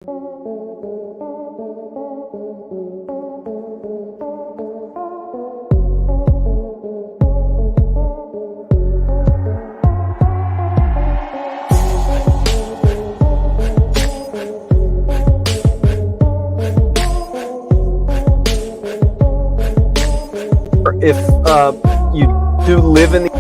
If you do live in the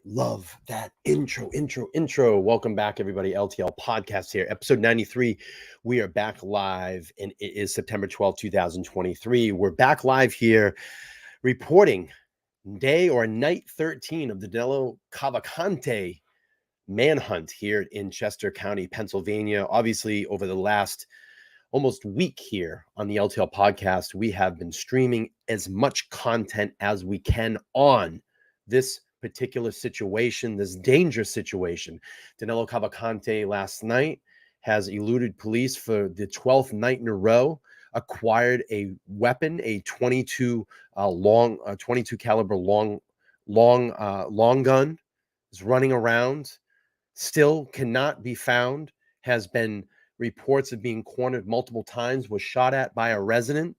Love that intro. Welcome back, everybody. LTL podcast here, episode 93. We are back live, and it is September 12th, 2023. We're back live here reporting day or night 13 of the Danelo Cavalcante manhunt here in Chester County, Pennsylvania. Obviously, over the last almost week here on the LTL podcast, we have been streaming as much content as we can on this particular situation, this dangerous situation. Danelo Cavalcante last night has eluded police for the 12th night in a row, acquired a weapon, a 22 caliber long gun, is running around, still cannot be found, has been reports of being cornered multiple times, was shot at by a resident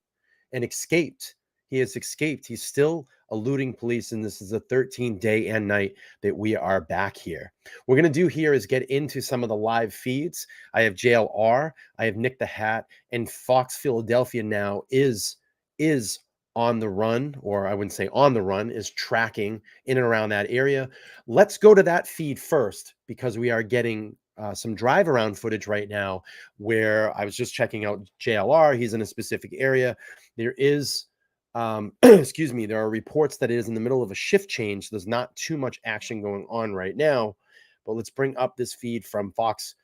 and escaped. He has escaped. He's still eluding police, and this is the 13th day and night that we are back here. What we're going to do here is get into some of the live feeds. I have JLR, I have Nick the Hat, and Fox Philadelphia now is on the run, or I wouldn't say on the run, is tracking in and around that area. Let's go to that feed first, because we are getting some drive around footage right now where I was just checking out JLR. He's in a specific area. There is excuse me, there are reports that it is in the middle of a shift change. There's not too much action going on right now, but let's bring up this feed from Fox.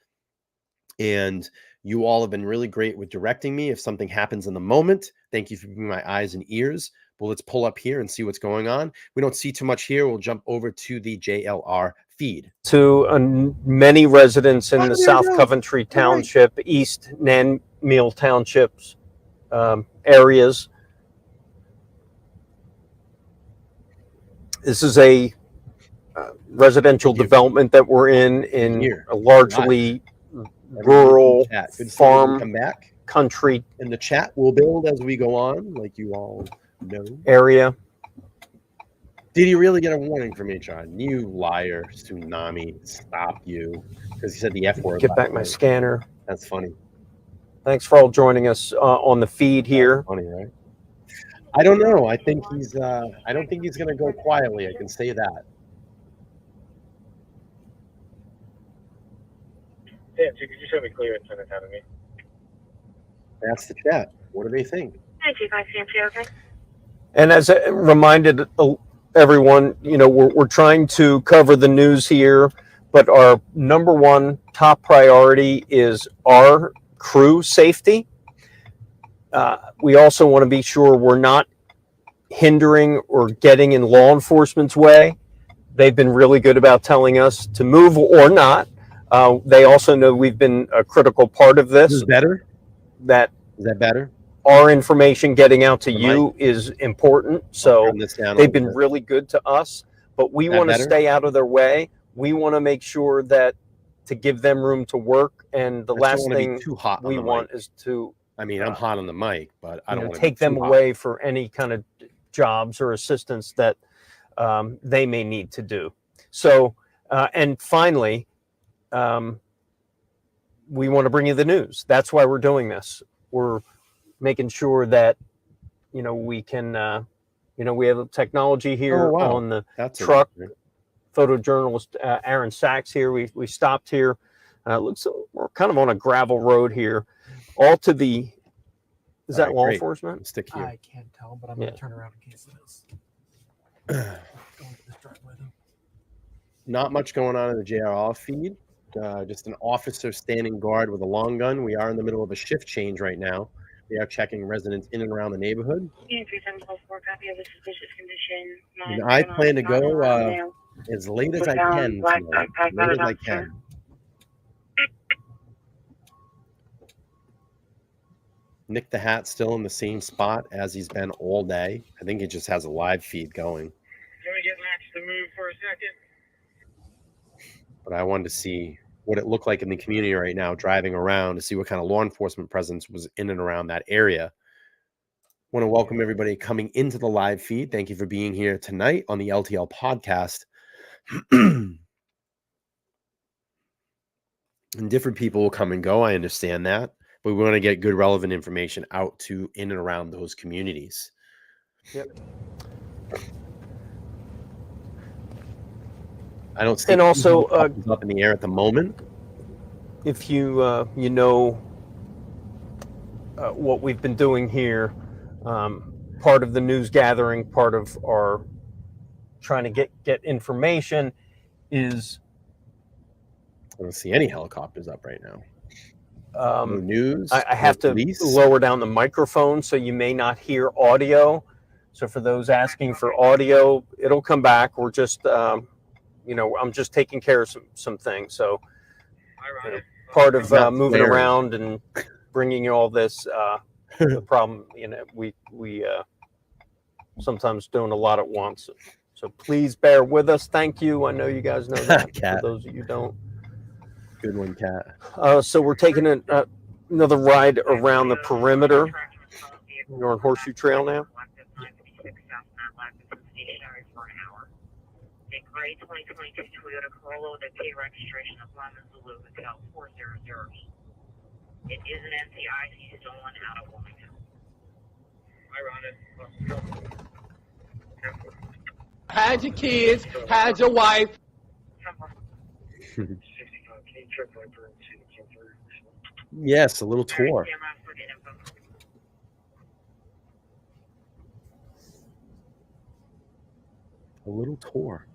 And you all have been really great with directing me if something happens in the moment. Thank you for being my eyes and ears. But let's pull up here and see what's going on. We don't see too much here. We'll jump over to the JLR feed. To many residents in the South Coventry Township, East Nanmeal Townships areas. This is a residential development that we're in a largely rural farm country. And the chat will build as we go on, like you all know. Area. Did he really get a warning from HR? You liar, tsunami, stop you. Because he said the F word. Get back my scanner. That's funny. Thanks for all joining us on the feed here. That's funny, right? I don't know. I think he's. I don't think he's going to go quietly. I can say that. Yeah, could you show me clear and send it down to me? That's the chat. What do they think? Hi, G5 CMC, okay? And as I reminded everyone, you know, we're trying to cover the news here, but our number one top priority is our crew safety. We also want to be sure we're not hindering or getting in law enforcement's way. They've been really good about telling us to move or not. They also know we've been a critical part of this. Is better? Is that better? Our information getting out to you is important. So they've been really good to us, but we want to stay out of their way. We want to make sure that to give them room to work. And the last thing we want is to, I mean, I'm hot on the mic, but I don't want to take them away for any kind of jobs or assistance that they may need to do. So, and finally, we want to bring you the news. That's why we're doing this. We're making sure that, you know, we can, you know, we have technology here on the truck photojournalist Aaron Sachs here. We stopped here. Looks we're kind of on a gravel road here. All to the is All that right, law great. enforcement? Let's stick here. I can't tell, but I'm going to turn around in case it is. Going to this driveway, though. Not much going on in the JRR feed. Just an officer standing guard with a long gun. We are in the middle of a shift change right now. We are checking residents in and around the neighborhood. And I plan to go as late as I can tonight. Late as I can. Nick the Hat still in the same spot as he's been all day. I think he just has a live feed going. Can we get Max to move for a second? But I wanted to see what it looked like in the community right now, driving around to see what kind of law enforcement presence was in and around that area. Want to welcome everybody coming into the live feed. Thank you for being here tonight on the LTL podcast. And different people will come and go. I understand that. But we want to get good, relevant information out to in and around those communities. Yep. I don't see And also, up in the air at the moment. if you you know what we've been doing here, part of the news gathering, part of our trying to get information is I don't see any helicopters up right now. No news. I have to lower down the microphone, so you may not hear audio. So for those asking for audio, it'll come back. We're just I'm just taking care of some things. So part of moving around and bringing you all this, the problem, we sometimes doing a lot at once. So please bear with us. Thank you. I know you guys know that. For those of you who don't. Good one, Cat. So we're taking another ride around the perimeter. You're on Horseshoe Trail now. A gray 2022 Toyota Corolla with a K registration of Lima Zulu Hotel 400. It is an NCI, he's stolen out of Wilmington. Hide your kids, hide your wife. Yes, a little tour. A little tour.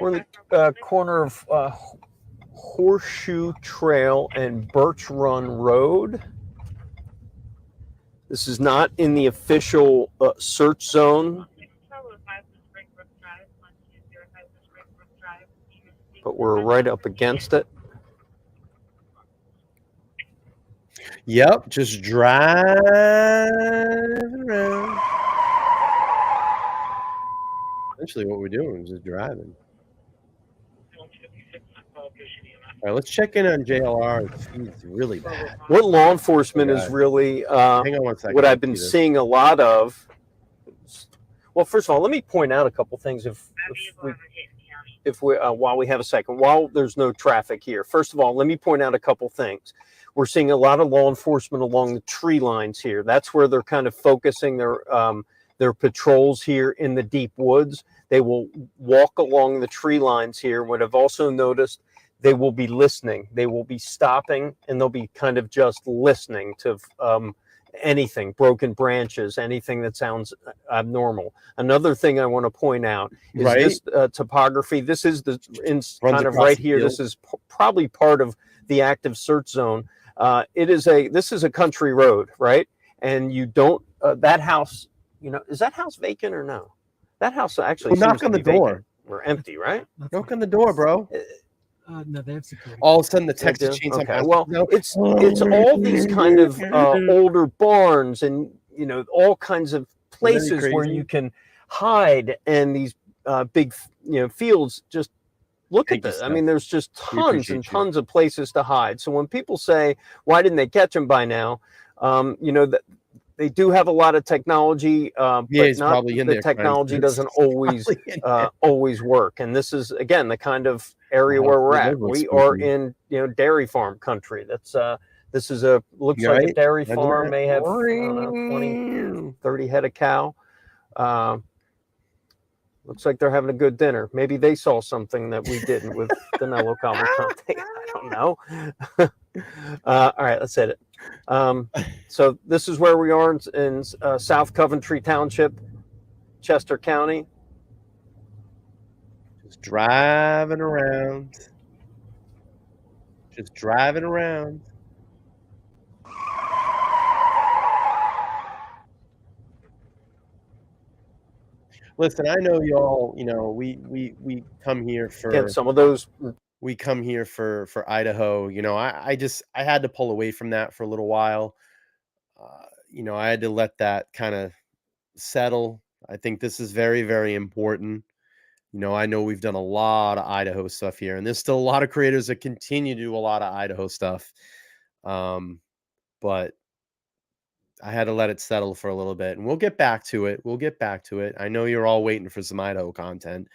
We're in the corner of Horseshoe Trail and Birch Run Road. This is not in the official search zone, but we're right up against it. Yep, just driving around. Essentially what we're doing is just driving. All right, let's check in on JLR. It's really bad. What law enforcement is really hang on one second. What I've been seeing a lot of. Well, first of all, let me point out a couple things if we while we have a second, while there's no traffic here. First of all, let me point out a couple things. We're seeing a lot of law enforcement along the tree lines here. That's where they're kind of focusing their patrols here in the deep woods. They will walk along the tree lines here. What I've also noticed, they will be listening. They will be stopping, and they'll be kind of just listening to anything, broken branches, anything that sounds abnormal. Another thing I want to point out is this topography. This is kind of right here. This is probably part of the active search zone. This is a country road, right? And you don't that house. Is that house vacant or no? That house actually seems knock on the door or empty, right? Knock on the door, bro. No, they have security. All of a sudden, the Texas Chainsaw. Okay. Well, it's all these kind of older barns and all kinds of places where you can hide, and these big fields. Just look at this. I mean, there's just tons and tons of places to hide. So when people say, "Why didn't they catch them by now?" That they do have a lot of technology, Yeah, but he's not probably in the there trying technology to- doesn't always Probably in there. always work. And this is again the kind of area Wow, where we're that at. does look We are spooky. in dairy farm country. That's this is a looks You like a right? dairy Imagine farm. that. May have, I don't know, 20, 30 head of cow. Looks like they're having a good dinner. Maybe they saw something that we didn't with Danelo Cavalcante. I don't know. All right, let's hit it. So this is where we are in South Coventry Township, Chester County. Just driving around. Just driving around. Listen, I know y'all, we come here for Again, some of those for Idaho. I had to pull away from that for a little while. I had to let that kind of settle. I think this is very, very important. I know we've done a lot of Idaho stuff here, and there's still a lot of creators that continue to do a lot of Idaho stuff. But I had to let it settle for a little bit, and we'll get back to it. I know you're all waiting for some Idaho content,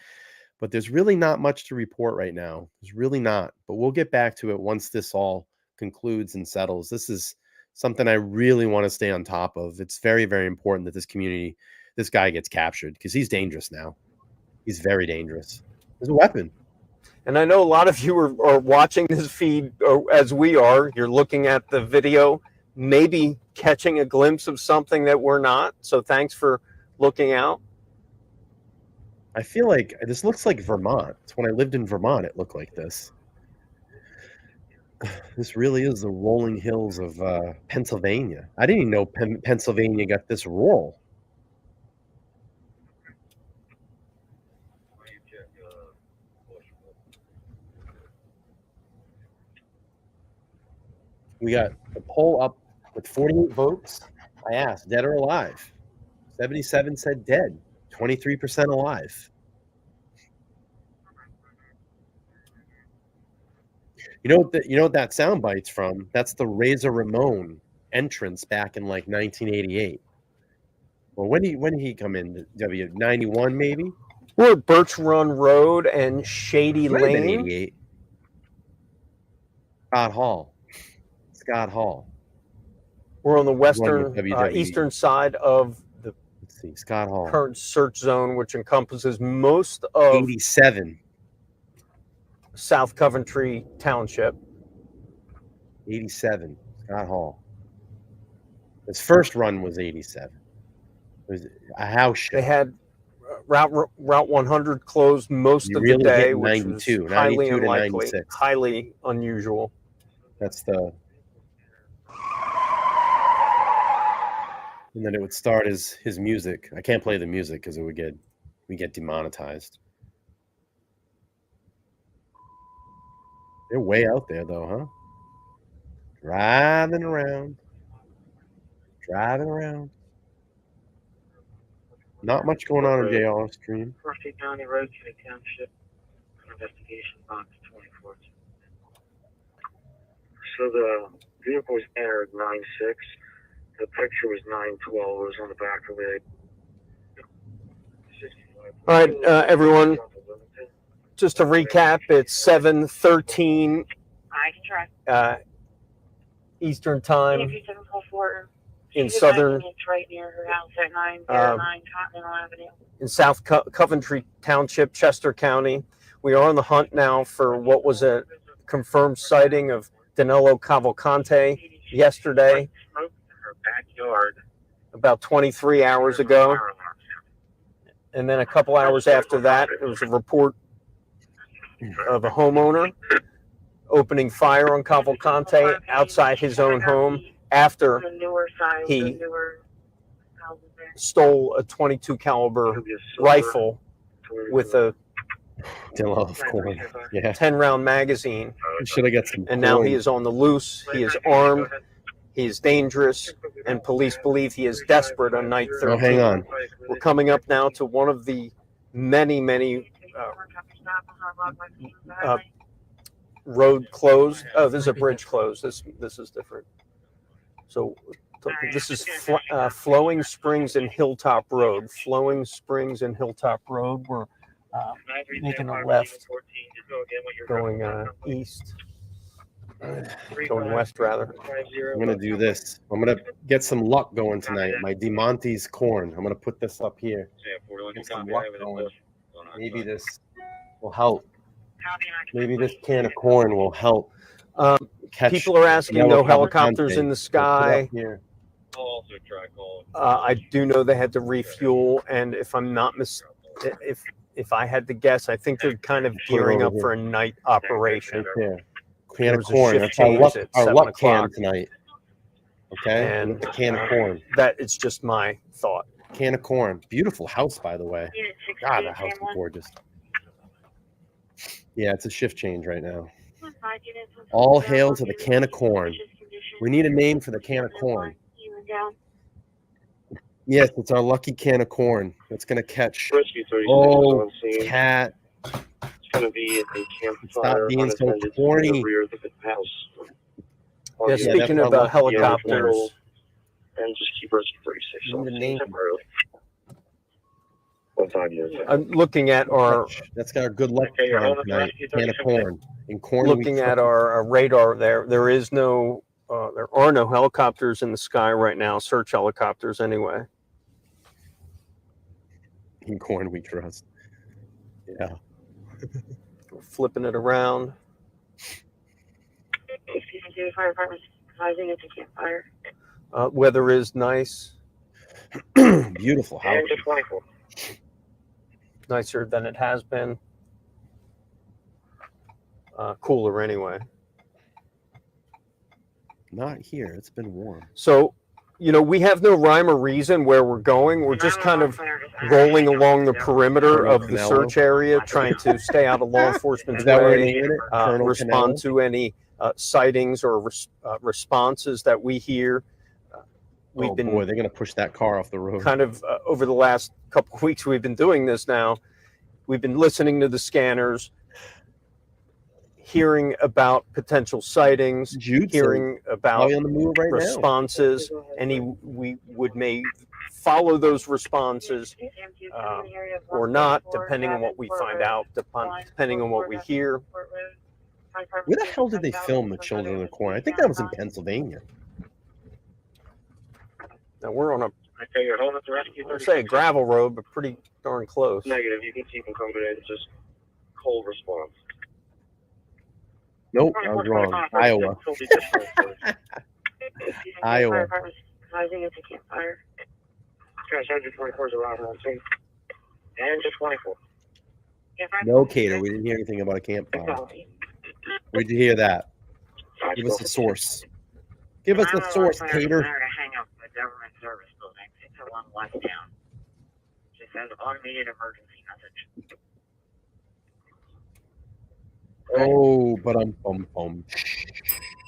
but there's really not much to report right now. There's really not, but we'll get back to it once this all concludes and settles. This is something I really want to stay on top of. It's very, very important that this guy gets captured because he's dangerous now. He's very dangerous. There's a weapon. And I know a lot of you are watching this feed as we are. You're looking at the video, maybe catching a glimpse of something that we're not. So thanks for looking out. I feel like this looks like Vermont. It's when I lived in Vermont, it looked like this. This really is the rolling hills of Pennsylvania. I didn't even know Pennsylvania got this rural. We got the poll up with 48 votes. I asked, dead or alive? 77 said dead, 23% alive. You know what that sound bite's from? That's the Razor Ramon entrance back in like 1988. Well, when did he come in? W91 maybe? We're at Birch Run Road and Shady Might have been Lane. 88. Scott Hall. We're on the One with WWE. eastern side of the Let's see, Scott Hall. current search zone, which encompasses most of 87. South Coventry Township. 87. Scott Hall. His first run was 87. It was a house show. They had Route 100 closed most You of really the day, hit which 92, was highly 92 to unlikely, 96. highly unusual. That's the... And then it would start his music. I can't play the music because we get demonetized. They're way out there though, huh? Driving around. Not much going on in JR's stream. Percy County Road, City Township, investigation box 24. So the vehicle was there at 9-6. The picture was 9-12. It was on the back of it. All right, everyone, just to recap, it's 7:13 I can try. Eastern Time 744. in southern It's right near her house at 909 Continental Avenue. in South Coventry Township, Chester County. We are on the hunt now for what was a confirmed sighting of Danelo Cavalcante yesterday, Smoke in her backyard. about 23 hours ago. And then a couple hours after that, there was a report of a homeowner opening fire on Cavalcante outside his own home after The newer side, he the newer houses there. stole a .22 caliber rifle with a Dillo, of course. Yeah. 10-round magazine. Should have got some. And now he coin. is on the loose. He is armed. He is dangerous. And police believe he is desperate on night 13. Oh, hang on. We're coming up now to one of the many road closed. Oh, this is a bridge closed. This is different. So This is Flowing Springs and Hilltop Road. Flowing Springs and Hilltop Road. We're making a left, going east, going west rather. I'm gonna do this. I'm gonna get some luck going tonight. My DeMonte's corn. I'm gonna put this up here. Get some luck going. Maybe this will help. Maybe this can of corn will help. Catch People are asking, Danelo no helicopters Cavalcante. in the So put it up sky. here. I do know they had to refuel, and if I'm not if I had to guess, I think they're kind of gearing up for a night operation. Right there. Can There of was a corn. shift That's our change luck, at our 7 luck can o'clock. tonight. Okay, And the can of corn. That it's just my thought. Can of corn. Beautiful house, by the way. God, the house is gorgeous. Yeah, it's a shift change right now. All hail to the can of corn. We need a name for the can of corn. Yes, it's our lucky can of corn. It's gonna catch. Rescue 36 Oh, on scene. cat. It's going to be at the campfire. Stop being so unattended to corny. the rear of the house. Yeah, that's speaking our of lucky helicopters, And just keep Rescue 36 Need on a scene name. temporarily. What time is it? I'm looking at our That's got our good luck Okay, you're charm holding tonight. Rescue Can of 36. corn. In corn. looking at our radar. There is no there are no helicopters in the sky right now. Search helicopters anyway. In corn we trust. Yeah. We're flipping it around. Fire department advising it's a campfire. Weather is nice, Beautiful house. And to 24. nicer than it has been. Cooler anyway. Not here. It's been warm. So, we have no rhyme or reason where we're going. We're just kind of rolling along the perimeter of the search area, trying to stay out of law enforcement's Is that where way, they hit it? Colonel respond Canelo? to any sightings or responses that we hear. We've Oh been boy, they're gonna push that car off the road. kind of over the last couple of weeks we've been doing this now. We've been listening to the scanners, hearing about potential sightings, hearing about Probably on the move right now. responses, and we may follow those responses or not, depending on what we find out, depending on what we hear. Where the hell did they film the Children of the Corn? I think that was in Pennsylvania. Now we're on Okay, you're holding the Rescue I'll 36. say a gravel road, but pretty darn close. Negative. You can keep them coming in. Just cold response. Nope, I was wrong. Iowa. Iowa. Advising it's a campfire. Okay, Sergeant 24 is around on scene. And just 24. No, Cater. We didn't hear anything about a campfire. Where'd you hear that? Give us a source. Give us a source, Cater. Hang up the government service building. It's along West Town. Just says automated emergency message. Oh, but I'm bum.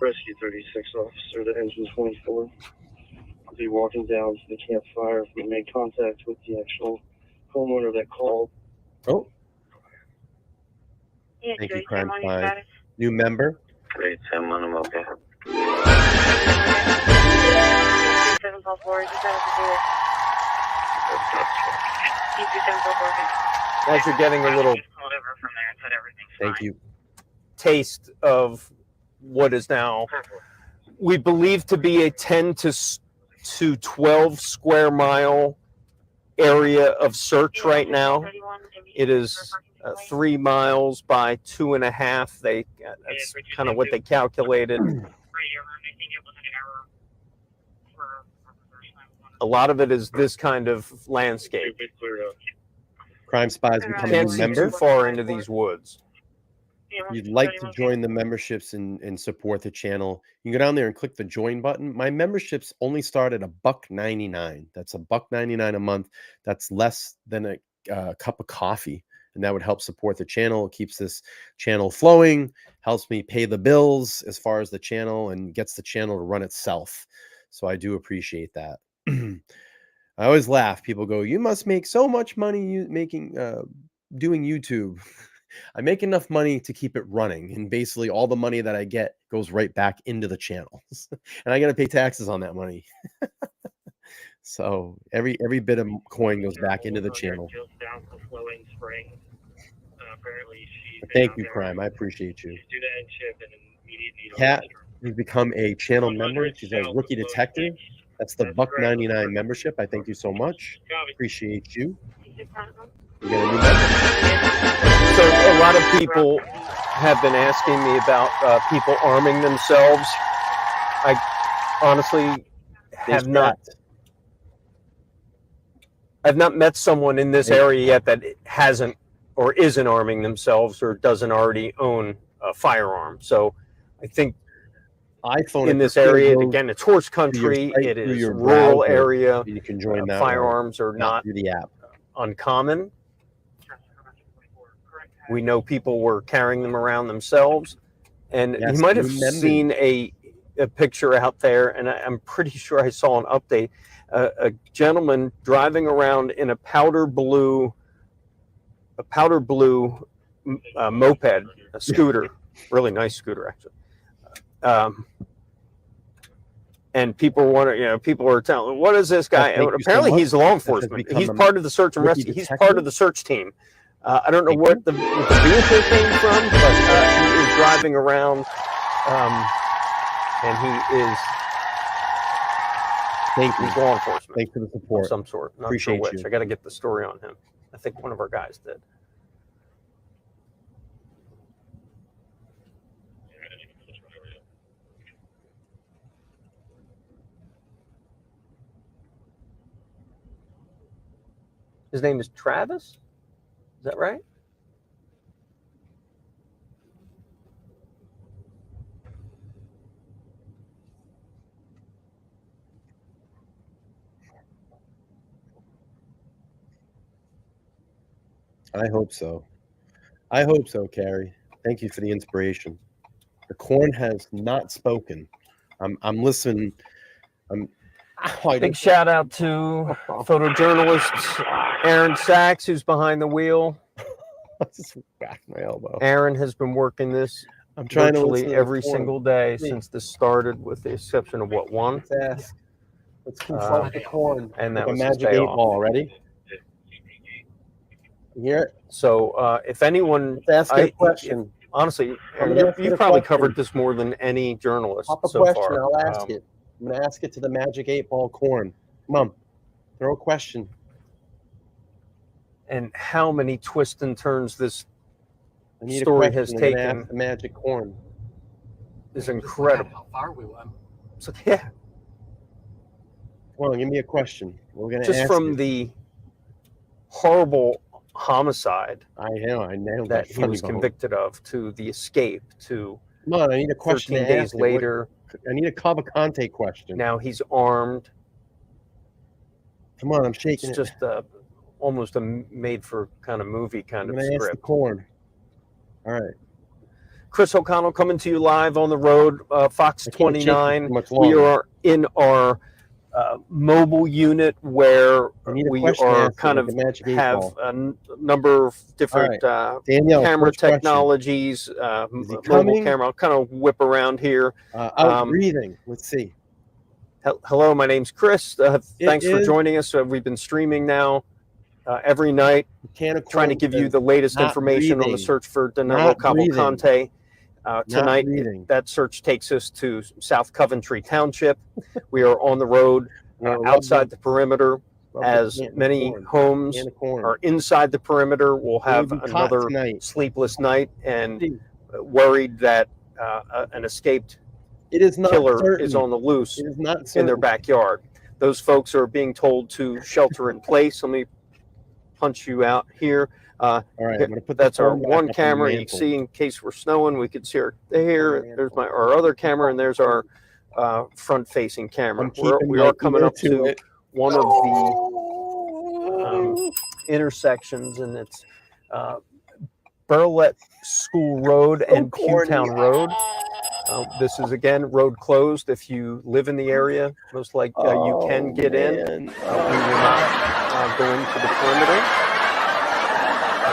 Rescue 36 officer to engine 24. I'll be walking down to the campfire. We made contact with the actual homeowner that called. Oh, Yeah, thank you, Joey, Crime ceremony Five. status. New member. Great, 10 on them, okay. 744, just out of the door. Keep your 744. As you're getting a little Just called over from there and said everything's Thank fine. you. taste of what is now we believe to be a 10 to 12 square mile area of search right now. It is 3 miles by 2.5. That's kind of what they calculated. A lot of it is this kind of landscape. Crime Spies become a Can't new see member. too far into these woods. You'd like to join the memberships and support the channel, you can go down there and click the join button. My memberships only start at $1.99. That's $1.99 a month. That's less than a cup of coffee, and that would help support the channel. It keeps this channel flowing, helps me pay the bills as far as the channel, and gets the channel to run itself. So I do appreciate that. I always laugh. People go, "You must make so much money doing YouTube." I make enough money to keep it running, and basically all the money that I get goes right back into the channels, and I got to pay taxes on that money. So every bit of coin goes back into the channel. Just south of Flowing Springs. Apparently, she's been Thank out you, there. Prime. I appreciate you. She's due to end shift and immediate need. Kat has become a channel member. She's a rookie detective. That's the $1.99 membership. I thank you so much. Appreciate you. You got a new member. So a lot of people have been asking me about people arming themselves. I honestly have not. I've not met someone in this area yet that hasn't or isn't arming themselves or doesn't already own a firearm. So I think in this area, again, it's horse country. It is rural area. You can join that. Firearms are not through the app. Uncommon. We know people were carrying them around themselves, and you might have seen a picture out there, and I'm pretty sure I saw an update. A gentleman driving around in a powder blue moped, a scooter, really nice scooter actually. And people were telling, what is this guy? Apparently he's law enforcement. He's part of the search and rescue. He's part of the search team. I don't know what the vehicle came from, but he is driving around, and he is. Thank you. He's law enforcement. Thanks for the support. Of some sort. Not Appreciate sure which. you. I got to get the story on him. I think one of our guys did. His name is Travis? Is that right? I hope so. I hope so, Carrie. Thank you for the inspiration. The corn has not spoken. I'm listening. Big shout out to photojournalist Aaron Sachs, who's behind the wheel. I just whacked my elbow. Aaron has been working this I'm trying virtually every single day since this started, with the exception of one. Let's confront the corn. And that like was a magic 8-ball. Ready? Here. So if anyone, ask a question. Honestly, you've probably covered this more than any journalist Pop a so question. far. I'll ask it. I'm going to ask it to the magic 8-ball corn. Come on, throw a question. And how many twists and turns this I story has taken. The magic corn is incredible. How far we went. So yeah, come on, give me a question. We're going to just ask from it. The horrible homicide I nailed that he was convicted of, to the escape, to come on, I need a question 13 days later. I need a Cavalcante question. Now he's armed. Come on, I'm shaking. It's just almost a made for kind of movie kind of script. Ask the corn. All right. Chris O'Connell coming to you live on the road, Fox 29. We are in our mobile unit where we are kind of have a number of different camera technologies, mobile camera. I'll kind of whip around here. Breathing. Let's see. Hello, my name's Chris. Thanks for joining us. We've been streaming now every night, trying to give you the latest information on the search for Danelo Cavalcante. Tonight, that search takes us to South Coventry Township. We are on the road outside the perimeter, as many homes are inside the perimeter. We'll have another sleepless night and worried that an escaped killer is on the loose in their backyard. Those folks are being told to shelter in place. Let me punch you out here. All right, I'm gonna put that's our one camera. You can see, in case we're snowing, we could see her there. There's our other camera, and there's our front-facing camera. We are coming up to one of the intersections, and it's Burlette School Road and Pewtown Road. This is, again, road closed. If you live in the area, most likely you can get in. We will not go into the perimeter.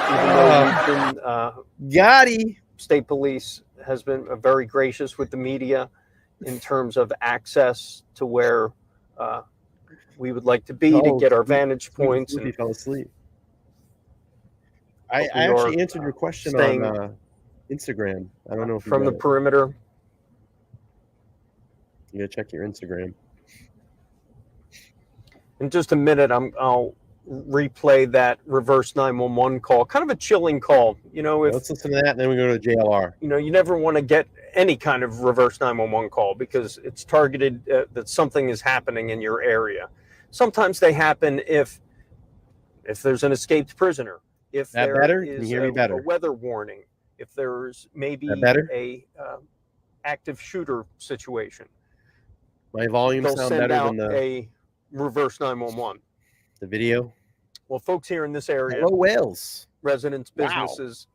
Even though been Gotti. state police has been very gracious with the media in terms of access to where we would like to be to get our vantage points. He And fell asleep. I we actually are, answered your question staying on Instagram. I don't know if you from the read it. perimeter. You gotta check your Instagram. In just a minute, I'll replay that reverse 911 call. Kind of a chilling call. You know, if Let's listen to that, and then we go to JLR. you know, you never want to get any kind of reverse 911 call because it's targeted that something is happening in your area. Sometimes they happen if there's an escaped prisoner, if That there better? Can you is hear me better? a weather warning, if there's maybe That better? a active shooter situation. My volume They'll sound send better out than a reverse 911. the video. Well, folks here in this area, Hello, Wales. residents, Wow. businesses,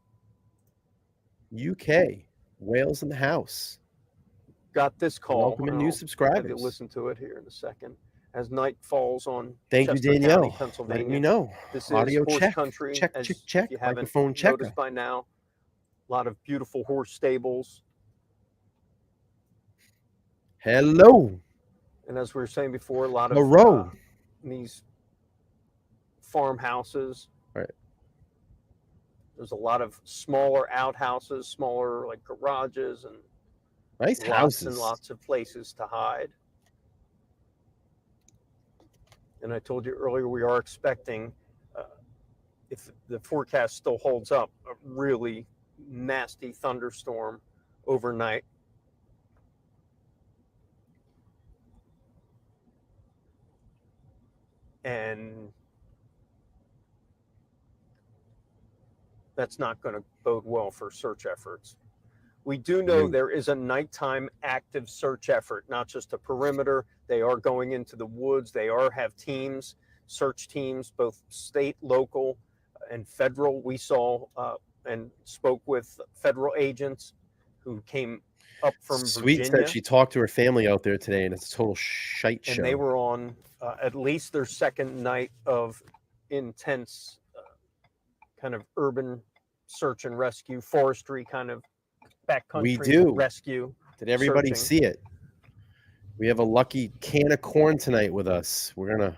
UK. Wales in the house. got this call. Welcome in and new I'll have you subscribers. listen to it here in a second. As night falls on Thank you, Chester Danielle. County, Pennsylvania. Letting me know. This Audio is horse check. country. Check, as check, check. If you haven't Microphone checker. noticed by now, a lot of beautiful horse stables. Hello. And as we were saying before, a lot of Hello. these farmhouses. Right. There's a lot of smaller outhouses, smaller like garages, and Nice lots houses. and lots of places to hide. And I told you earlier, we are expecting, if the forecast still holds up, a really nasty thunderstorm overnight. And that's not going to bode well for search efforts. We do know there is a nighttime active search effort, not just a perimeter. They are going into the woods. They have teams, search teams, both state, local, and federal. We saw and spoke with federal agents who came up from Sweet Virginia. said she talked to her family out there today, and it's a total shite show. And they were on at least their second night of intense kind of urban search and rescue, forestry kind of backcountry rescue. Did everybody searching. see it? We have a lucky can of corn tonight with us. We're going to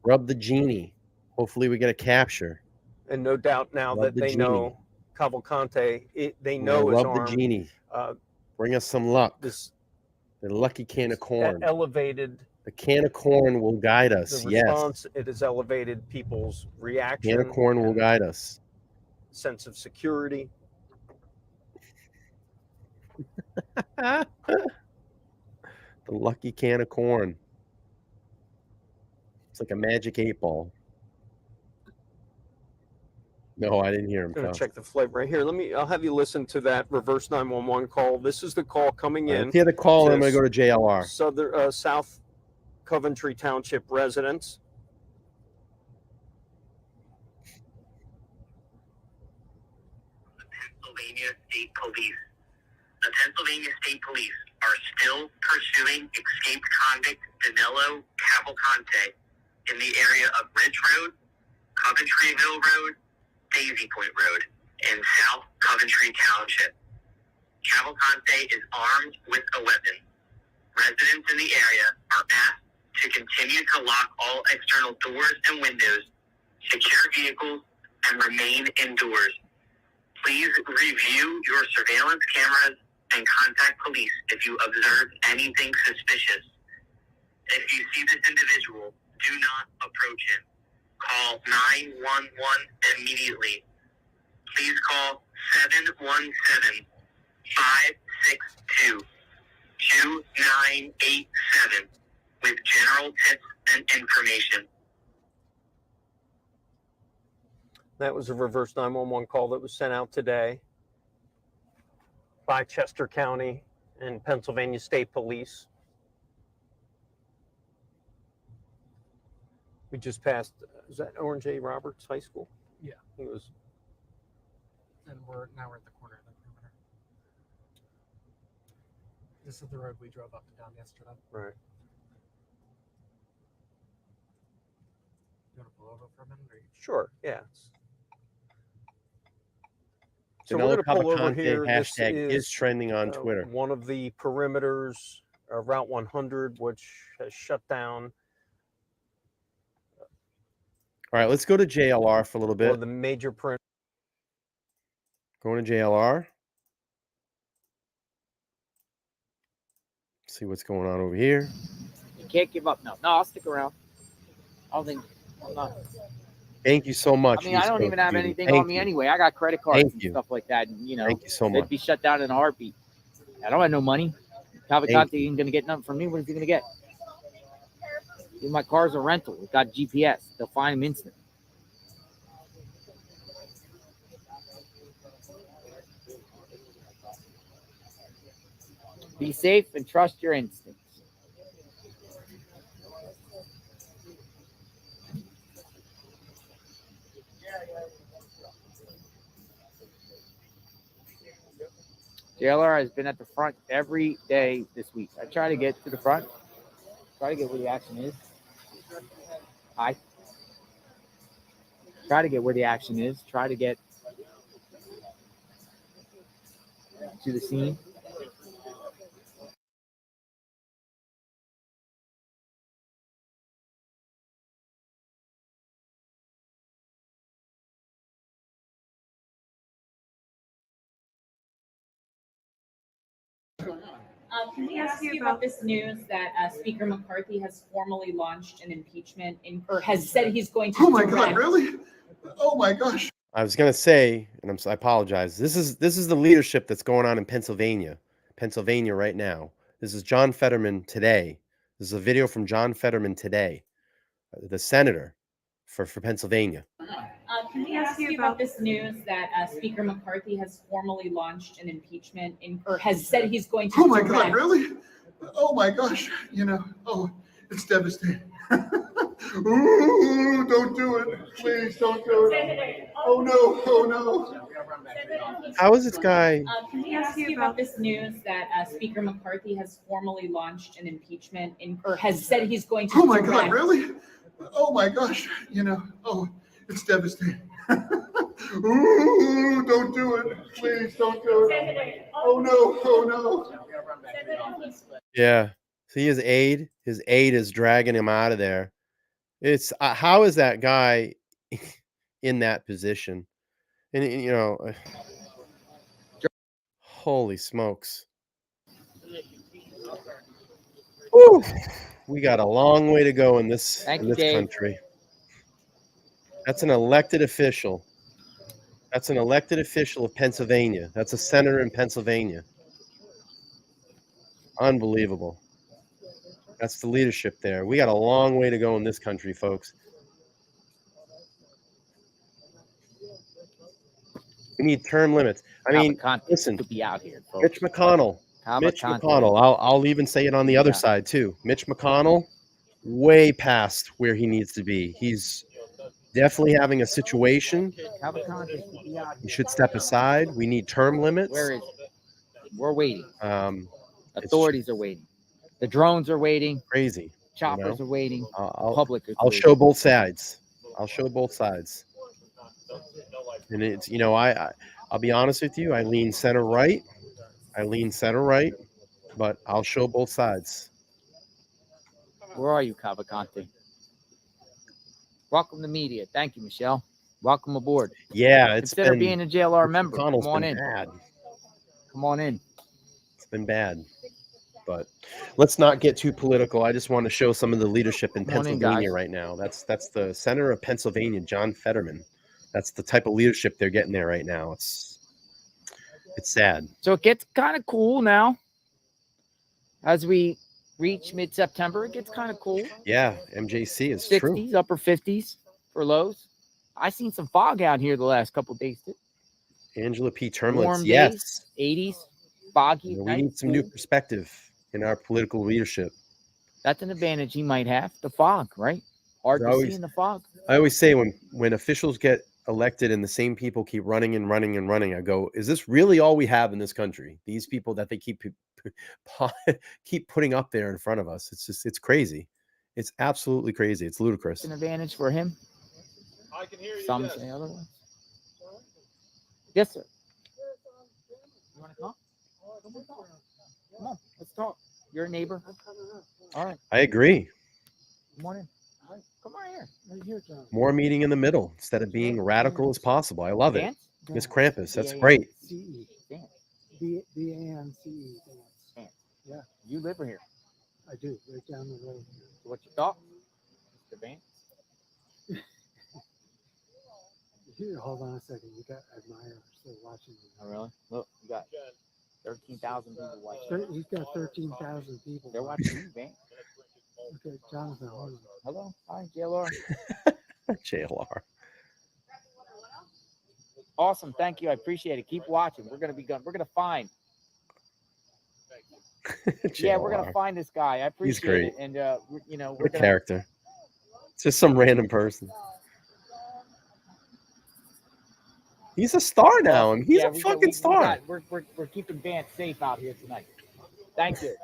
rub the genie. Hopefully we get a capture. And no doubt now Rub that the they genie. know Cavalcante, they We're know gonna his rub the arm. genie. Bring us some luck. This The lucky can of corn. elevated The can of corn will guide us. the Yes. response. It has elevated people's reaction. Can of corn will guide us. Sense of security. The lucky can of corn. It's like a magic 8-ball. No, I didn't hear him. I'm going to check the flight right here. I'll have you listen to that reverse 911 call. This is the call coming in. Let's hear the call, and I'm going to go to JLR. South Coventry Township residents. Pennsylvania State Police. The Pennsylvania State Police are still pursuing escaped convict Danelo Cavalcante in the area of Ridge Road, Coventryville Road, Daisy Point Road in South Coventry Township. Cavalcante is armed with a weapon. Residents in the area are asked to continue to lock all external doors and windows, secure vehicles, and remain indoors. Please review your surveillance cameras and contact police if you observe anything suspicious. If you see this individual, do not approach him. Call 911 immediately. Please call 717-562-2987 with general tips and information. That was a reverse 911 call that was sent out today by Chester County and Pennsylvania State Police. We just passed, is that Orange A. Roberts High School? Yeah. It was. And now we're at the corner of the perimeter. This is the road we drove up and down yesterday. Right. You want to pull over for a minute? Or Sure, yeah. So Danelo we're going to pull over Cavalcante here. This hashtag is is trending on Twitter. one of the perimeters of Route 100, which has shut down. All right, let's go to JLR for a little One bit. of the major perimeters. Going to JLR. See what's going on over here. You can't give up. No, I'll stick around. I don't think I'm not. Thank you so much. I mean, I East don't Coast even have Beauty. anything Thank on me you. anyway. I got credit cards Thank and you. stuff like that. And, you know, Thank you so they'd much. be shut down in a heartbeat. I don't have no money. Cavalcante ain't going to get nothing from me. What is he going to get? My car's a rental. It got GPS. They'll find him instantly. Be safe and trust your instincts. JLR has been at the front every day this week. I try to get to the front. Try to get where the action is. Hi. Try to get where the action is. Try to get to the scene. Can we ask you about this news that Speaker McCarthy has formally launched an impeachment or has said he's going to? Oh my God! Really? Oh my gosh! I was gonna say, and I apologize. This is the leadership that's going on in Pennsylvania right now. This is John Fetterman today. This is a video from John Fetterman today, the senator for Pennsylvania. Can we ask you about this news that Speaker McCarthy has formally launched an impeachment or has said he's going to? Oh my God! Really? Oh my gosh! You know, it's devastating. Ooh, don't do it! Please don't do it! Oh no! Oh no! How is this guy? Can we ask you about this news that Speaker McCarthy has formally launched an impeachment or has said he's going to? Oh my God! Really? Oh my gosh! You know, it's devastating. Ooh, don't do it! Please don't do it! Oh no! Oh no! Yeah, see his aide. His aide is dragging him out of there. It's how is that guy in that position? And you know, holy smokes! Woo. We got a long way to go in this country. That's an elected official. That's an elected official of Pennsylvania. That's a senator in Pennsylvania. Unbelievable. That's the leadership there. We got a long way to go in this country, folks. We need term limits. I mean, listen, to be out here, folks. Mitch McConnell. Mitch McConnell. I'll even say it on the other side too. Mitch McConnell, way past where he needs to be. He's definitely having a situation. He should step aside. We need term limits. Where is it? We're waiting. Authorities are waiting. The drones are waiting. Crazy. Choppers are waiting. Public is I'll show both sides. I'll show both sides. And it's, you know, I'll be honest with you. I lean center right, but I'll show both sides. Where are you, Cavalcante? Welcome to media. Thank you, Michelle. Welcome aboard. Yeah, it's Consider being a JLR member. McConnell's Come on been in. bad. Come on in. It's been bad. But let's not get too political. I just want to show some of the leadership in Pennsylvania right now. That's the senator of Pennsylvania, John Fetterman. That's the type of leadership they're getting there right now. It's sad. So it gets kind of cool now. As we reach mid-September, it gets kind of cool. Yeah, MJC is 60s, true. upper 50s for lows. I seen some fog out here the last couple of days too. Angela P. Termlitz, Warm yes. days, 80s, foggy. We need some new perspective in our political leadership. That's an advantage he might have. The fog, right? Hard to see in the fog. I always say when officials get elected and the same people keep running and running and running, I go, is this really all we have in this country? These people that they keep putting up there in front of us. It's crazy. It's absolutely crazy. It's ludicrous. An advantage for him. I can hear you. Some say otherwise. Yes, sir. Come on, let's talk. You're a neighbor. All right, I agree. come on in. All right, come on here. Right here, John. More meeting in the middle instead of being radical as possible. I love it. Dance? Miss Krampus, that's D-A-N. great. CE. Dance. B-A-N-C-E. Dance. Yeah, You live here. I do, right down the road. So what you thought? Mr. Vance? Here, hold on a second. You got admirers still watching you. Oh, really? Look, you got 13,000 people watching. He's got 13,000 people. They're watching you, Vance. Okay, Jonathan, hold on. Hello. Hi, JLR. JLR. Awesome. Thank you. I appreciate it. Keep watching. We're going to be good. We're going to find. Yeah, we're going to find this guy. I appreciate great. it. And, you know, we're What a going to. character. It's just some random person. He's a star now. And he's a fucking star. We're keeping Vance safe out here tonight. Thank you.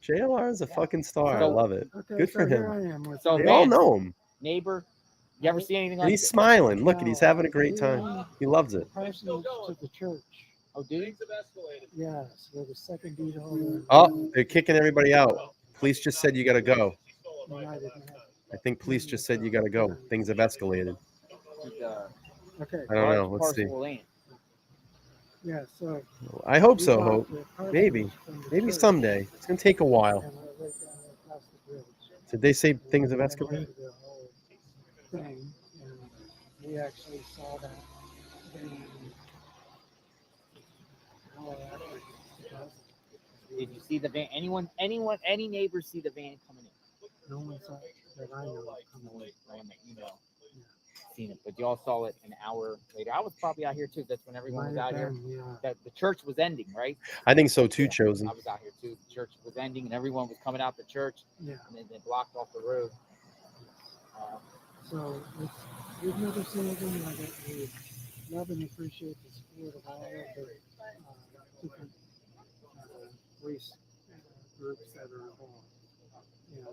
JLR is a fucking star. I So- love it. Okay, Good so for here him. I am with So, They man, all know him. Neighbor, you ever see anything And like he's this? smiling. Look at, he's having a great time. He loves it. parsonage to the church. Oh, dude? Yes, we're the second deed holder. Oh, they're kicking everybody out. Police just said you got to go. United. I think police just said you got to go. Things have escalated. Okay, I don't know. Large Let's see. parcel of land. yeah, so. I hope we so, bought Hope. the parsonage Maybe. from the Maybe church, someday. It's going to take a while. and we're right down across the bridge. Did they say things have And escalated? the whole thing, and we actually saw that thing an hour after it was. Did you see the van? Any neighbors see the van coming in? No one saw it that I know of coming in. On the email. Seen it, but y'all saw it an hour later. I was probably out here too. That's when everyone was Might out have here. been, yeah. That the church was ending, right? I think so too, Yeah, Chosen. I was out here too. The church was ending, and everyone was coming out the church, Yeah, and then they blocked off the road. so we've never seen anything like it. We love and appreciate the support of all of the different race groups that are involved. And,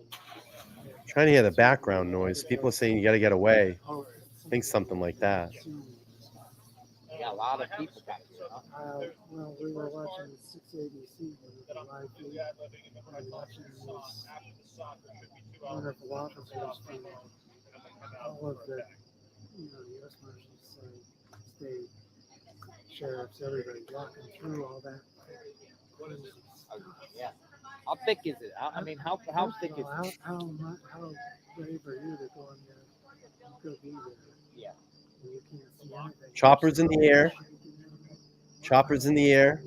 Trying to hear the background noise. People are saying you got to get away. oh, Think something like that. Yeah, a lot of people back here. Huh? Well, we were watching 6ABC with the live feed and watching these wonderful officers from all of the, U.S. Marshals, state sheriffs, everybody walking through all that. Yeah. How thick is it? I mean, how thick is it? How brave are you to go in there and go be there? Yeah. You can't see anything. Choppers in the air. Choppers in the air.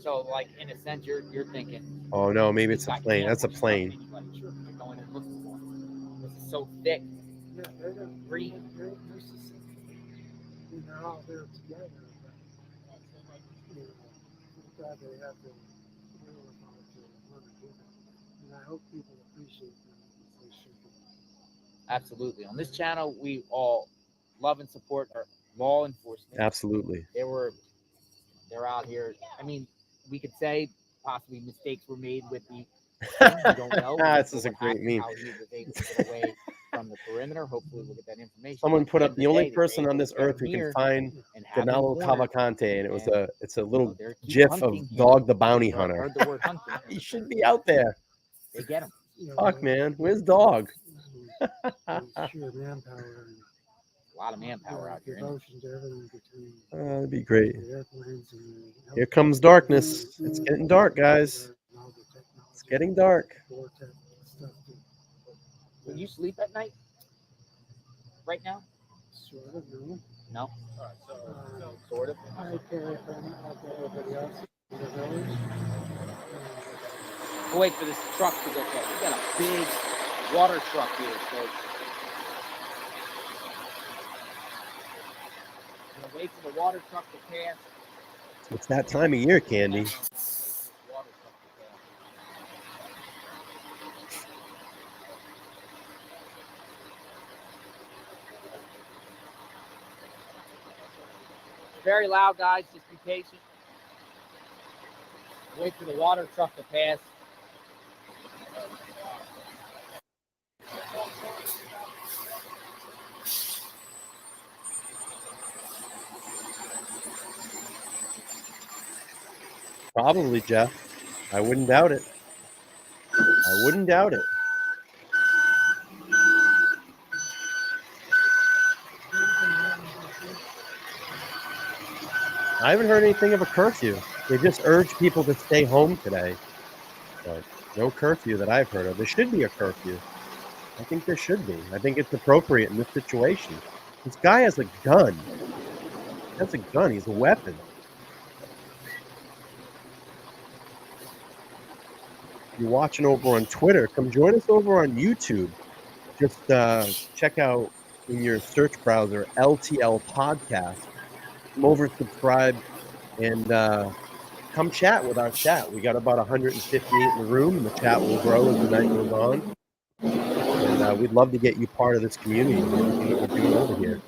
So, like in a sense, you're thinking. Oh no, maybe it's a plane. That's a plane. You're going and looking for it. This is so thick. Yeah, they're Green. they're all there together. But, I'm glad they have the wherewithal to want to do that. And I hope people appreciate them as they should be. Absolutely. On this channel, we all love and support our law enforcement. Absolutely. They're out here. I mean, we could say possibly mistakes were made with the. We don't know. This is a great meme. How he was able to get away from the perimeter. Hopefully, we'll get that information. Someone At put the up end the of only day, person they're on able this to get earth who him can here find and have him Danelo cornered. Cavalcante, and it's a little They're keep gif of hunting him. Dog the Bounty You know, Hunter. heard the word hunting. He should be out there. They get him. Fuck, man. Where's Dog? Sheer manpower and A lot of manpower out here. isn't it? devotion to everything between That'd be great. the airplanes and the Here comes darkness. It's getting dark, guys. and all the technology, It's getting dark. vortex stuff. Do you sleep at night? Right now? Sort of, no. No. Uh, Sort of. I care for like everybody else in the village. We'll wait for this truck to go past. We got a big water truck here, folks. Gonna wait for the water truck to pass. It's that time of year, Candy. Water truck to pass. Very loud, guys. Just be patient. Wait for the water truck to pass. Probably, Jeff. I wouldn't doubt it. I wouldn't doubt it. I haven't heard anything of a curfew. They just urge people to stay home today. But no curfew that I've heard of. There should be a curfew. I think there should be. I think it's appropriate in this situation. This guy has a gun. He has a gun. He's a weapon. If you're watching over on Twitter, come join us over on YouTube. Just check out in your search browser LTL Podcast. Come over, subscribe, and come chat with our chat. We got about 158 in the room, and the chat will grow as the night goes on. And we'd love to get you part of this community and everything that we're doing over here.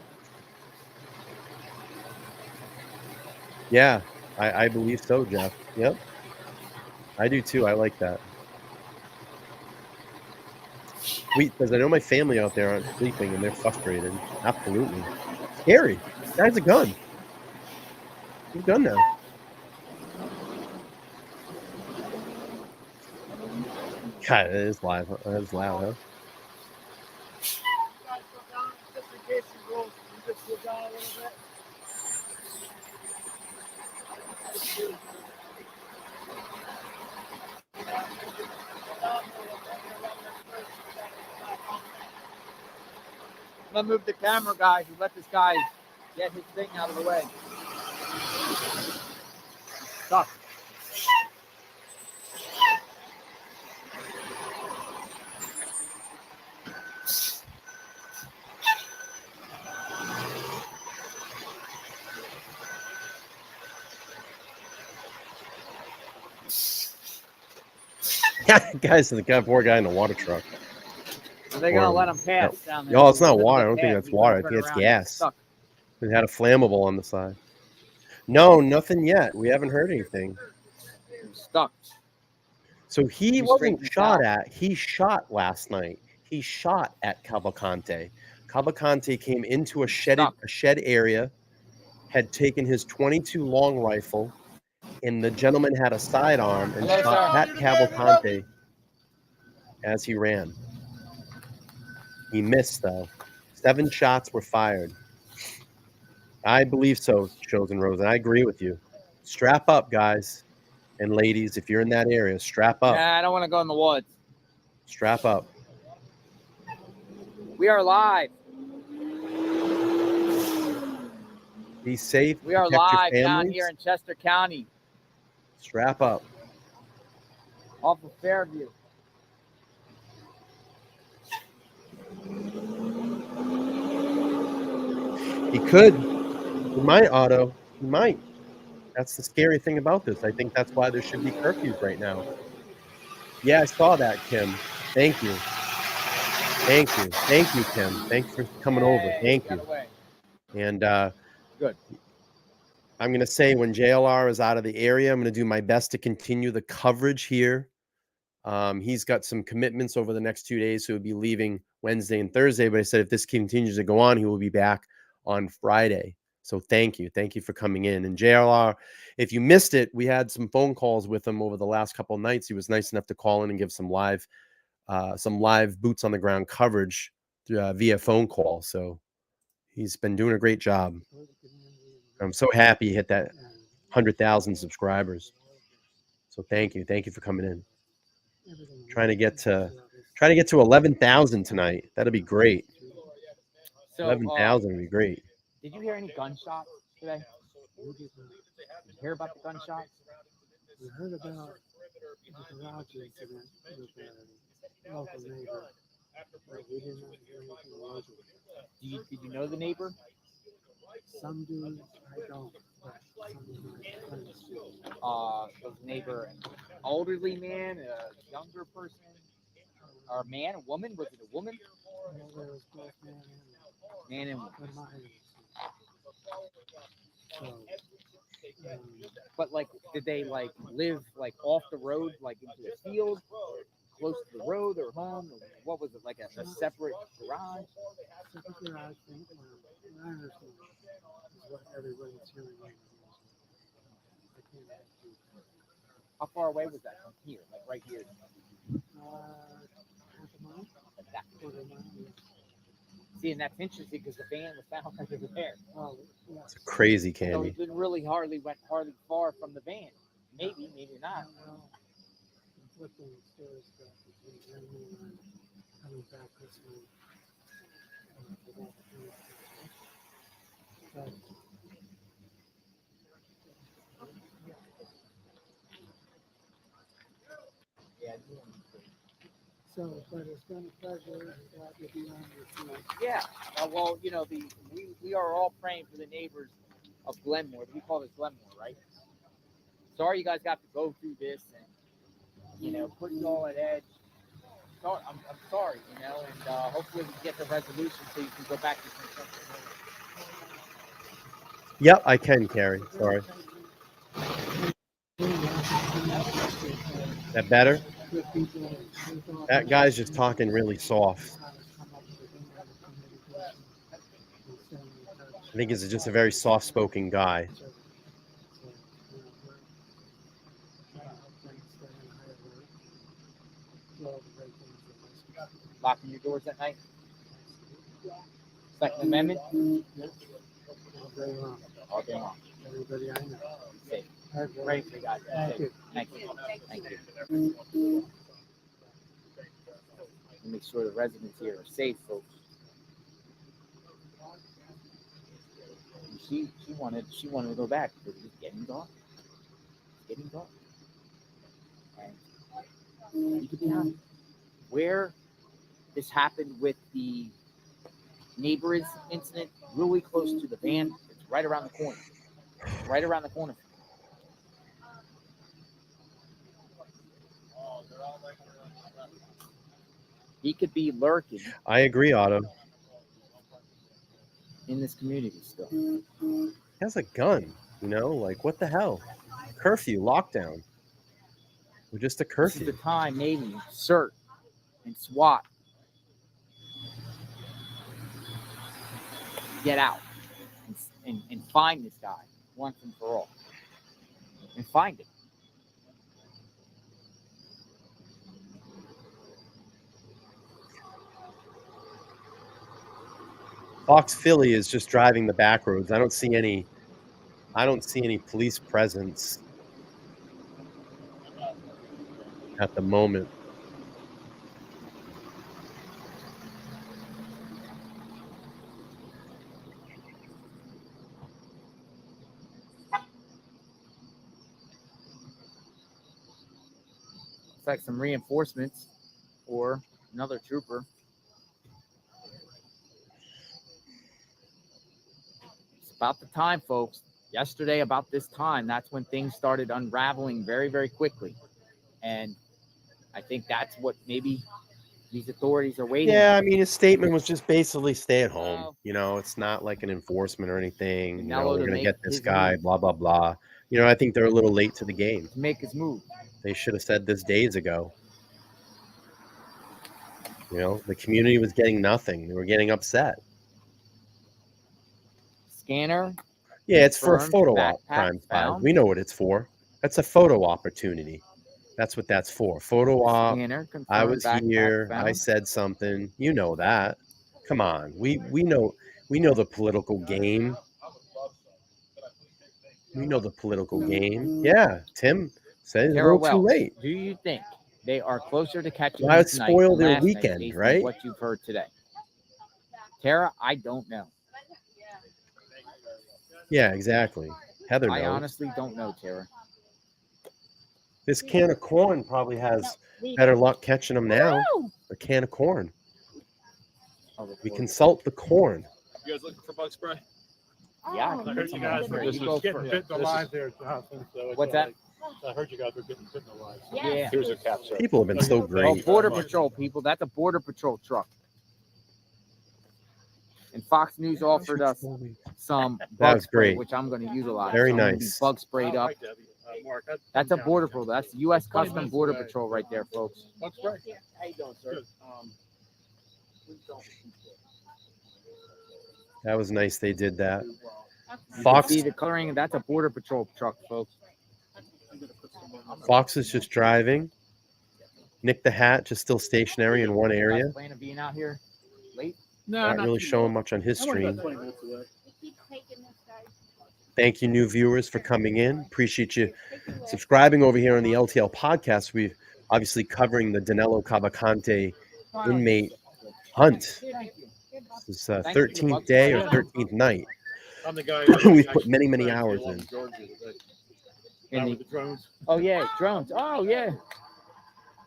Yeah, I believe so, Jeff. Yep. I do too. I like that. Sweet, because I know my family out there aren't sleeping and they're frustrated. Absolutely. Scary. Guy's a gun. He's a gun now. God, it is live. That is loud, huh? I'm gonna move the camera, guys, and let this guy get his thing out of the way. Stop. Guys, the poor guy in the water truck. Are they gonna let him pass down there? No, it's not water. I don't think that's water. I think it's gas. It had a flammable on the side. No, nothing yet. We haven't heard anything. Stuck. So he wasn't shot at. He shot last night. He shot at Cavalcante. Cavalcante came into a shed area, had taken his .22 long rifle, and the gentleman had a sidearm and shot at Cavalcante as he ran. He missed, though. 7 shots were fired. I believe so, Chosen Rose, and I agree with you. Strap up, guys and ladies. If you're in that area, strap up. Nah, I don't want to go in the woods. Strap up. We are live. Be safe. We are live down here in Chester County. Strap up. Off of Fairview. He could. He might, Otto. He might. That's the scary thing about this. I think that's why there should be curfews right now. Yeah, I saw that, Kim. Thank you. Thank you. Thank you, Kim. Thanks for coming over. Thank you. And good. I'm going to say when JLR is out of the area, I'm going to do my best to continue the coverage here. He's got some commitments over the next 2 days, so he'll be leaving Wednesday and Thursday. But I said if this continues to go on, he will be back on Friday. So thank you. Thank you for coming in. And JLR, if you missed it, we had some phone calls with him over the last couple of nights. He was nice enough to call in and give some live boots on the ground coverage via phone call. So he's been doing a great job. I'm so happy he hit that 100,000 subscribers. So thank you. Thank you for coming in. Trying to get to 11,000 tonight. That'd be great. So, 11,000 would be great. Did you hear any gunshots today? Did you hear about the gunshots? We heard about the garage incident with a local neighbor, but we did not hear anything larger. Did you know the neighbor? Some do, I don't. But some of my friends do. Was the neighbor an elderly man, a younger person, or a man, a woman? Was it a woman? There was both Man and woman. But like, did they like live like off the road, like into a field, close to the road or home? Or what was it, like a separate garage? Separate garage thing. I understand is what everybody's hearing. I can't actually How far away was that from here? Like right here? Half a mile, Like that. quarter mile. Yeah. See, and that's interesting because the van was found right over there. Oh, yeah. It's crazy, So Candy. he didn't really hardly far from the van. Maybe, maybe not. Well, conflicting stories about between Germany and coming back this week. But Yeah. so, but it's been a pleasure. Glad to be on with you. Yeah. Well, you know, we are all praying for the neighbors of Glenmore. We call this Glenmore, right? Sorry you guys got to go through this and, you know, put you all at edge. I'm sorry, you know, and hopefully we get the resolution so you can go back to some. Yep, I can, Carrie. Sorry. That better? That guy's just talking really soft. I think he's just a very soft-spoken guy. Locking your doors at night? Second Amendment? All day long. Everybody I know. Safe. Okay. Great, you guys. Thank you. Thank you. Thank you. Make sure the residents here are safe, folks. She wanted to go back because it was getting dark. It's getting dark. And you could be honest, where this happened with the neighbors incident, really close to the van. It's right around the corner. Right around the corner. He could be lurking I agree, Otto. in this community still. He has a gun, you know? Like, what the hell? Curfew, lockdown. We're just a This is curfew. the time maybe CERT and SWAT get out and find this guy once and for all. And find him. Fox Philly is just driving the back roads. I don't see any police presence at the moment. It's like some reinforcements or another trooper. It's about the time, folks. Yesterday, about this time, that's when things started unraveling very, very quickly. And I think that's what maybe these authorities are waiting. Yeah, I mean, his statement was just basically stay at home. Well, You know, it's not like an enforcement or anything. You know, Danelo we're to going to make get this his guy, move. blah, blah, blah. You know, I think they're a little late to the game. To make his move. They should have said this days ago. You know, the community was getting nothing. They were getting upset. Scanner. Yeah, it's for a Confirmed. photo op, Backpack Crime Files. found. We know what it's for. That's a photo opportunity. That's what that's for. Photo op. Scanner. Confirmed. I was Backpack here. found. I said something. You know that. Come on. We know the political game. We know the political game. Yeah, Tim said it's a Tara little too Wells, late. do you think they are closer to catching Why him would tonight spoil than their last night weekend, based on right? what you've heard today? Tara, I don't know. Yeah, exactly. Heather I knows. honestly don't know, Tara. This can of corn probably has better luck catching them now. A can of corn. We consult the corn. You guys looking for bug spray? Yeah, I heard you guys were getting bitten alive there, Jonathan. So What's that? I heard you guys were getting bitten alive. So Yeah. here's your cap, sir. People have been so Oh, great. Border Patrol people. That's a Border Patrol truck. And Fox News offered us some That bug was spray, great. which I'm going to utilize. Very So I'm gonna be nice. bug sprayed up. Mark, That's a Border Patrol. That's U.S. Custom Border Patrol right there, folks. Bug spray? How you doing, sir? That was nice they did that. You Fox can see the coloring. That's a Border Patrol truck, folks. Fox is just driving. Nick the Hat just still stationary in one area. Plan of being out here late? Not really showing much on his I'm only about stream. 20 minutes away. Thank you, new viewers, for coming in. Appreciate you subscribing over here on the LTL podcast. We're obviously covering the Danelo Cavalcante inmate hunt. This is 13th day or 13th night. I'm the guy. We've put many hours in. In the drones. Oh yeah, drones. Oh yeah.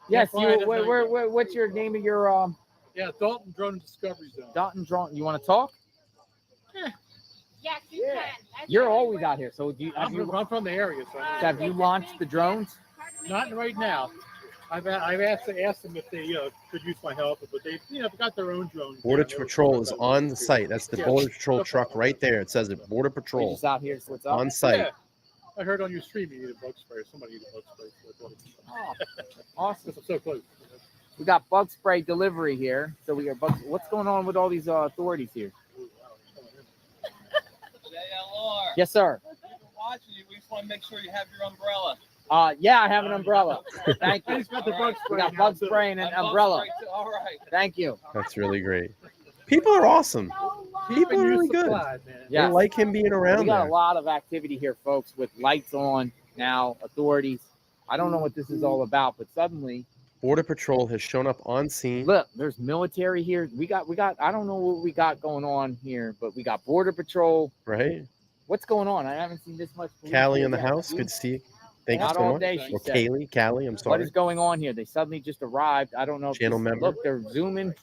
Yes. You. Where? What's your name of your Yeah, Dalton Drone Discovery Zone. Dalton drone? You want to talk? Yes, you can. You're always out here. So do you? I'm from the area, so Have you launched the drones? not right now. I've asked them if they could use my help, but they got their own drones. Border Patrol is on the site. That's the Border Patrol truck right there. It says it. Border We're Patrol just out here. So what's up? on site. Yeah. I heard on your stream you need a bug spray. Somebody needs a bug spray. So Oh, awesome. I'm so close. We got bug spray delivery here. So we got bugs. What's going on with all these authorities here? JLR. Yes, sir. We're watching you. We just want to make sure you have your umbrella. Yeah, I have an umbrella. Thank you. He's got the bug spray. We got now, bug too. spray and an Bug umbrella. spray too. All right. Thank you. That's really great. People are awesome. People are really good. Yeah. I like him being We around got there. a lot of activity here, folks, with lights on now, authorities. I don't know what this is all about, but suddenly, Border Patrol has shown up on scene. look, there's military here. We got, I don't know what we got going on here, but we got Border Patrol. Right? What's going on? I haven't seen this much. police Callie here in the yet. house. Good to see you. Thank you Not so all much. day, she Or said. Callie, I'm What sorry. is going on here? They suddenly just arrived. I don't know. If Channel this- member. Look, they're zooming.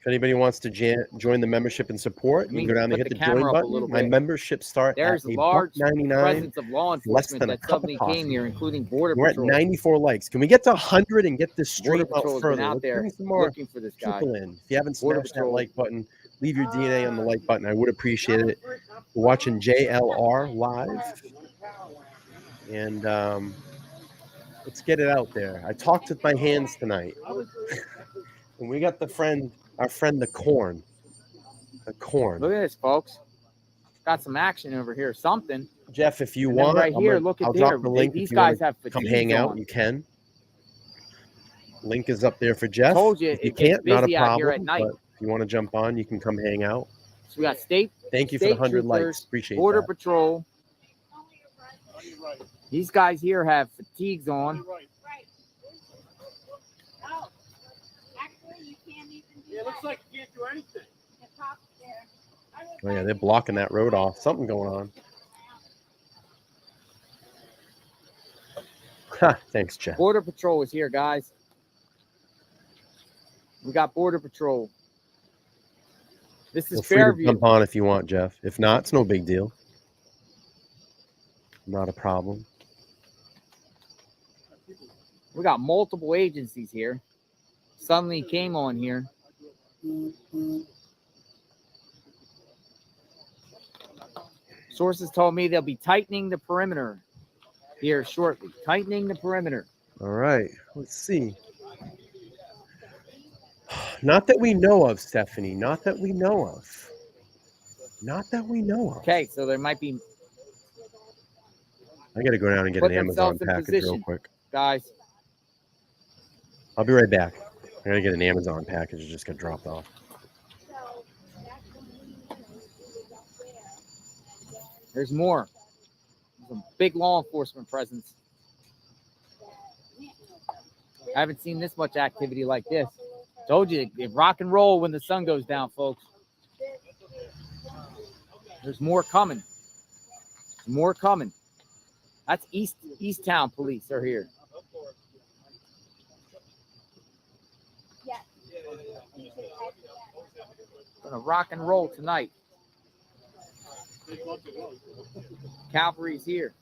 If anybody wants to join the membership and support, you can go down and Put hit the the join camera up a button. little My bit. memberships start There's at large $1.99. presence of law less enforcement than a that cup of suddenly coffee. came here, including Border We're at Patrol. 94 likes. Can we get to 100 and get this stream Border Patrol out has been further? out Let's there bring some more looking for this guy. people in. If you haven't Border smashed that Patrol. like button, leave your DNA on the like button. I would appreciate it. We're watching JLR live. And let's get it out there. I talked with my hands tonight. And we got our friend the Corn. The Corn. Look at this, folks. Got some action over here. Something. Jeff, if you And then want, right here, look at I'll there. drop the link. These if you wanna guys have come fatigues hang out, on. you can. Link is up there for Jeff. Told you, If you it gets can't, not a busy out here at problem. night. But if you want to jump on, you can come hang out. So we got state Thank you for the 100 likes. troopers, Appreciate Border that. Patrol. These guys here have fatigues on. Oh, actually, you can't even do It looks that. like you can't do anything. The top there. Oh yeah, they're blocking that road off. Something going on. Ha, thanks, Jeff. Border Patrol is here, guys. We got Border Patrol. This Feel is free to Fairview. jump on if you want, Jeff. If not, it's no big deal. Not a problem. We got multiple agencies here. Suddenly came on here. Sources told me they'll be tightening the perimeter here shortly. Tightening the perimeter. All right, let's see. Not that we know of, Stephanie. Not that we know of. Not that we know of. Okay, so there might be I got to go down and get Put an Amazon themselves in package real position. quick. guys. I'll be right back. I got to get an Amazon package. It just got dropped off. There's more. Some big law enforcement presence. I haven't seen this much activity like this. Told you, it rock and roll when the sun goes down, folks. There's more coming. More coming. That's East Town police are here. Gonna rock and roll tonight. Cavalry's here.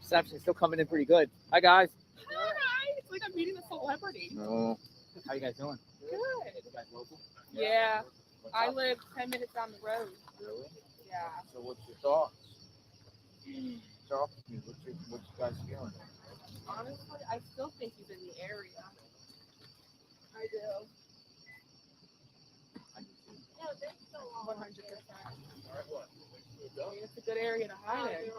Reception's still coming in pretty good. Hi, guys. Hi. It's like I'm meeting a celebrity. No. How you guys doing? Good. You guys local? Yeah. I live 10 minutes down the road. Really? Yeah. So what's your thoughts? Talk to me. What you guys feeling? Honestly, I still think he's in the area. I do. No, there's still 100%. I mean, it's a good area to hide in.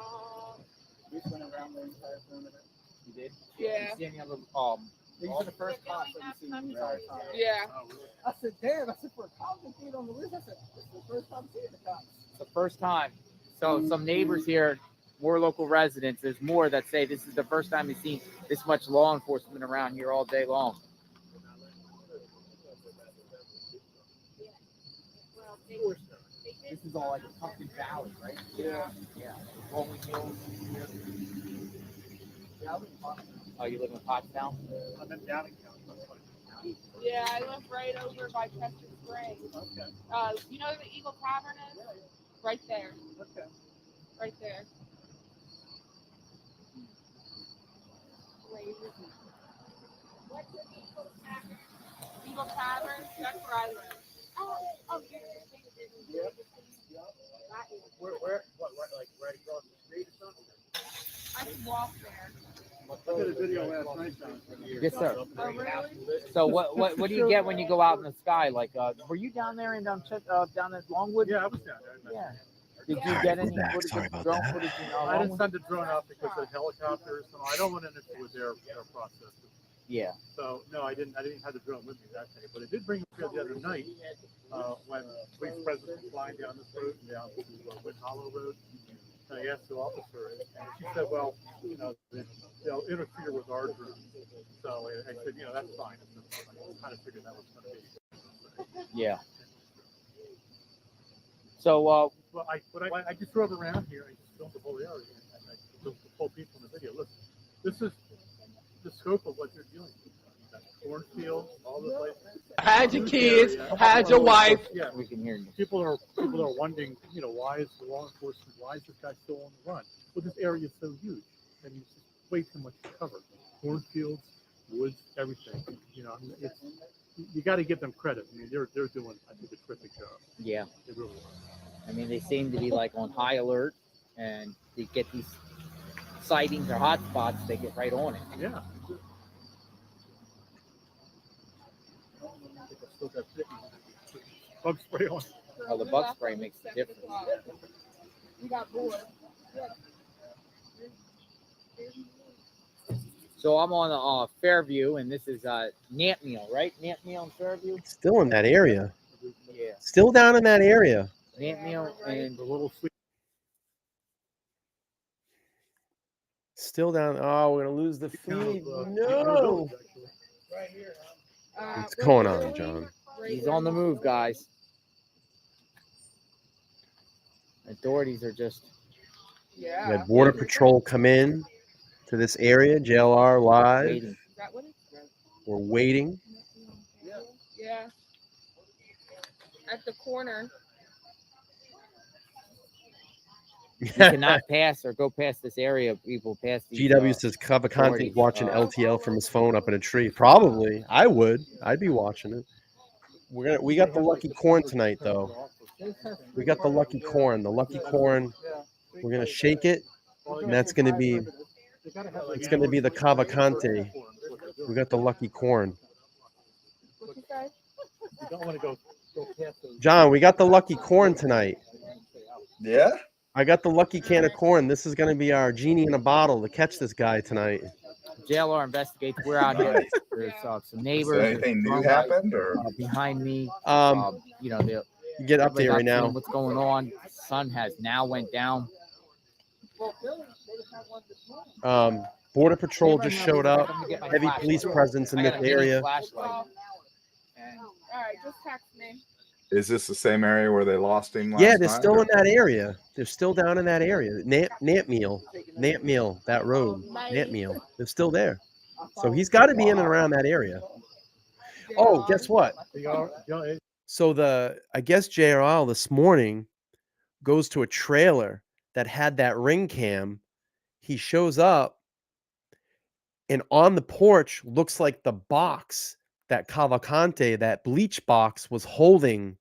We just went around the entire perimeter. You did? Yeah. Did you see any other these are the first cops that we've seen the entire time. Yeah. I said, damn, I said, for a cop to get on the list, I said, this is the first time seeing the cops. It's the first time. So some neighbors here, more local residents, there's more that say this is the first time they've seen this much law enforcement around here all day long. This is all like a Pumpkin Valley, right? Yeah. Yeah. Rolling hills. Oh, you live in Pottstown? I'm in Downingtown. Yeah, I live right over by Chester Springs. Okay. You know where the Eagle Tavern is? Right there. Okay. Right there. What's the Eagle Tavern? Eagle Tavern? That's where I live. Oh, Yep. Where, like right across the street or something? I can walk there. I did a video last night. Yes, sir. Oh, really? So what do you get when you go out in the sky? Like, were you down there in down at Longwood? Yeah, I was down there. Yeah. Did you get any footage Sorry of about drone that. footage in I didn't Longwood? send the drone up because of helicopters. So I don't want to interfere with their process. Yeah. So no, I didn't have the drone with me that day. But I did bring it here the other night when police presence was flying down this road and down to Wood Hollow Road. And I asked the officer, and she said, "Well, they'll interfere with our drone." So I said, "That's fine." I kind of figured that was going to be. Yeah. So But I just drove around here. I just filmed the whole area, and I told people in the video, "Look, this is the scope of what you're dealing with. Cornfields, all the places. Had your kids, had your wife. Yeah, we can hear you. people are wondering, why is the law enforcement? Why is this guy still on the run? Well, this area is so huge, and it's just way too much to cover. Cornfields, woods, everything. It's you got to give them credit. I mean, they're doing, I think, a terrific job. Yeah. They really are. I mean, they seem to be like on high alert, and they get these sightings or hot spots, they get right on it. Yeah. Still got bug spray on. Oh, the bug spray makes a difference. We got bored. So I'm on Fairview, and this is Nantmeal, right? Nantmeal and Fairview? Still in that area. Yeah. Still down in that area. Nantmeal and The little sweet. Still down. Oh, we're gonna lose the feed. No. Right here. What's going on, John? he's on the move, guys. Authorities are just We had Border Patrol come in to this area. JLR live. waiting. Is that what it's called? We're waiting. Yeah. At the corner. You cannot pass or go past this area. People pass these. GW says Cavalcante authorities. watching LTL from his phone up in a tree. Probably. I would. I'd be watching it. We got the lucky corn tonight, though. We got the lucky corn. The lucky corn. We're gonna shake it, and that's gonna be. It's gonna be the Cavalcante. We got the lucky corn. What you say? You don't want to go past those. John, we got the lucky corn tonight. Yeah? I got the lucky can of corn. This is gonna be our genie in a bottle to catch this guy tonight. JLR investigates. We're out here. There's some neighbors. Is anything new happened, or? Behind me. You get up there right now. What's going on? The sun has now went down. Border Patrol just showed up. Heavy police presence in this area. All right, just text me. Is this the same area where they lost him last Yeah, they're night, still or? in that area. They're still down in that area. Nantmeal, that road. Nantmeal. They're still there. So he's got to be in and around that area. Oh, guess what? So I guess JRL this morning goes to a trailer that had that ring cam. he shows up, and on the porch looks like the box that Cavalcante, that bleach box, was holding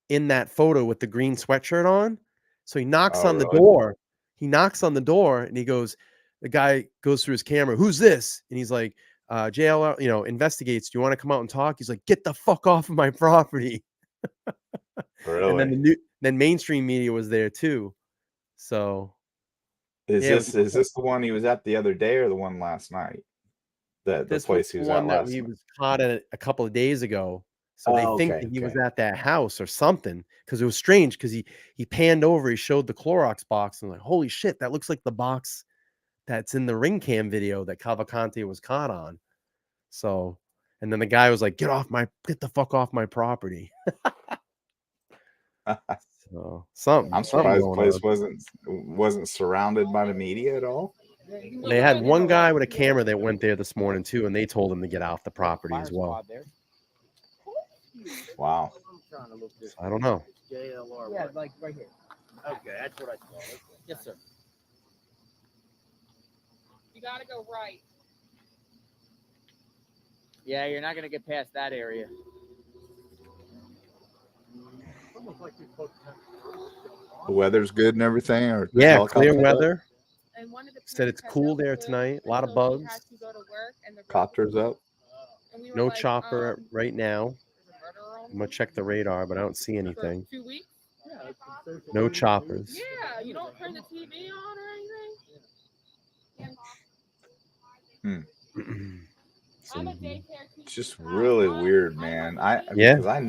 in that photo with the green sweatshirt on. So he knocks Oh, on the really? door. He knocks on the door, and the guy goes through his camera. Who's this? And he's like, JL, investigates. Do you want to come out and talk? He's like, get the fuck off of my property. And then Really? then mainstream media was there too. So Is yeah, this the one he was at the other day or the one last night? The this place he was was the at one that last he night. was caught at a couple of days ago. So they Oh, think okay, that he was okay. at that house or something, because it was strange, because he panned over, he showed the Clorox box, and like, holy shit, that looks like the box that's in the ring cam video that Cavalcante was caught on. So, and then the guy was like, get the fuck off my property. So something I'm surprised the going place on. wasn't surrounded by the media at all. They had one guy with a camera that went there this morning too, and they told him to get off the property as well. Wow. So I don't know. Yeah, like right here. Okay, that's what I saw. Yes, sir. You gotta go right. Yeah, you're not gonna get past that area. The weather's good and everything, or Yeah, helicopter clear up? weather. And one of the Said it's cool there tonight. A lot of bugs. had to go to work and the Copters up. and we were No like, chopper right now. murder I'm gonna check the radar, but I don't see for anything. 2 weeks. No choppers. Yeah, you don't turn the TV on or anything. I'm a daycare teacher. It's just really weird, man. Yeah. Because I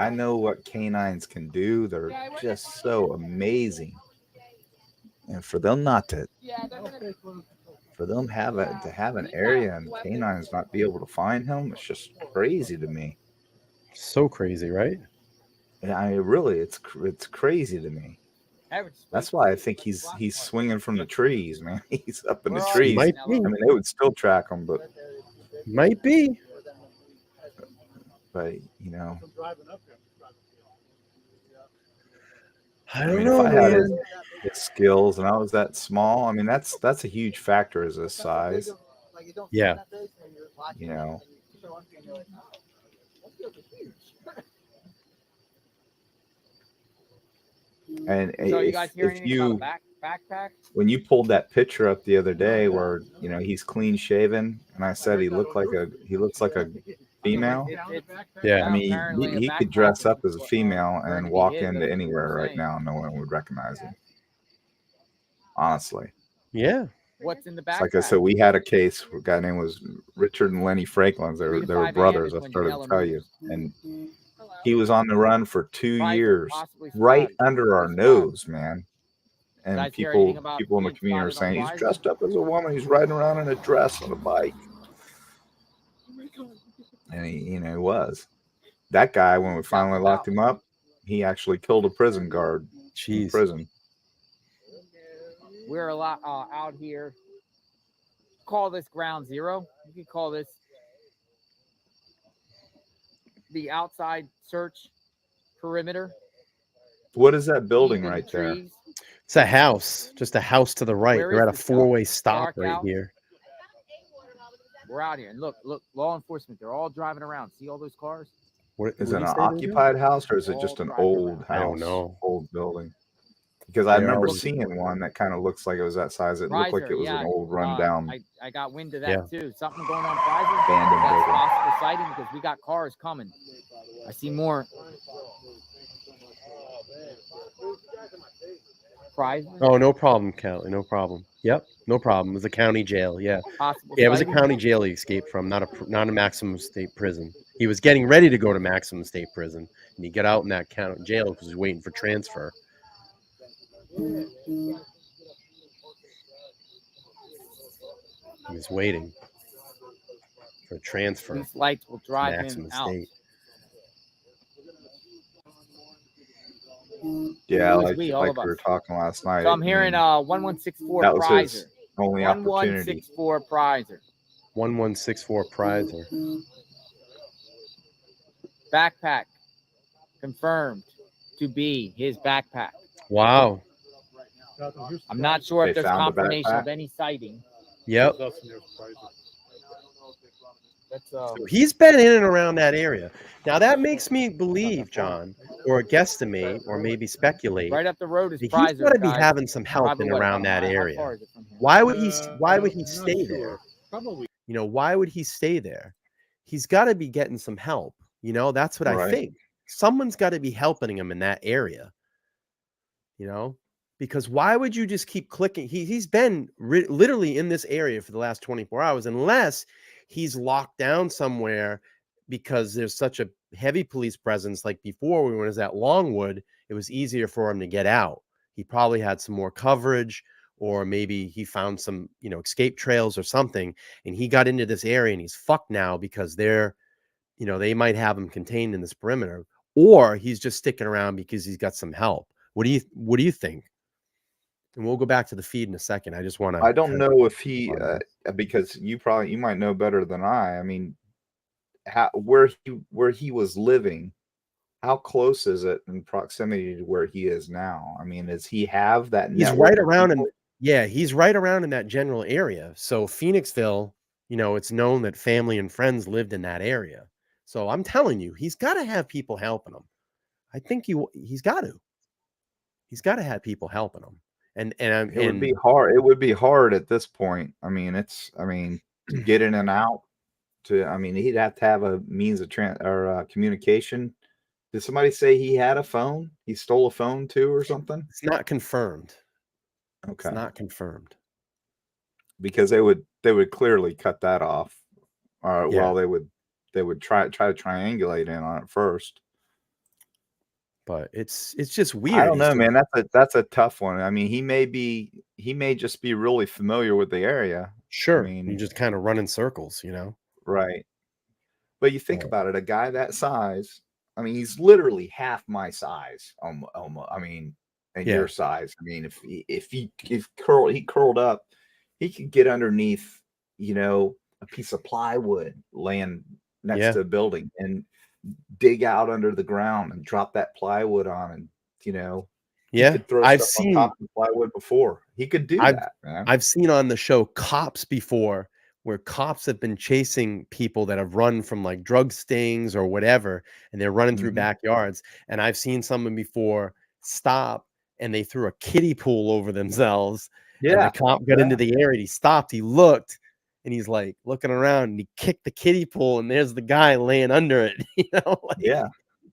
know what canines can do. They're just so amazing. And for them not to, for them to have an area and canines not be able to find him, it's just crazy to me. So crazy, right? Yeah, I mean, really, it's crazy to me. That's why I think he's swinging from the trees, man. He's up in the trees. Might be. I mean, they would still track him, but Might be. you know, I mean, don't know, if I had man. his skills and I was that small, I mean, that's a huge factor as his size. Yeah. You know. And So you guys hear if anything about a backpack? when you pulled that picture up the other day where he's clean shaven and I said he looks like a female. Yeah. I mean, he could dress up as a female and walk into anywhere right now and no one would recognize him. Honestly. Yeah. What's in the It's backpack? like I said, we had a case where a guy named was Richard and Lenny Franklin. They were brothers, I started to tell you. And he was on the run for 2 years, right under our nose, man. And people in the community are saying he's dressed up as a woman. He's riding around in a dress on a bike. And he was. That guy, when we finally locked him up, he actually killed a prison guard in prison. We're a lot out here. Call this ground zero. You can call this the outside search perimeter. What is that building right there? It's a house, just a house to the right. Where They're at is a this four-way house? stop Dark right out? here. We're out here. And look, law enforcement. They're all driving around. See all those cars? Is it an occupied house or is it just an old house? I don't know. Old building. Because I remember seeing one that kind of looks like it was that size. It looked like it was an old rundown. I got wind of that too. Something going on, Prizer. Abandoned That's building. possible sighting because we got cars coming. I see more. Prizer. Oh, no problem, Kelly. No problem. Yep, no problem. It was a county jail. Yeah, Possible yeah. It was a sighting? county jail he escaped from, not a maximum state prison. He was getting ready to go to maximum state prison, and he got out in that county jail because he was waiting for transfer. He was waiting for a transfer. These lights will drive him maximum out. state. Yeah, Who is like we, all of we were us? talking last night. So I'm hearing 1164 that was Prizer. his only opportunity. 1164 Prizer. 1164 Prizer. Backpack confirmed to be his backpack. Wow. I'm not sure They if there's found a confirmation backpack? of any sighting. Yep. That's So he's been in and around that area. Now that makes me believe, John, or guesstimate, or maybe speculate. right up the road is He's Prizer's, got to be guys. having some help Probably in what, around about that a mile? How area. far is it from here? Why would he I'm stay not there? sure. Probably. You know, why would he stay there? He's got to be getting some help. You know, that's what I Right. think. Someone's got to be helping him in that area. You know, because why would you just keep clicking? He's been literally in this area for the last 24 hours, unless he's locked down somewhere because there's such a heavy police presence. Like before, when he was at Longwood, it was easier for him to get out. He probably had some more coverage, or maybe he found some, you know, escape trails or something, and he got into this area and he's fucked now because they're, you know, they might have him contained in this perimeter, or he's just sticking around because he's got some help. What do you think? And we'll go back to the feed in a second. I just want to. I don't know if he because you might know better than I. I mean, where he was living, how close is it in proximity to where he is now? I mean, does he have that He's network right of around people? he's right around in that general area. So Phoenixville, you know, it's known that family and friends lived in that area. So I'm telling you, he's got to have people helping him. I think he's got to. He's got to have people helping him. And It would be hard. It would be hard at this point. I mean, to get in and out. He'd have to have a means of communication. Did somebody say he had a phone? He stole a phone too, or something? It's not confirmed. Okay, it's not confirmed. Because they would clearly cut that off. Yeah. Well, they would try to triangulate in on it first. But it's just weird. I don't know, man. That's a tough one. I mean, he may just be really familiar with the area. Sure. I mean, you just kind of run in circles, you know? Right. But you think about it, a guy that size, I mean, he's literally half my size. I mean, and your size. I mean, if he curled up, he could get underneath, you know, a piece of plywood laying next to a building and dig out under the ground and drop that plywood on, and you know, he could throw I've stuff seen on top of the plywood before. He could do that, man. I've seen on the show Cops before, where cops have been chasing people that have run from like drug stings or whatever, and they're running through backyards. And I've seen someone before stop and they threw a kiddie pool over themselves. And the cop got into the area, he stopped, he looked, and he's like looking around, and he kicked the kiddie pool, and there's the guy laying under it. You know,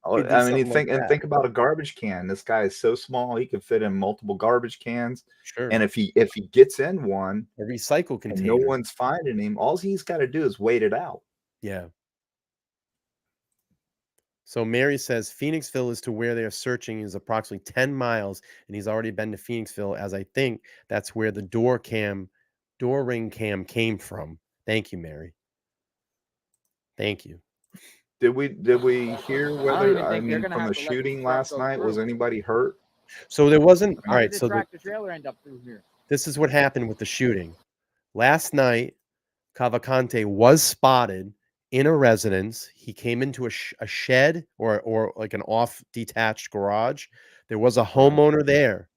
I mean, think about a garbage can. This guy is so small, he could fit in multiple garbage cans. Sure. And if he gets in one, a recycle container, and no one's finding him, all he's got to do is wait it out. Yeah. So Mary says Phoenixville is to where they are searching is approximately 10 miles, and he's already been to Phoenixville, as I think that's where the door ring cam came from. Thank you, Mary. Thank you. Did we hear whether, from the shooting last night, was anybody hurt? So there wasn't. How All right. did So the tractor trailer end up through here? this is what happened with the shooting. Last night, Cavalcante was spotted in a residence. He came into a shed or like an off detached garage. There was a homeowner there.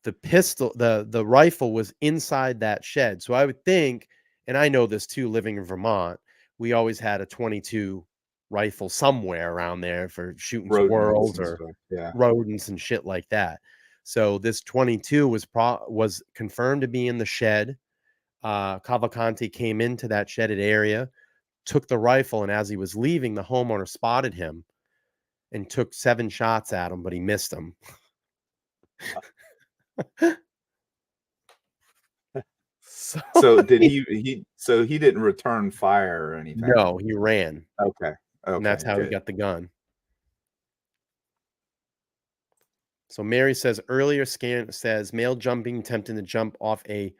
The pistol, the rifle was inside that shed. So I would think, and I know this too, living in Vermont, we always had a 22 rifle somewhere around there for shooting squirrels or rodents and shit like that. So this 22 was confirmed to be in the shed. Cavalcante came into that shedded area, took the rifle, and as he was leaving, the homeowner spotted him and took 7 shots at him, but he missed him. So did he didn't return fire or anything? No, he ran. Okay. And that's how he got the gun. So Mary says earlier scan says male attempting to jump off a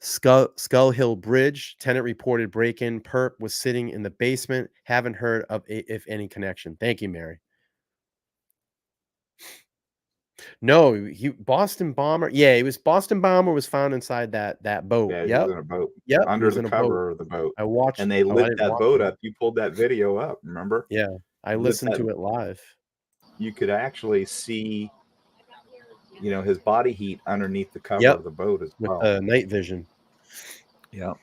Skull Hill Bridge. Tenant reported break-in. Perp was sitting in the basement. Haven't heard of if any connection. Thank you, Mary. No, Boston Bomber. Yeah, it was Boston Bomber was found inside that boat. Yeah, he was in a boat. Yep, Under the cover of the boat. I watched, and they lit that boat up. You pulled that video up, remember? Yeah, I listened to it live. You could actually see you know, his body heat underneath the cover of the boat as with well. the night vision. Yeah.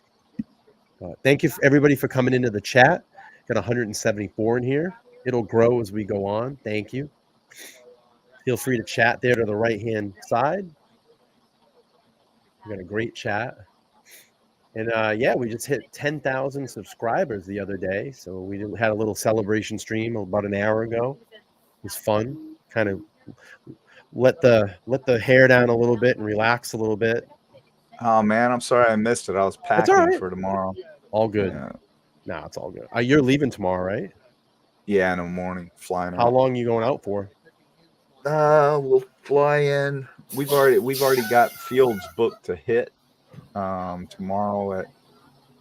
Thank you everybody for coming into the chat. Got 174 in here. It'll grow as we go on. Thank you. Feel free to chat there to the right-hand side. We got a great chat. And yeah, we just hit 10,000 subscribers the other day. So we had a little celebration stream about an hour ago. It was fun. Kind of let the hair down a little bit and relax a little bit. Oh man, I'm sorry I missed it. I was packing for tomorrow. All good. Yeah. No, it's all good. You're leaving tomorrow, right? Yeah, in the morning, flying How out. long are you going out for? We'll fly in. We've already got fields booked to hit tomorrow at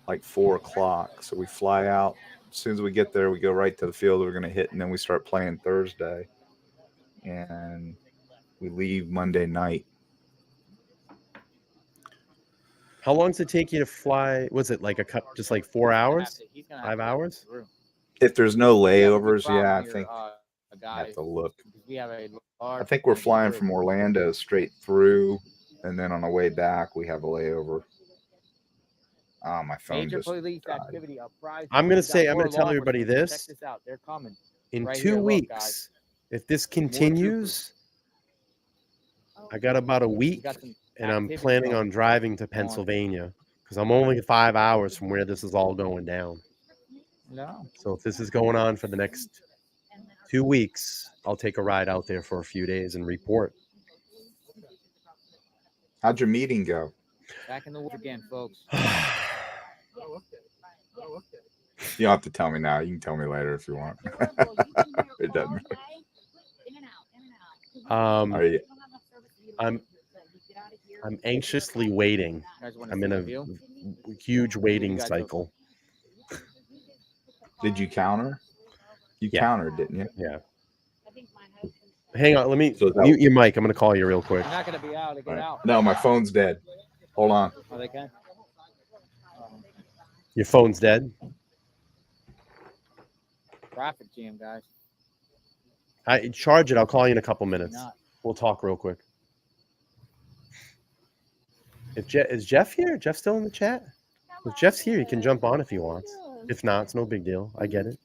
like 4 o'clock. So we fly out. As soon as we get there, we go right to the field we're gonna hit, and then we start playing Thursday. And we leave Monday night. How long does it take you to fly? Was it like just like 4 hours? 5 hours? If there's no layovers, yeah, I think I have to look. I think we're flying from Orlando straight through, and then on the way back we have a layover. My phone just died. I'm gonna tell everybody this. Check this out. They're coming. In Right 2 here, look, weeks, guys. if this continues, I got about a week, and I'm planning on driving to Pennsylvania because I'm only 5 hours from where this is all going down. No. So if this is going on for the next 2 weeks, I'll take a ride out there for a few days and report. How'd your meeting go? Back in the woods again, folks. You don't have to tell me now. You can tell me later if you want. It doesn't matter. I'm anxiously waiting. I'm in a huge waiting cycle. Did you counter? You countered, didn't you? Yeah. Hang on, let me mute your mic. I'm going to call you real quick. I'm not going to be out. Get out. No, my phone's dead. Hold on. Oh, they can? Your phone's dead? Traffic jam, guys. I charge it. I'll call you in a couple minutes. We'll talk real quick. Is Jeff here? Jeff still in the chat? If Jeff's here, he can jump on if he wants. If not, it's no big deal. I get it.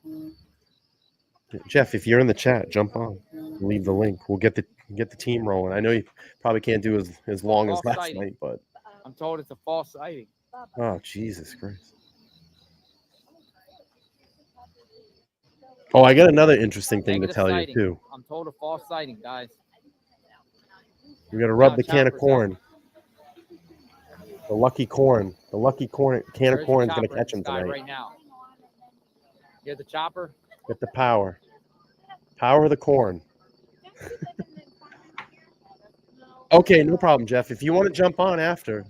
Jeff, if you're in the chat, jump on. Leave the link. We'll get the team rolling. I know you probably can't do as long as last night, but I'm told it's a false sighting. oh, Jesus Christ. Oh, I got another interesting thing to tell you too. I'm told a false sighting, guys. We got to rub the can of corn. The lucky corn. The lucky corn can of corn is going to catch him tonight. Right now. You hear the chopper? Get the power. Power of the corn. Okay, no problem, Jeff. If you want to jump on after,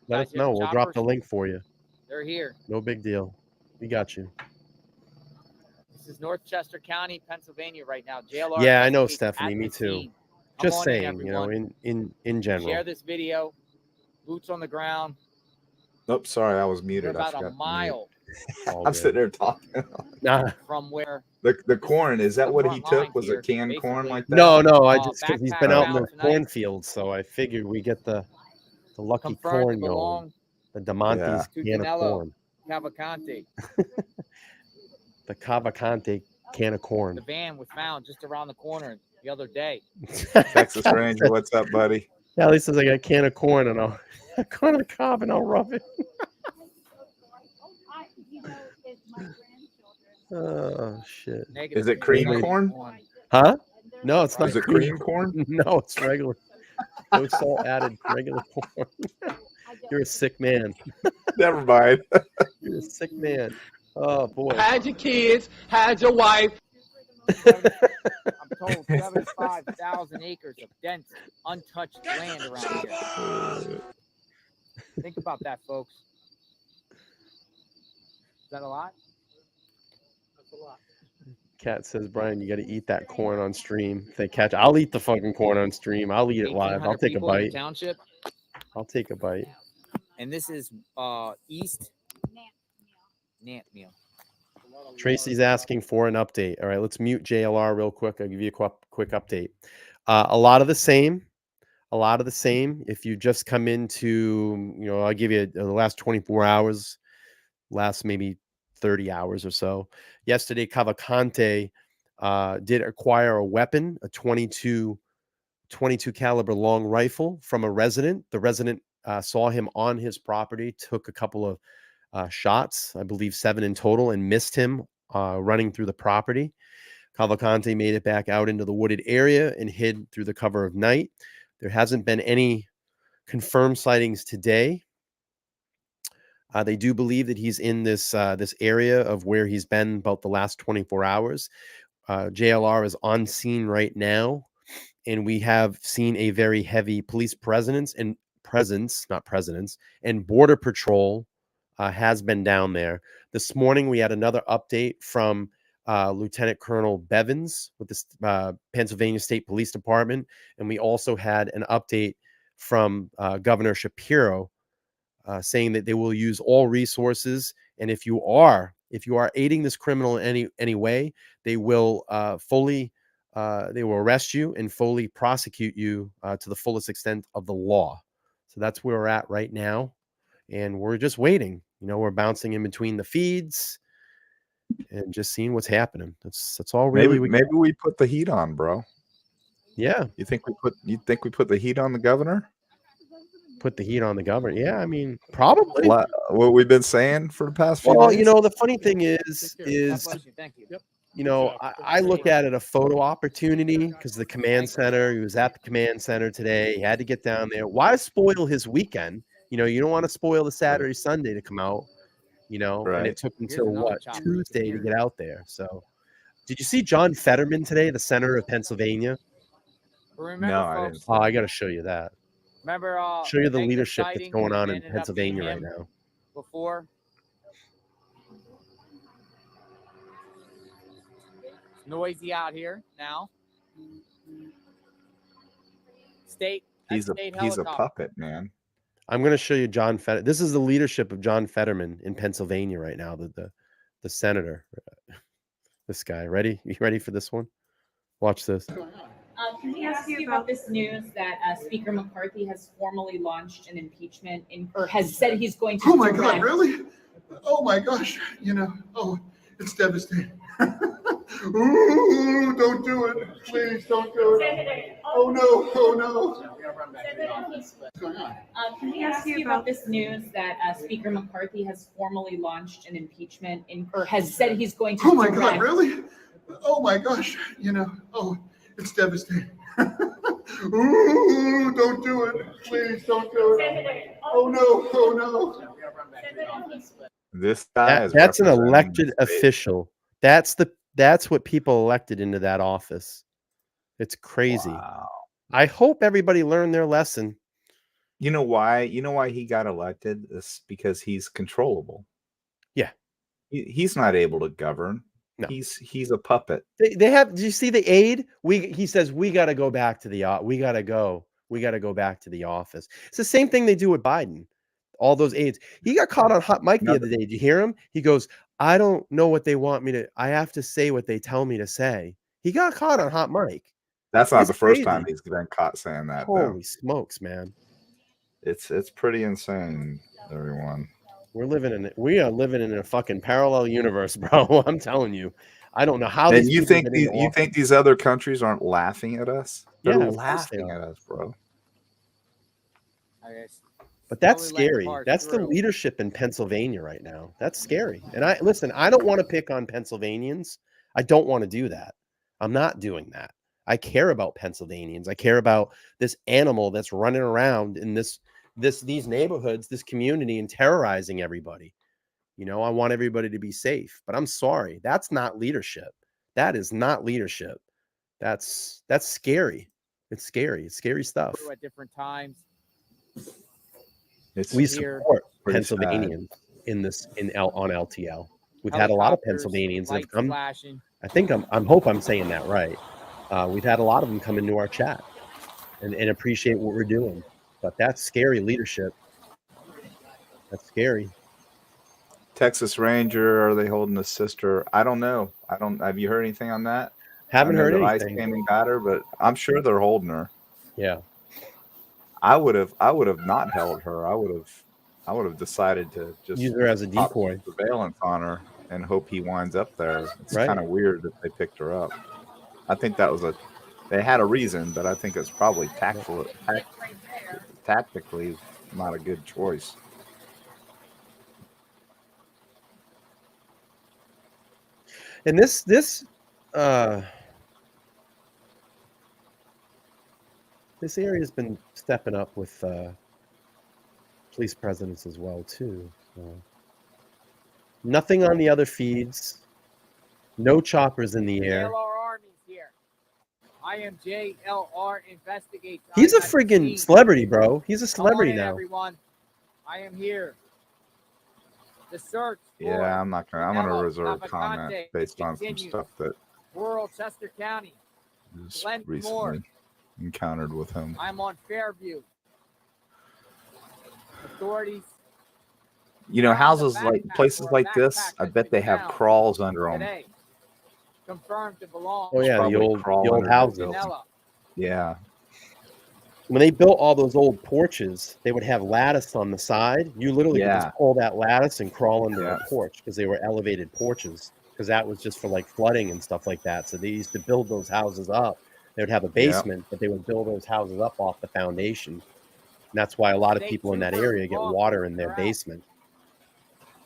let us know. We'll drop the link for you. They're here. No big deal. We got you. This is Northchester County, Pennsylvania right now. JLR. Yeah, I know, Stephanie. Me too. Just saying, you know, in general. Share this video. Boots on the ground. Nope, sorry, I was muted. They're about a mile. I'm sitting there talking. From where? The corn, is that what he took? Was it canned corn like that? No, I just because he's been out in the cornfield, so I figured we get the lucky corn going. The DeMonte's can of corn. Cavalcante. The Cavalcante can of corn. The van was found just around the corner the other day. Texas Ranger, what's up, buddy? Yeah, at least I got a can of corn and I'll corn on the cob and I'll rub it. Oh shit! Is it cream corn? Huh? No, it's not. Is it cream corn? No, it's regular. No salt added, regular corn. You're a sick man. Never mind. You're a sick man. Oh boy. Had your kids, had your wife. I'm told 75,000 acres of dense, untouched land around here. Think about that, folks. Is that a lot? That's a lot. Kat says, Brian, you got to eat that corn on stream. If they catch, I'll eat the fucking corn on stream. I'll eat it live. I'll take a bite. Township. I'll take a bite. And this is East Nantmeal. Tracy's asking for an update. All right, let's mute JLR real quick. I'll give you a quick update. A lot of the same. a lot of the same. If you just come into, I'll give you the last 24 hours, last maybe 30 hours or so. Yesterday, Cavalcante did acquire a weapon, a 22 caliber long rifle from a resident. The resident saw him on his property, took a couple of shots, I believe 7 in total, and missed him running through the property. Cavalcante made it back out into the wooded area and hid through the cover of night. There hasn't been any confirmed sightings today. They do believe that he's in this area of where he's been about the last 24 hours. JLR is on scene right now, and we have seen a very heavy police presence, and Border Patrol has been down there. This morning, we had another update from Lieutenant Colonel Bevins with the Pennsylvania State Police Department, and we also had an update from Governor Shapiro saying that they will use all resources, and if you are aiding this criminal in any way, they will arrest you and fully prosecute you to the fullest extent of the law. So that's where we're at right now, and we're just waiting. We're bouncing in between the feeds and just seeing what's happening. That's all really. Maybe we put the heat on, bro. Yeah. You think we put the heat on the governor? Put the heat on the governor? Yeah, I mean, probably. What we've been saying for the past few days? The funny thing is, Thank you. I look at it a photo opportunity because the command center, he was at the command center today. He had to get down there. Why spoil his weekend? You don't want to spoil the Saturday, Sunday to come out, Right. And it took until Tuesday to get out there. So did you see John Fetterman today, the senator of Pennsylvania? Remember, I didn't. Oh, I got to show you that. Remember, Show you the leadership that's going on in Pennsylvania right now. Before. Noisy out here now. He's a puppet, man. I'm going to show you John Fetterman. This is the leadership of John Fetterman in Pennsylvania right now, the senator. This guy. Ready? You ready for this one? Watch this. Can we ask you about this news that Speaker McCarthy has formally launched an impeachment or has said he's going to? Oh my God, really? Oh my gosh, it's devastating. Ooh, don't do it. Please don't do it. Oh no. What's going on? Can we ask you about this news that Speaker McCarthy has formally launched an impeachment or has said he's going to? Oh my God, really? Oh my gosh, it's devastating. Ooh, don't do it. Please don't do it. Oh no. This guy that's an elected official. That's what people elected into that office. It's crazy. Wow. I hope everybody learned their lesson. You know why he got elected? It's because he's controllable. Yeah. He's not able to govern. No. He's a puppet. They have. Do you see the aide? He says we got to go back to the. We got to go back to the office. It's the same thing they do with Biden. All those aides. He got caught on hot mic the other day. Did you hear him? He goes, "I don't know what they want me to. I have to say what they tell me to say." He got caught on hot mic. That's not the first time he's been caught saying that. Holy smokes, man! It's pretty insane, everyone. We are living in a fucking parallel universe, bro. I'm telling you. I don't know how. And you think these other countries aren't laughing at us? They're laughing at us, bro. But that's scary. That's the leadership in Pennsylvania right now. That's scary. And I don't want to pick on Pennsylvanians. I don't want to do that. I'm not doing that. I care about Pennsylvanians. I care about this animal that's running around in these neighborhoods, this community, and terrorizing everybody. I want everybody to be safe. But I'm sorry. That's not leadership. That is not leadership. That's scary. It's scary. It's scary stuff. At different times. We support Pennsylvanians on LTL. We've had a lot of Pennsylvanians that have come. Flashing. I hope I'm saying that right. We've had a lot of them come into our chat and appreciate what we're doing. But that's scary leadership. That's scary. Texas Ranger, are they holding a sister? I don't know. Have you heard anything on that? Haven't heard anything. Ice came and got her, but I'm sure they're holding her. Yeah. I would have not held her. I would have decided to just use her as a pop decoy. surveillance on her and hope he winds up there. It's Right. kind of weird that they picked her up. I think that was they had a reason, but I think it's probably tactically not a good choice. And this area has been stepping up with police presence as well too. So. Nothing on the other feeds. No choppers in the air. JLR Army's here. I am JLR Investigates. He's a I'm at the friggin' scene. celebrity, bro. He's a celebrity Come on in, now. everyone. I am here. The search. Yeah, I'm gonna Danelo reserve Cavalcante comment based on some continues. stuff that Rural Chester County. just Glenn recently Moore. encountered with him. I'm on Fairview. Authorities. You know, houses like places like this, I bet they have crawls under them. Today. Confirmed to belong. Oh yeah, the Probably old crawl under houses. the building. Yeah. When they built all those old porches, they would have lattice on the side. You literally could just pull that lattice and crawl under a porch because they were elevated porches. Because that was just for like flooding and stuff like that. So they used to build those houses up. They would have a basement, but they would build those houses up off the foundation. And that's why a lot of people in that area get water in their basement.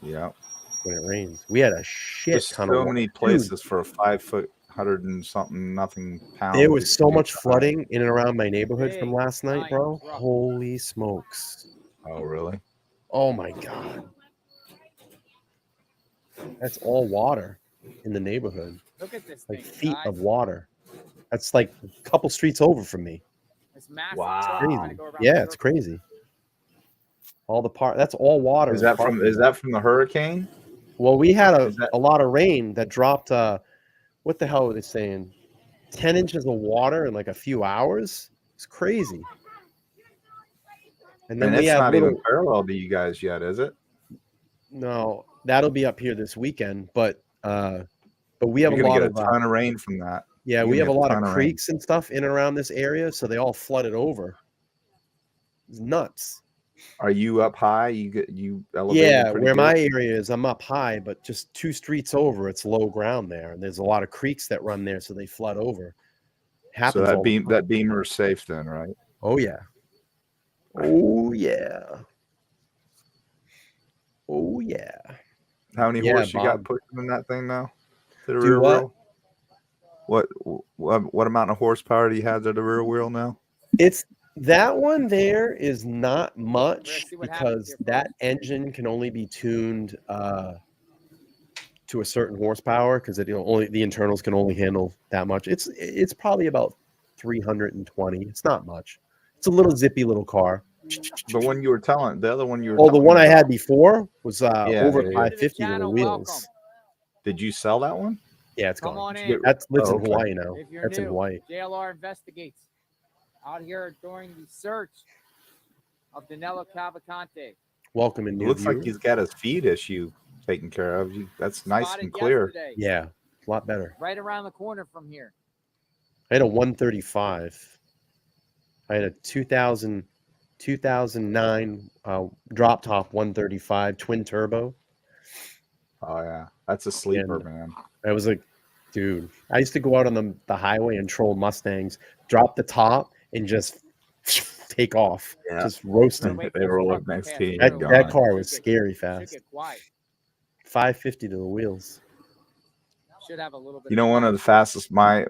Yeah. When it rains, we had a shit Just ton so of many places for a 5 foot, 100 and something nothing pound. There was so much flooding in and around my neighborhood from last night, bro. Holy smokes! Oh really? Oh my god! That's all water in the neighborhood. Look at this like thing, feet guys. of water. That's like a couple streets over from me. It's massive. Wow. Crazy. Yeah, it's crazy. All the part. That's all water. Is that from the hurricane? Well, we had a lot of rain that dropped. What the hell were they saying? 10 inches of water in like a few hours. It's crazy. And then we it's have not even parallel to you guys yet, is it? No, that'll be up here this weekend. But we have You're a gonna lot get of a ton of rain from that. Yeah, You're we have gonna a lot get of ton rain. creeks and stuff in and around this area, so they all flooded over. It's nuts. Are you up high? You elevated? Yeah, pretty where good? my area is, I'm up high, but just 2 streets over, it's low ground there, and there's a lot of creeks that run there, so they flood over. Happens So all the time. that beamer is safe then, right? Oh yeah. Oh yeah. Oh yeah. How many horse you got pushing in that thing now? To the rear wheel? What amount of horsepower do you have to the rear wheel now? It's that one there is not much because that engine can only be tuned to a certain horsepower because only the internals can only handle that much. It's probably about 320. It's not much. It's a little zippy little car. The one you were telling, the other one you were. Oh, the one I had before was over yeah. 550 to the wheels. Did you sell that one? Yeah, it's Come gone. on in. That's lives in okay. Hawaii now. If you're That's in new, Hawaii. JLR Investigates. Out here during the search of Danelo Cavalcante. Welcome in It new looks like viewers. he's got his feed issue taken care of. That's nice Spotted and clear. yesterday, Yeah, a lot better. right around the corner from here. I had a 135. I had a 2009 drop top 135 twin turbo. Oh yeah, that's a sleeper, man. I was like, dude, I used to go out on the highway and troll Mustangs, drop the top, and just take off, just roast them. They roll up next to you. That car was scary fast. 550 to the wheels. Should have a little bit. You know, one of the fastest. My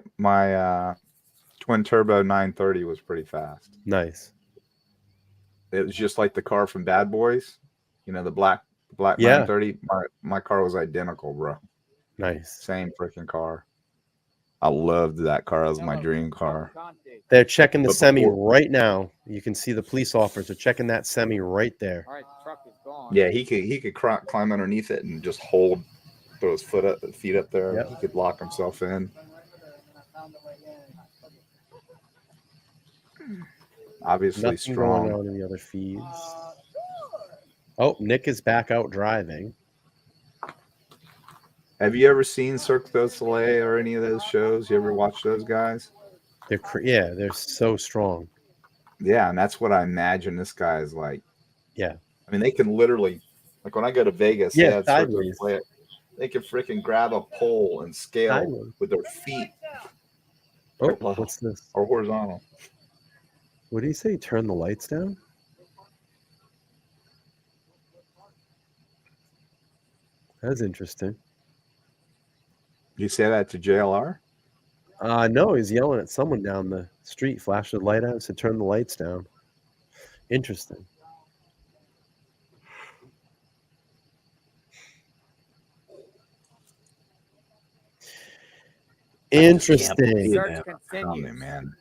twin turbo 930 was pretty fast. Nice. It was just like the car from Bad Boys. You know, the black Yeah. 930. My car was identical, bro. Nice. Same freaking car. I loved that car. That was my dream car. They're checking the But semi before- right now. You can see the police officers are checking that semi right there. All right, the truck is gone. Yeah, he could climb underneath it and just throw his feet up there. Yep. He could lock himself in. Obviously Nothing strong. going on in the other feeds. Oh, Nick is back out driving. Have you ever seen Cirque du Soleil or any of those shows? You ever watch those guys? They're so strong. Yeah, and that's what I imagine this guy is like. Yeah. I mean, they can literally, like when I go to Vegas, they had sideways. They can freaking grab a pole and scale Sideways. with their feet. Oh, what's this? Or horizontal. What do you say? Turn the lights down? That's interesting. You say that to JLR? No, he's yelling at someone down the street, flashed the light out, said turn the lights down. Interesting. Interesting. Search continues. Man.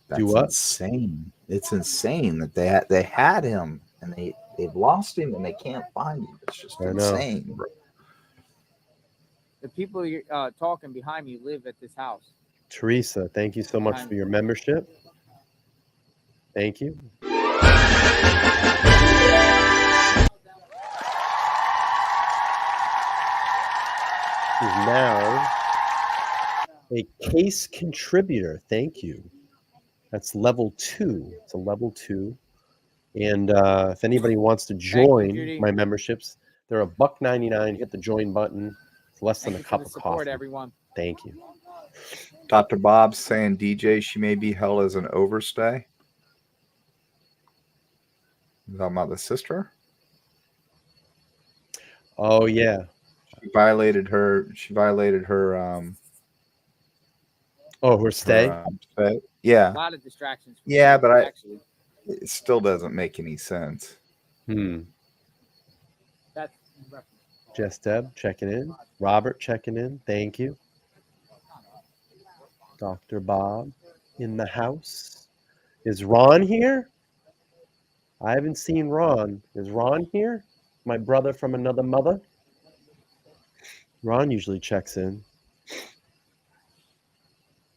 That's Do what? insane. It's insane that they had him and they've lost him and they can't find him. It's just insane, bro. The people you're talking behind me live at this house. Teresa, thank you so much for your membership. Thank you. Is now a case contributor. Thank you. That's level 2. It's a level 2. And if anybody wants to join my memberships, they're $1.99. Hit the join button. It's less than a cup of coffee. Everyone. Thank you. Dr. Bob's saying, DJ, she may be held as an overstay. You talking about the sister? Oh yeah. She violated her her stay? Yeah. A lot of distractions. Yeah, but it still doesn't make any sense. That's Jess Deb checking in. Robert checking in. Thank you. Dr. Bob in the house. Is Ron here? I haven't seen Ron. Is Ron here? My brother from another mother? Ron usually checks in.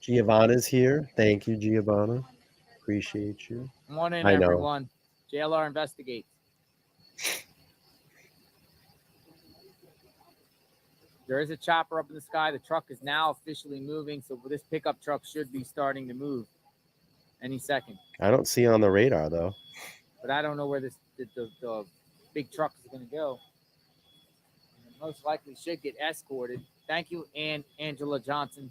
Giovanna's here. Thank you, Giovanna. Appreciate you. Morning, I know. everyone. JLR investigates. There is a chopper up in the sky. The truck is now officially moving, so this pickup truck should be starting to move any second. I don't see it on the radar, though. But I don't know where the big truck is going to go. And it most likely should get escorted. Thank you, Angela Johnson.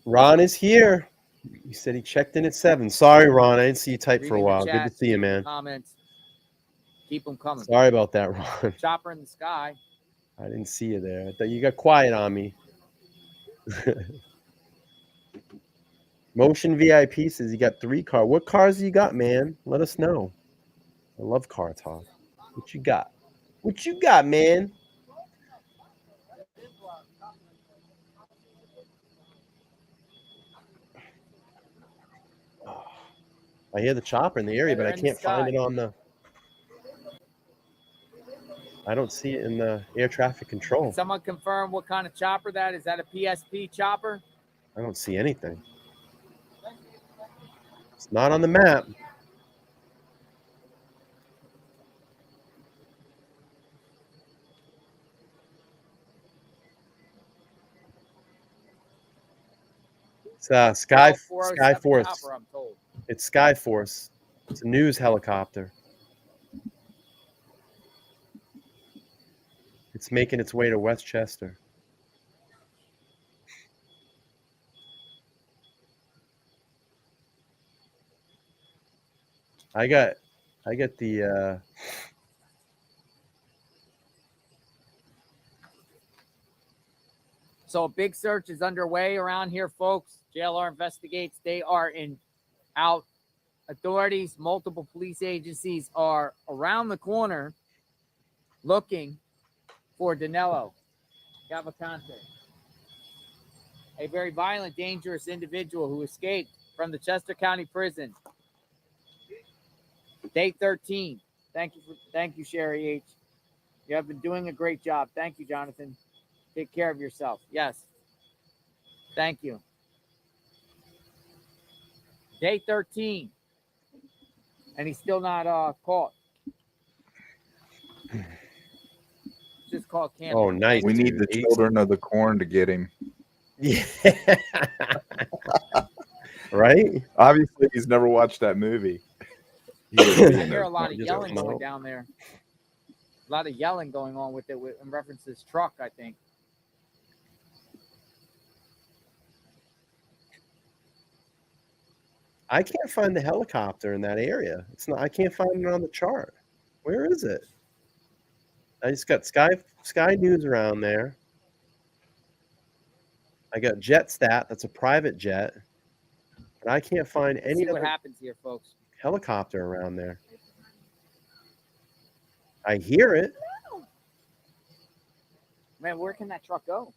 Ron is here. He said he checked in at 7. Sorry, Ron. I didn't see you type for a while. Good to see you, man. Comments. Keep them coming. Sorry about that, Ron. Chopper in the sky. I didn't see you there. I thought you got quiet on me. Motion VIP says you got 3 cars. What cars you got, man? Let us know. I love car talk. What you got? What you got, man? I hear the chopper in the area, but I can't find it on the... I don't see it in the air traffic control. Can someone confirm what kind of chopper that is? Is that a PSP chopper? I don't see anything. It's not on the map. It's Skyforce. Chopper, I'm told. It's Skyforce. It's a news helicopter. It's making its way to Westchester. I got the So a big search is underway around here, folks. JLR investigates. They are out. Authorities, multiple police agencies are around the corner looking for Danelo Cavalcante, a very violent, dangerous individual who escaped from the Chester County Prison. Day 13. Thank you, Sherry H. You have been doing a great job. Thank you, Jonathan. Take care of yourself. Yes. Thank you. Day 13. And he's still not caught. Just called camping. Oh, nice. We need the children of the corn to get him. Yeah. Right? Obviously, he's never watched that movie. He wouldn't be I in hear a those lot of parts. yelling going down there. A lot of yelling going on with it in reference to this truck, I think. I can't find the helicopter in that area. It's not. I can't find it on the chart. Where is it? I just got Sky News around there. I got JetStat. That's a private jet. But I can't find any See what other happens here, folks. helicopter around there. I hear it. Man, where can that truck go?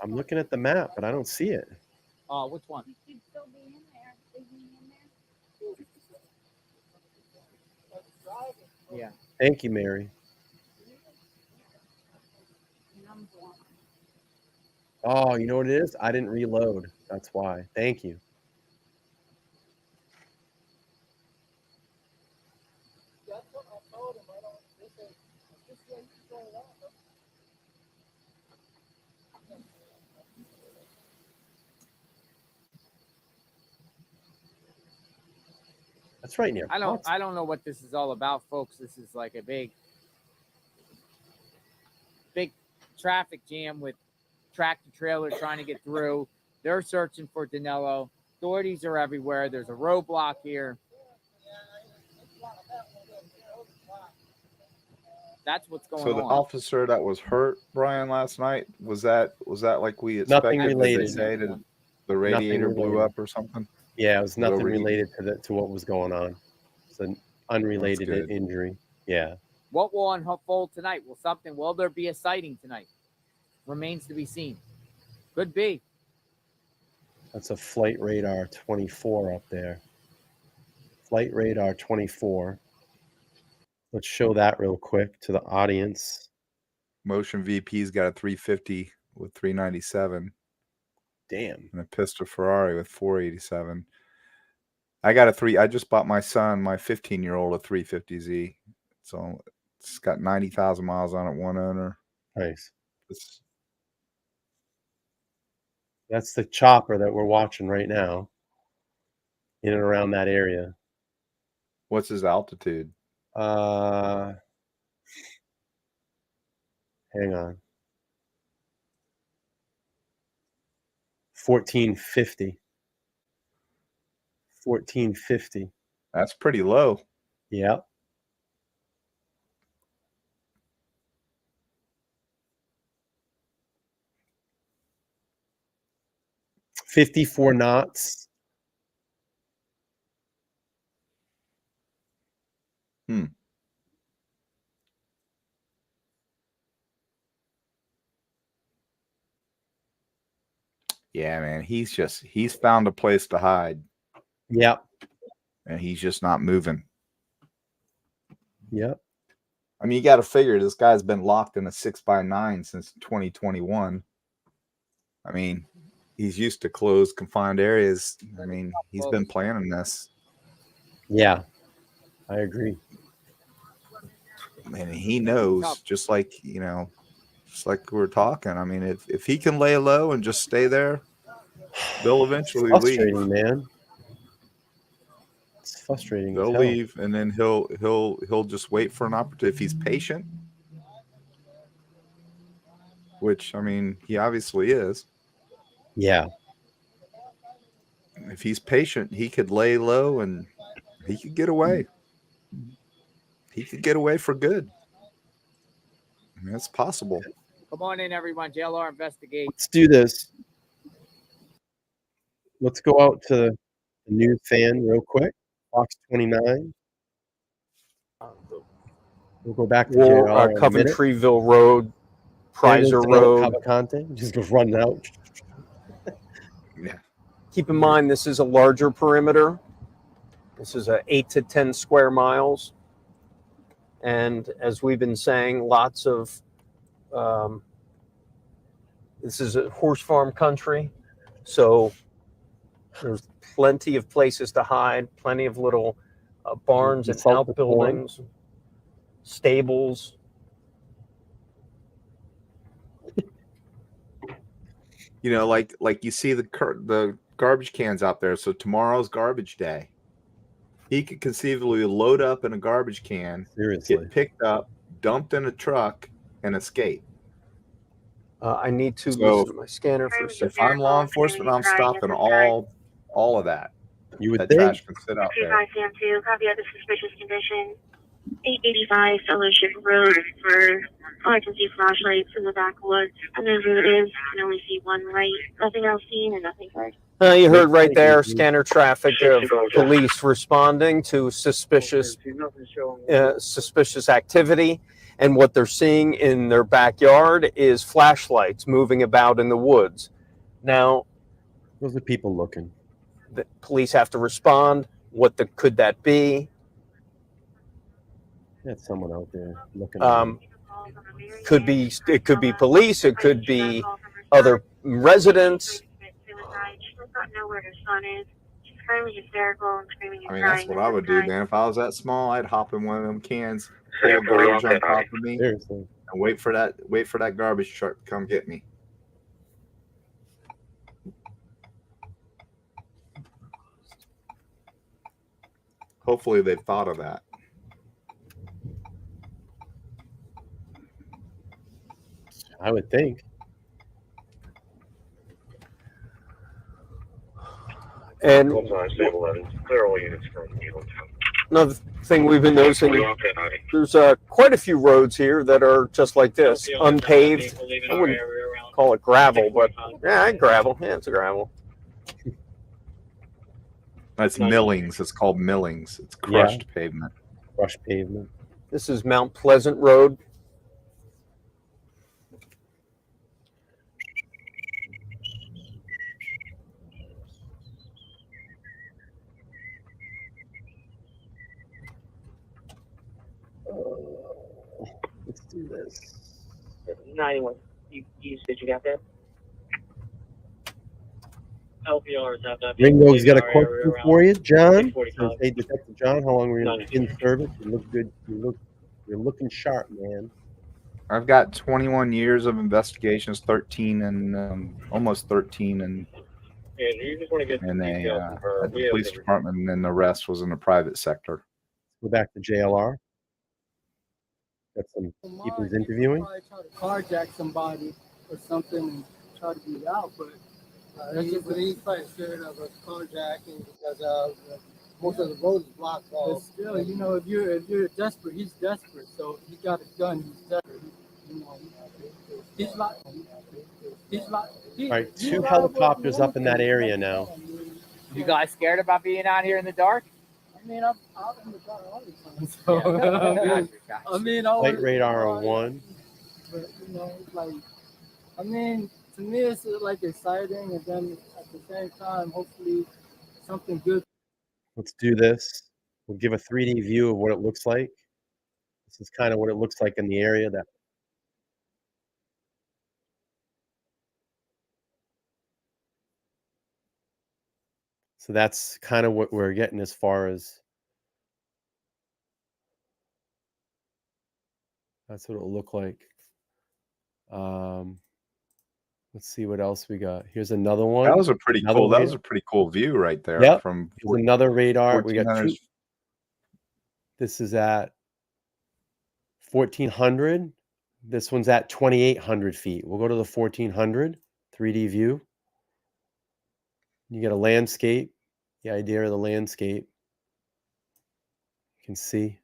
I'm looking at the map, but I don't see it. Which one? Yeah. Thank you, Mary. Oh, you know what it is? I didn't reload. That's why. Thank you. That's right near. I don't know what this is all about, folks. This is like a big traffic jam with tractor trailers trying to get through. They're searching for Danelo. Authorities are everywhere. There's a roadblock here. That's what's going on. So the officer that was hurt, Brian, last night, was that like we Nothing expected? related. Did they say that the radiator blew up or something? Yeah, it was nothing overheated? related to what was going on. It's an unrelated good. injury. Yeah. What will unfold tonight? Will there be a sighting tonight? Remains to be seen. Could be. That's a flight radar 24 up there. Flight radar 24. Let's show that real quick to the audience. Motion VP's got a 350 with 397. Damn. And a Pista Ferrari with 487. I just bought my son, my 15-year-old, a 350Z. So it's got 90,000 miles on it, one owner. Nice. That's the chopper that we're watching right now. In and around that area. What's his altitude? Hang on. 1450. 1450. That's pretty low. Yeah. $54 knots. Yeah, man. He's found a place to hide. Yep. And he's just not moving. Yep. I mean, you got to figure this guy's been locked in a 6x9 since 2021. I mean, he's used to closed, confined areas. I mean, he's been planning this. Yeah, I agree. And he knows, just like we were talking. I mean, if he can lay low and just stay there, they'll eventually frustrating, leave. Man. It's frustrating. They'll leave, and then he'll just wait for an opportunity. If he's patient, which, I mean, he obviously is. Yeah. If he's patient, he could lay low and he could get away. He could get away for good. I mean, it's possible. Come on in, everyone. JLR investigate. Let's do this. Let's go out to the news fan real quick. Fox 29. We'll go back to Coventryville Road, Prizer Road. Cavalcante. Just go running out. Yeah. Keep in mind, this is a larger perimeter. This is 8 to 10 square miles. And as we've been saying, lots of, this is a horse farm country. So there's plenty of places to hide, plenty of little barns and outbuildings, stables. You know, like you see the garbage cans out there. So tomorrow's garbage day. He could conceivably load up in a garbage can, Seriously, get picked up, dumped in a truck, and escape. I need to So listen to my scanner for a second. if I'm law enforcement, I'm stopping all of that. You would That think. trash can sit out there. 2 copy of the suspicious condition. 885 Fellowship Road for all I can see flashlights in the backwoods. And then who it is, I can only see one light. Nothing else seen and nothing heard. You heard right there, scanner traffic of police responding to suspicious activity. And what they're seeing in their backyard is flashlights moving about in the woods. Now, those are people looking. The police have to respond. Could that be? That's someone out there looking. It could be police. It could be other residents. I mean, that's what I would do, man. If I was that small, I'd hop in one of them cans, pull garbage on top of me, seriously, and wait for that garbage truck to come get me. Hopefully they've thought of that. I would think. And another thing we've been noticing, there's quite a few roads here that are just like this, unpaved. I wouldn't call it gravel, but yeah, gravel. Yeah, it's a gravel. That's millings. It's called millings. It's crushed pavement. Crushed pavement. This is Mount Pleasant Road. Let's do this. 91. You said you got that? LPRs have that. Ringo's got a question for you, John. Hey, Detective John, how long were you in service? You look good. You're looking sharp, man. I've got 21 years of investigations, 13 and almost 13 and you just want to get at the police department, and then the rest was in the private sector. Go back to JLR. Got some people interviewing. Probably try to carjack somebody or something and try to get out, but he's probably scared of a carjacking because most of the road is blocked off. But still, you know, if you're desperate, he's desperate. So he got a gun. He's desperate. He's like. All right, 2 helicopters up in that area now. You guys scared about being out here in the dark? I mean, I'm out in the dark all the time. So, Light radar on 1. But you know, it's like, I mean, to me, it's like exciting, and then at the same time, hopefully, something good. Let's do this. We'll give a 3D view of what it looks like. This is kind of what it looks like in the area that. So that's kind of what we're getting as far as. That's what it'll look like. Let's see what else we got. Here's another one. That was a pretty cool. That was a pretty cool view right there. Yep. From another radar. We got 2. This is at 1,400. This one's at 2,800 feet. We'll go to the 1,400 3D view. You get a landscape. The idea of the landscape. You can see.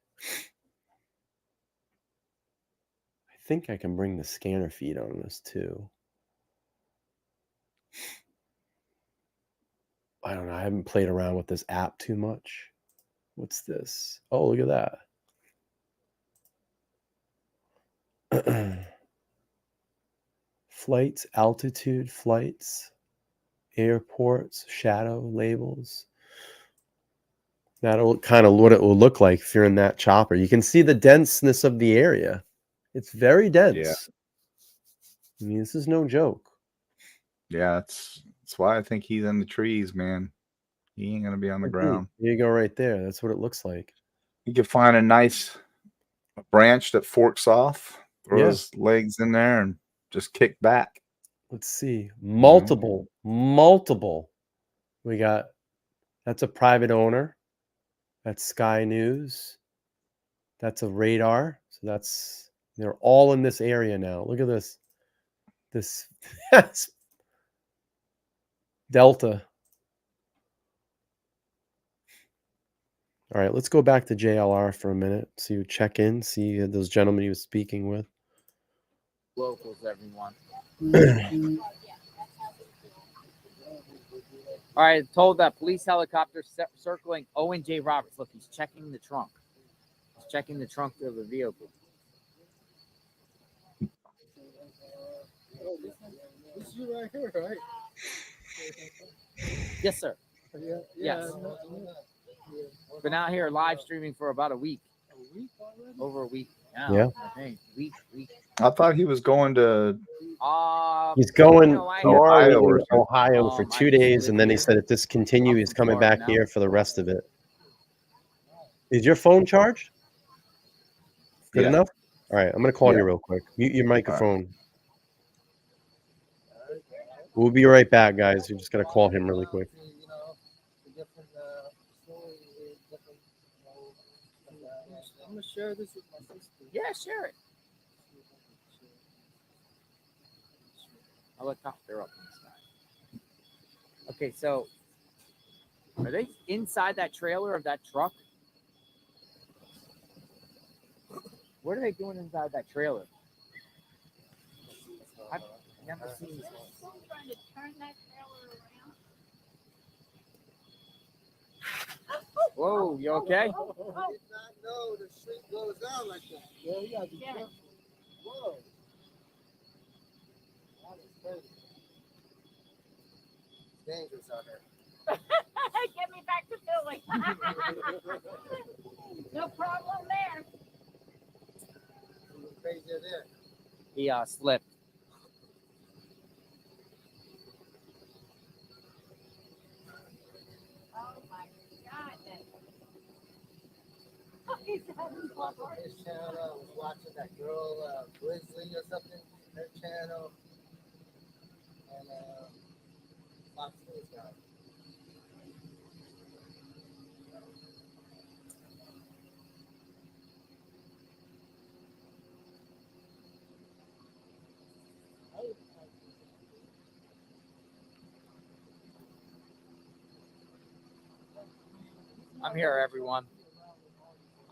I think I can bring the scanner feed on this too. I don't know. I haven't played around with this app too much. What's this? Oh, look at that. Flights, altitude, flights, airports, shadow labels. That'll kind of what it will look like if you're in that chopper. You can see the denseness of the area. It's very dense. Yeah. I mean, this is no joke. Yeah, that's why I think he's in the trees, man. He ain't gonna be on the ground. There you go, right there. That's what it looks like. You can find a nice branch that forks off, throw his legs in there, and just kick back. Let's see. Multiple. We got, that's a private owner. That's Sky News. That's a radar. So they're all in this area now. Look at this. That's Delta. All right, let's go back to JLR for a minute. See, check in, see those gentlemen he was speaking with. Locals, everyone. All right, told that police helicopter circling Owen J. Roberts. Look, he's checking the trunk. He's checking the trunk of the vehicle. This is you right here, right? Yes, sir. Yeah, Yes. Been out here live streaming for about a week. A week already? Over a week now. Yeah. I think. Week. I thought he was going to He's going to Ohio Ohio for 2 days, and then he said if this continues, he's coming back here for the rest of it. Is your phone charged? Good enough? All right, I'm going to call you real quick. Mute your microphone. We'll be right back, guys. We're just going to call him really quick. I'm going to share this with my sister. Yeah, share it. Helicopter up in the sky. Okay, so are they inside that trailer of that truck? What are they doing inside that trailer? I've never seen this. Trying to turn that trailer around. Whoa, you okay? I did not know the street goes down like that. Yeah. Whoa. That is crazy. It's dangerous out there. Get me back to Philly. No problem there. Crazy there. He slipped. Oh my God. His channel, I was watching that girl, Grizzly or something, her channel. And Fox News guy. I'm here, everyone.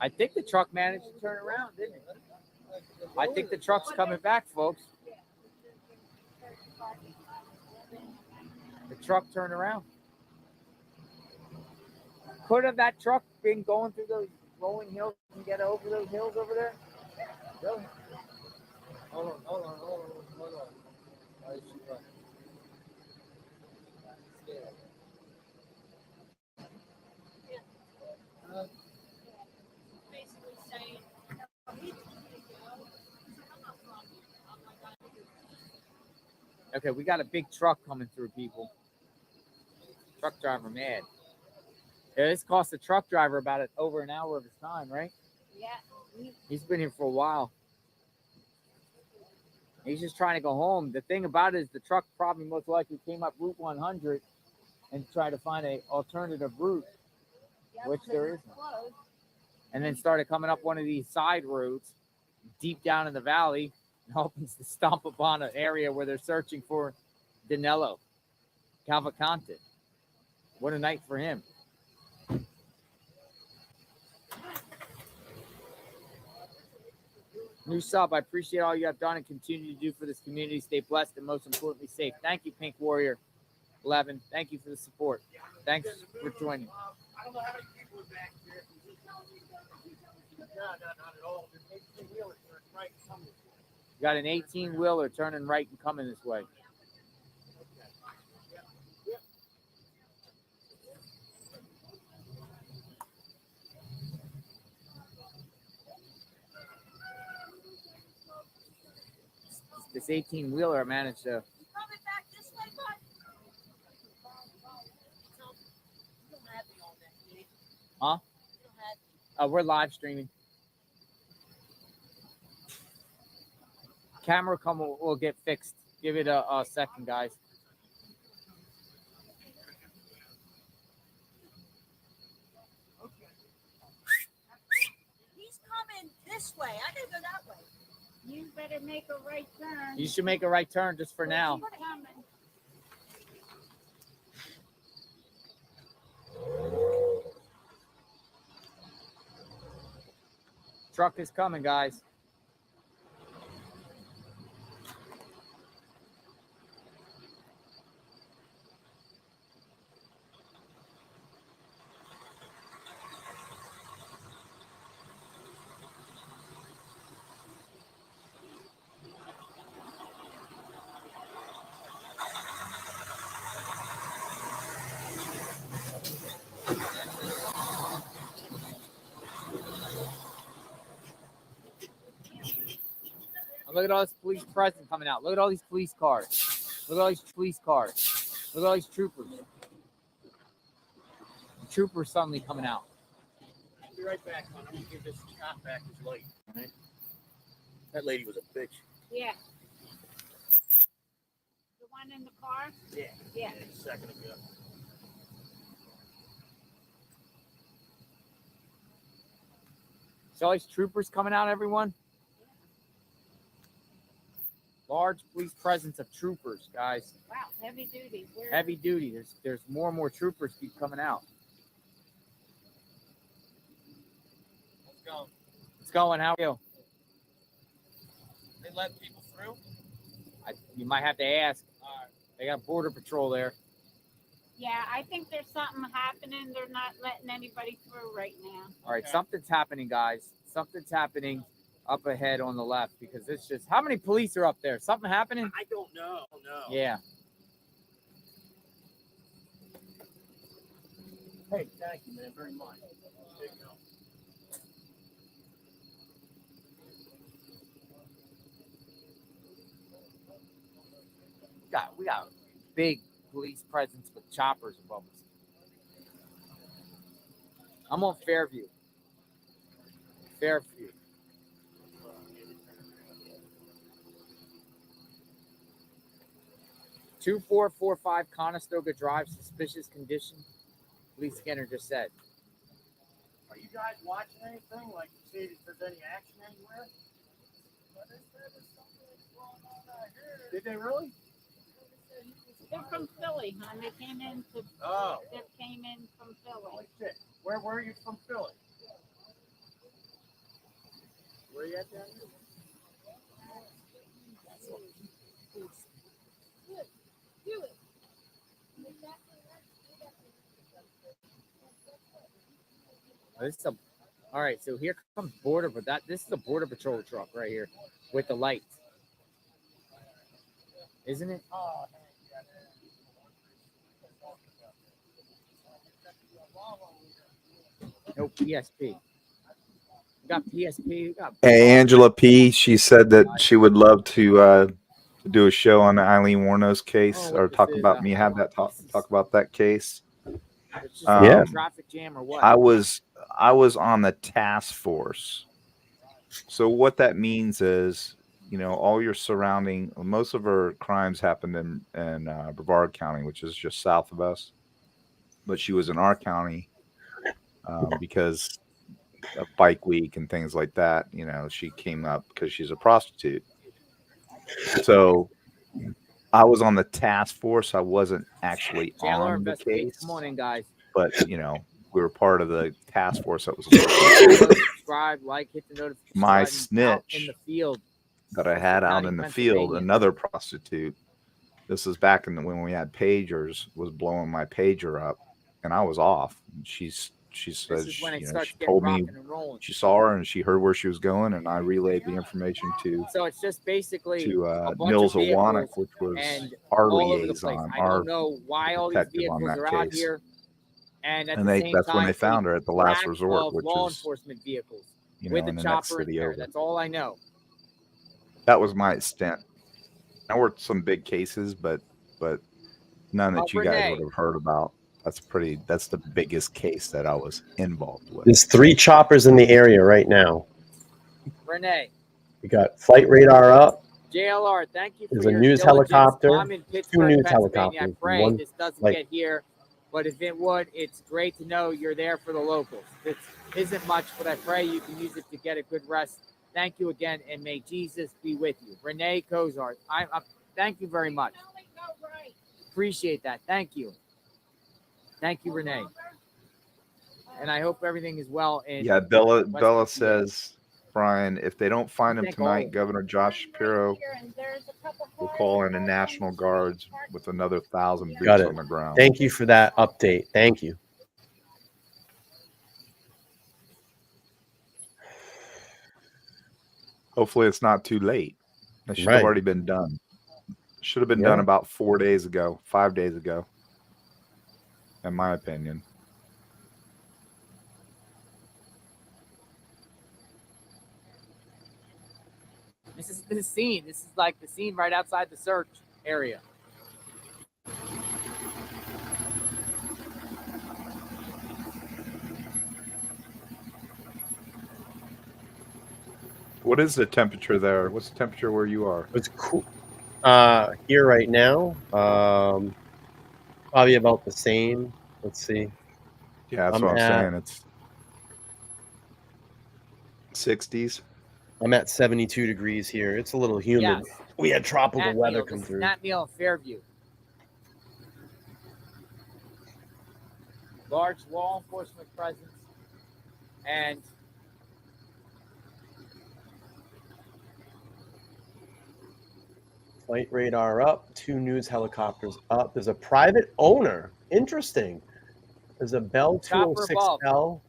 I think the truck managed to turn around, didn't it? I think the truck's coming back, folks. The truck turned around. Could have that truck been going through those rolling hills and get over those hills over there? Really? Hold on. Why is she running? Basically saying, Okay, we got a big truck coming through, people. Truck driver mad. Yeah, this cost the truck driver about over an hour of his time, right? yeah. He's been here for a while. He's just trying to go home. The thing about it is the truck probably most likely came up Route 100 and tried to find an alternative route, which there isn't. And then started coming up one of these side roads deep down in the valley and happens to stomp upon an area where they're searching for Danelo Cavalcante. What a night for him. New sub, I appreciate all you have done and continue to do for this community. Stay blessed and most importantly safe. Thank you, Pink Warrior 11. Thank you for the support. Thanks for joining. I don't know how many people are back here. No, not at all. There's 18-wheelers right coming this way. You got an 18-wheeler turning right and coming this way. This 18-wheeler managed to. Coming back this way, bud. You don't have me on that, Jake. Huh? You don't have me. We're live streaming. Camera will get fixed Give it a second, guys. He's coming this way. I gotta go that way. You better make a right turn. You should make a right turn just for now. He's coming. Truck is coming, guys. Look at all this police presence coming out. Look at all these police cars. Look at all these police cars. Look at all these troopers. The troopers suddenly coming out. I'll be right back, hon. I'm gonna give this cop back his light. All right? That lady was a bitch. Yeah. The one in the car? Yeah. Yeah. A second ago. So all these troopers coming out, everyone. Large police presence of troopers, guys. Wow, heavy duty. Heavy duty. There's more and more troopers keep coming out. Let's go. It's going. How are you? They let people through? You might have to ask. All right. They got border patrol there. Yeah, I think there's something happening. They're not letting anybody through right now. All right, Okay. something's happening, guys. Something's happening up ahead on the left because it's just how many police are up there? Something happening? I don't know. No. Yeah. Hey, thank you, man, very much. There you go. We got big police presence with choppers above us. I'm on Fairview. Fairview. Two 445 Conestoga Drive, suspicious condition. Police scanner just said. Are you guys watching anything? Like, you see if there's any action anywhere? Did they really? They're from Philly, hon. They came in to. Oh. They came in from Philly. Holy shit. Where are you from, Philly? Where are you at down here? All right, so here comes border, but this is a border patrol truck right here with the lights, isn't it? Oh, No PSP. We got PSP. We got. Hey, Angela P. She said that she would love to do a show on the Eileen Warno's case or talk about me. Have that talk about that case. It's just a traffic jam or what? I was on the task force. So what that means is, all your surrounding, most of her crimes happened in Brevard County, which is just south of us. But she was in our county because of Bike Week and things like that. She came up because she's a prostitute. So I was on the task force. I wasn't actually on the case. Come on in, guys. But, we were part of the task force that was subscribe, like, hit the notification. My button. snitch in the field that I had out in the field, another prostitute. This is back when we had pagers, was blowing my pager up, and I was off. She said she told me she saw her and she heard where she was going, and I relayed the information to. So it's just basically to Nils Awanek, which was our liaison, I don't know why all these vehicles are out here. And that's when they found her at the last resort, which law is enforcement vehicles in with a the next chopper in city there. over. That's all I know. That was my extent. I worked some big cases, but none that you guys would have heard about. That's the biggest case that I was involved with. There's 3 choppers in the area right now. Renee. We got flight radar up. JLR, thank you for There's a your news diligence. helicopter. I'm in 2 Pittsburgh, news Pennsylvania. I helicopters. pray One, this doesn't like, get here, but if it would, it's great to know you're there for the locals. This isn't much, but I pray you can use it to get a good rest. Thank you again, and may Jesus be with you. Renee Cozart, thank you very much. Appreciate that. Thank you. Thank you, Renee. And I hope everything is well. Yeah, Bella says, Brian, if they don't find him tonight, Governor Josh Shapiro will call in the National Guards with another 1,000 boots on the ground. Thank you for that update. Thank you. Hopefully it's not too late. It should have already been done. Should have been done about 4 days ago, 5 days ago, in my opinion. This is the scene. This is like the scene right outside the search area. What is the temperature there? What's the temperature where you are? It's cool. Here right now, probably about the same. Let's see. Yeah, that's what I'm saying. It's 60s. I'm at 72 degrees here. It's a little humid. Yes. We had tropical weather come this through. Is Nat Neal in Fairview. Large law enforcement presence and Flight radar up. 2 news helicopters up. There's a private owner. Interesting. There's a Bell 206L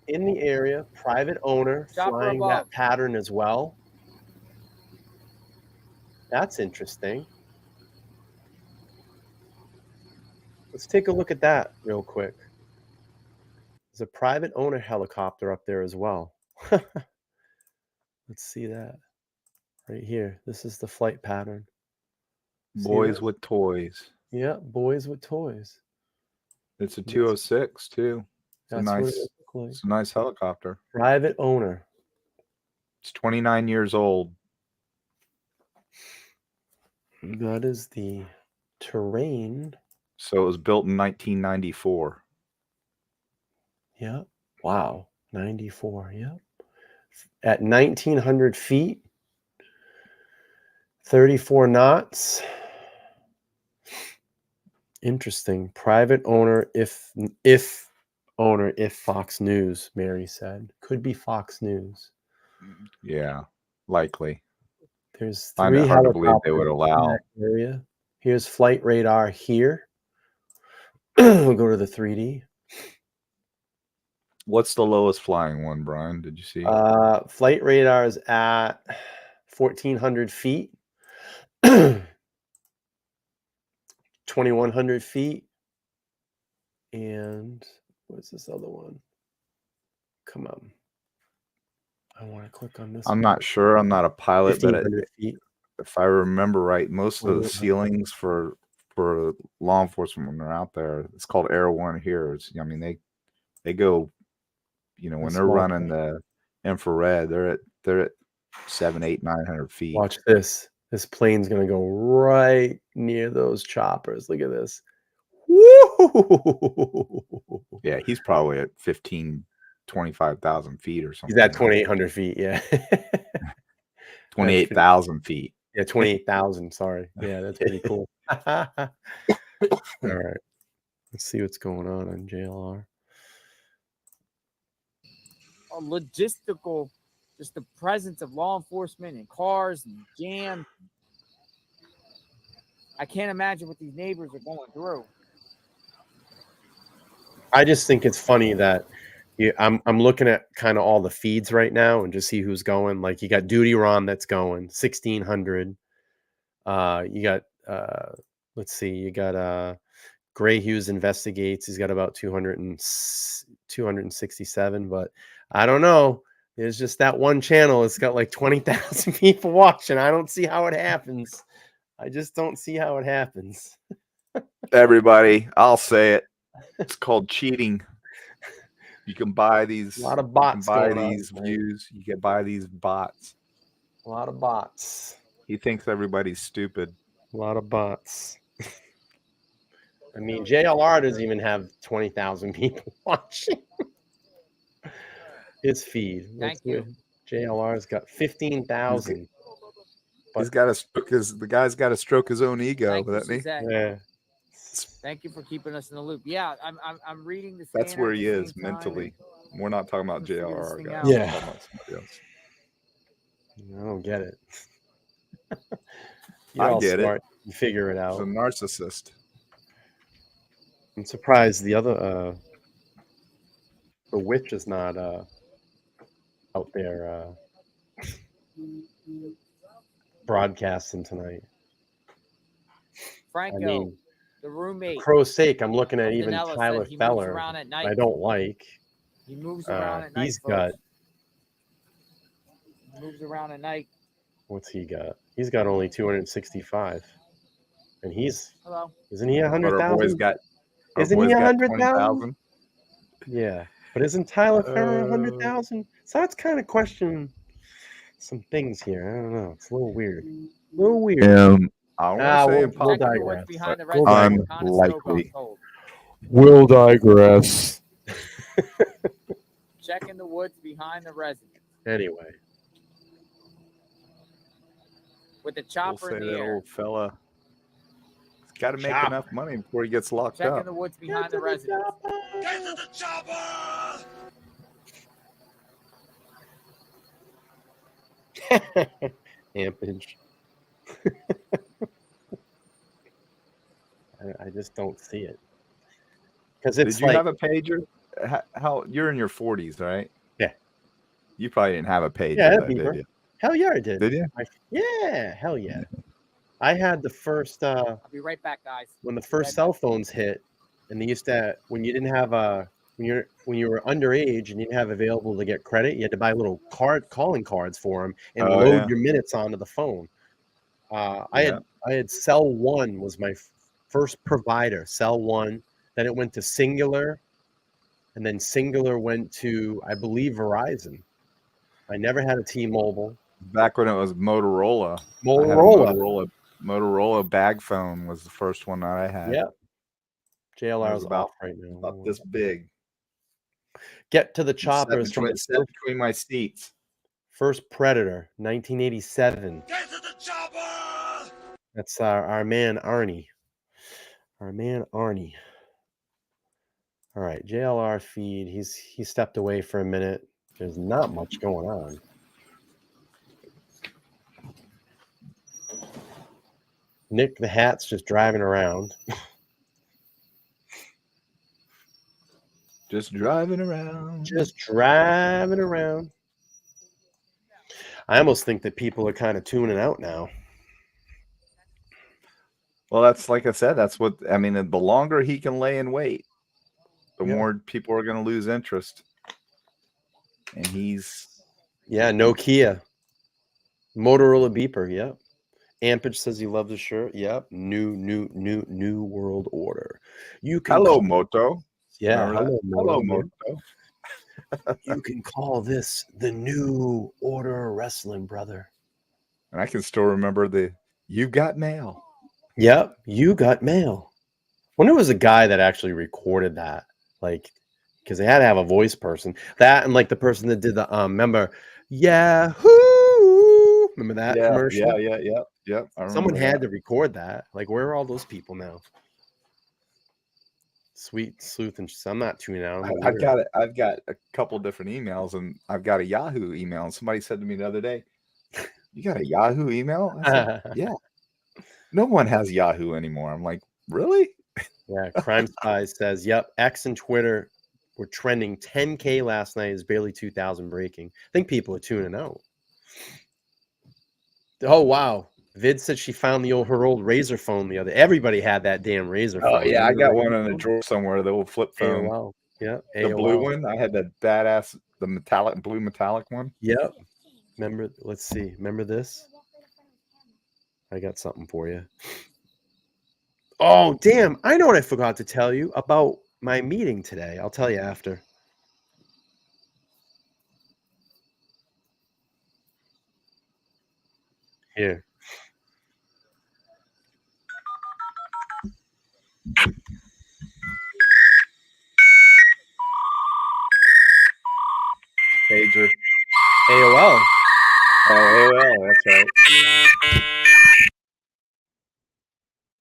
in the area. Private owner flying that pattern as well. That's interesting. Let's take a look at that real quick. There's a private owner helicopter up there as well. Let's see that right here. This is the flight pattern. Boys with toys. Yeah, boys with toys. It's a 206 too. It's a nice helicopter. Private owner. It's 29 years old. That is the terrain. So it was built in 1994. Yeah. Wow. 94. Yeah. At 1,900 feet, 34 knots. Interesting. Private owner, if Fox News, Mary said. Could be Fox News. Yeah, likely. There's 3 Find it hard to believe they would helicopters allow. in that area. Here's flight radar here. We'll go to the 3D. What's the lowest flying one, Brian? Did you see? Flight radar is at 1,400 feet. 2,100 feet. And what's this other one? Come on. I want to click on this. I'm not sure. I'm not a pilot, but if I remember right, most of the ceilings for law enforcement when they're out there, it's called Air One here. I mean, they go, when they're running the infrared, they're at 700, 800, 900 feet. Watch this. This plane's gonna go right near those choppers. Look at this. Woo! Yeah, he's probably at 25,000 feet or something. He's at 2,800 feet. Yeah. 28,000 feet. Yeah, 28,000. Sorry. Yeah, that's pretty cool. All right. Let's see what's going on JLR. Logistical, just the presence of law enforcement and cars and jams. I can't imagine what these neighbors are going through. I just think it's funny that I'm looking at kind of all the feeds right now and just see who's going. Like you got Duty Ron that's going 1,600. You got let's see, you got Gray Hughes Investigates. He's got about 267, but I don't know. There's just that one channel. It's got like 20,000 people watching. I don't see how it happens. I just don't see how it happens. Everybody, I'll say it. It's called cheating. You can buy these. A lot of bots. You can buy these views. You can buy these bots. A lot of bots. He thinks everybody's stupid. A lot of bots. I mean, JLR doesn't even have 20,000 people watching his feed. Thank you. JLR's got 15,000. He's got to stroke the guy's got to stroke his own ego, Thank you, doesn't he? Suzette. Yeah. Thank you for keeping us in the loop. Yeah, I'm reading the. That's where he is mentally. We're not talking about JLR guys. Yeah. We're talking about somebody else. I don't get it. I get it. You figure it out. He's a narcissist. I'm surprised the other the witch is not out there broadcasting tonight. Franco, I mean, the roommate. For crow's sake, I'm looking at even Danelo Tyler said he moves Feller. around at night. I don't like. He moves around at night. He's got. He moves around at night. What's he got? He's got only 265, and he's. Hello. Isn't he 100,000? Our boy's got. Isn't he 100,000? Yeah, but isn't Tyler Feller 100,000? So that's kind of questioning some things here. I don't know. It's a little weird. A little weird. I don't we'll digress. Unlikely. We'll digress. Checking the woods behind the residence. Anyway. With the chopper in the air. Old fella. He's got to make enough money before he gets locked Checking up. the woods behind the residence. Get to the chopper! Ampage. I just don't see it. Because it's Did you have a pager? How you're in your 40s, right? Yeah. You probably didn't have a pager, Yeah, did you? Hell yeah, I did. Did you? Yeah, hell yeah. I had the first. I'll be right back, guys. When the first cell phones hit, and they used to, when you didn't have when you were underage and you didn't have available to get credit, you had to buy little calling cards for them and load your minutes onto the phone. I had Cell One was my first provider. Cell One, then it went to Singular, and then Singular went to, I believe, Verizon. I never had a T-Mobile. Back when it was Motorola. Motorola bag phone was the first one that I had. Yeah. JLR is about off right now. About this big. Get to the choppers from between my seats. First Predator, 1987. Get to the chopper! That's our man Arnie. Our man Arnie. All right, JLR feed. He stepped away for a minute. There's not much going on. Nick the Hat's just driving around. Just driving around. Just driving around. I almost think that people are kind of tuning out now. Well, that's like I said. That's what I mean. The longer he can lay in wait, the more people are going to lose interest. And he's Nokia, Motorola beeper. Yep. Ampage says he loves the shirt. Yep. New world order. You can Moto. Yeah. Hello, Moto. You can call this the new order of wrestling, brother. And I can still remember you got mail. Yep. You got mail. When it was a guy that actually recorded that, like, because they had to have a voice person. That and like the person that did the remember Yahoo. Remember that commercial? Yeah. Someone had to record that. Like, where are all those people now? Sweet Sleuth and I'm not tuning out. I've got a couple different emails, and I've got a Yahoo email. And somebody said to me the other day, "You got a Yahoo email?" I said, "Yeah." No one has Yahoo anymore. I'm like, really? Yeah. Crime Spy says, "Yep." X and Twitter were trending 10K last night. Is barely 2,000 breaking. I think people are tuning out. Oh wow. Vid said she found her old Razor phone the other. Everybody had that damn Razor phone. Oh yeah, I got one in a drawer somewhere. The old flip phone. AOL. Yeah, the blue one. I had that badass, the blue metallic one. Yep. Remember? Let's see. Remember this? I got something for you. Oh damn! I know what I forgot to tell you about my meeting today. I'll tell you after. Here. Pager. AOL. Oh, AOL. That's right.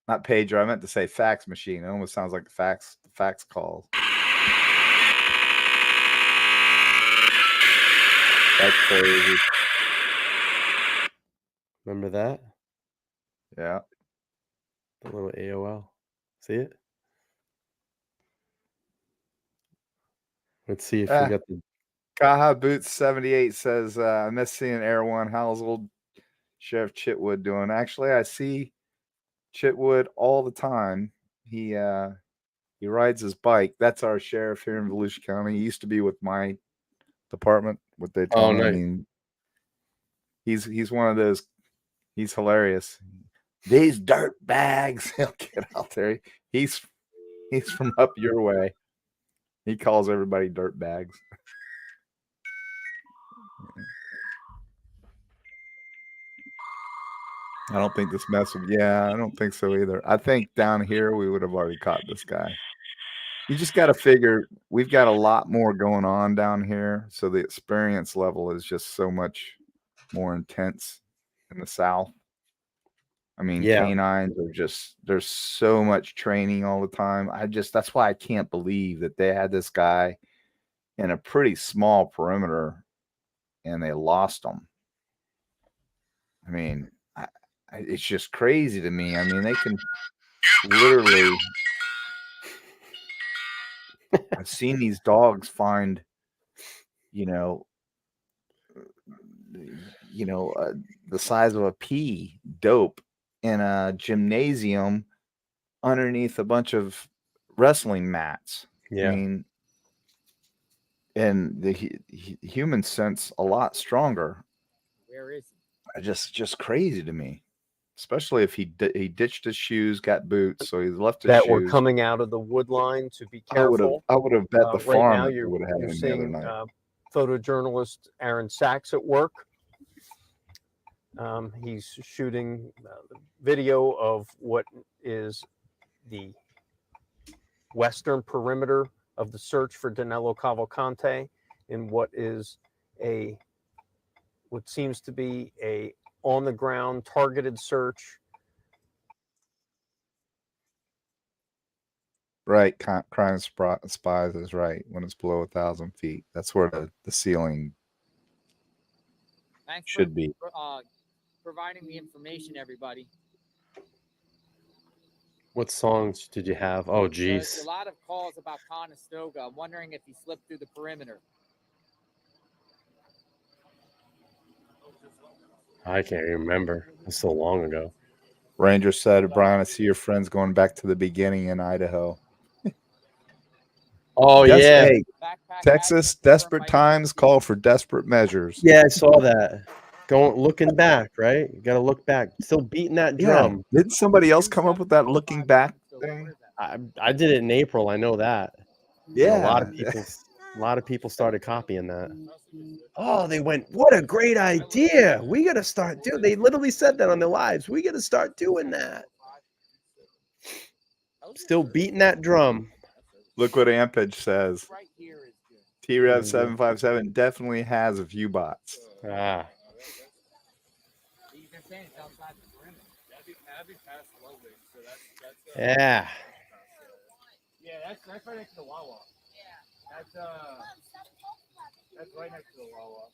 Not pager. I meant to say fax machine. It almost sounds like fax calls. That's crazy. Remember that? Yeah. The little AOL. See it? Let's see if we got the Kaha Boots 78 says, I miss seeing Air One. How's old Sheriff Chitwood doing? Actually, I see Chitwood all the time. He rides his bike. That's our sheriff here in Volusia County. He used to be with my department with Daytona. nice. I mean, he's one of those. He's hilarious. These dirt bags. He'll get out there. He's from up your way. He calls everybody dirt bags. I don't think this mess would. Yeah, I don't think so either. I think down here we would have already caught this guy. You just got to figure we've got a lot more going on down here, so the experience level is just so much more intense in the South. I mean, canines are just, there's so much training all the time. That's why I can't believe that they had this guy in a pretty small perimeter and they lost him. I mean, it's just crazy to me. I mean, they can literally, I've seen these dogs find, the size of a pea dope in a gymnasium underneath a bunch of wrestling mats. Yeah. I mean, and the human sense a lot stronger. Where is he? Just crazy to me, especially if he ditched his shoes, got boots, so he left his that shoes. were coming out of the wood line to be careful. I would have bet the right farm now that you're would have had him the other seeing night. photojournalist Aaron Sachs at work. He's shooting video of what is the western perimeter of the search for Danelo Cavalcante in what seems to be a on the ground targeted search. Right, crime spies is right. When it's below 1,000 feet, that's where the ceiling should be. Providing the information, everybody. What songs did you have? Oh, geez. There's a lot of calls about Conestoga. I'm wondering if he slipped through the perimeter. I can't remember. It's so long ago. Ranger said, Brian, I see your friends going back to the beginning in Idaho. Oh, yeah. Hey, Texas, desperate times call for desperate measures. Yeah, I saw that. Looking back, right? You got to look back. Still beating that drum. Yeah. Didn't somebody else come up with that looking back thing? I did it in April. I know that. Yeah. A lot of people started copying that. Oh, they went, what a great idea. We got to start doing. They literally said that on their lives. We got to start doing that. Still beating that drum. Look what Ampage says. T-Rev 757 definitely has a few bots. Ah. Yeah. Yeah, that's right next to the Wawa. Yeah. That's right next to the Wawa.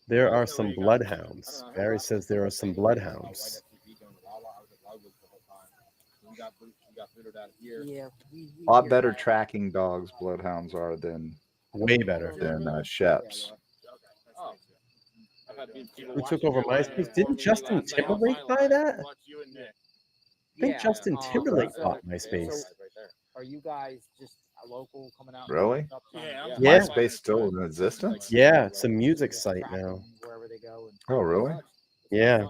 There are some bloodhounds. Barry says there are some bloodhounds. Yeah, A lot better tracking dogs bloodhounds are than way better than Sheps. Who took over MySpace? Didn't Justin Timberlake buy that? I think Justin Timberlake bought MySpace. So are you guys just a local coming out? Really? Yeah. MySpace still in existence? Yeah, it's a music site now. Wherever they go. Oh, really? Yeah.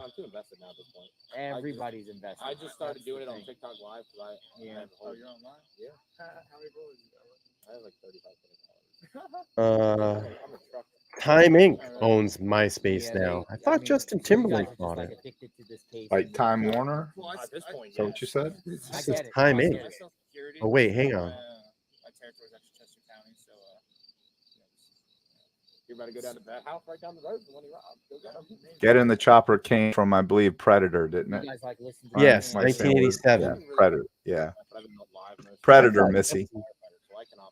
Everybody's invested. I just started doing it on TikTok Live because I have a whole. You're online? Yeah. How many followers you got? I have like 35 followers. I'm a truck. Time Inc. owns MySpace now. I thought Justin Timberlake bought it. Like Time Warner? At this point, Is that what you said? This is Time Inc. Oh, wait, hang on. my territory's actually Westchester County. So, you're about to go down to that house right down the road. The one he robbed. Go get him. Get in the Chopper came from, I believe, Predator, didn't You it? guys like listen to Yes, Am I saying weird? 1987. Yeah, Predator. Yeah, But I've been live most Predator, Missy.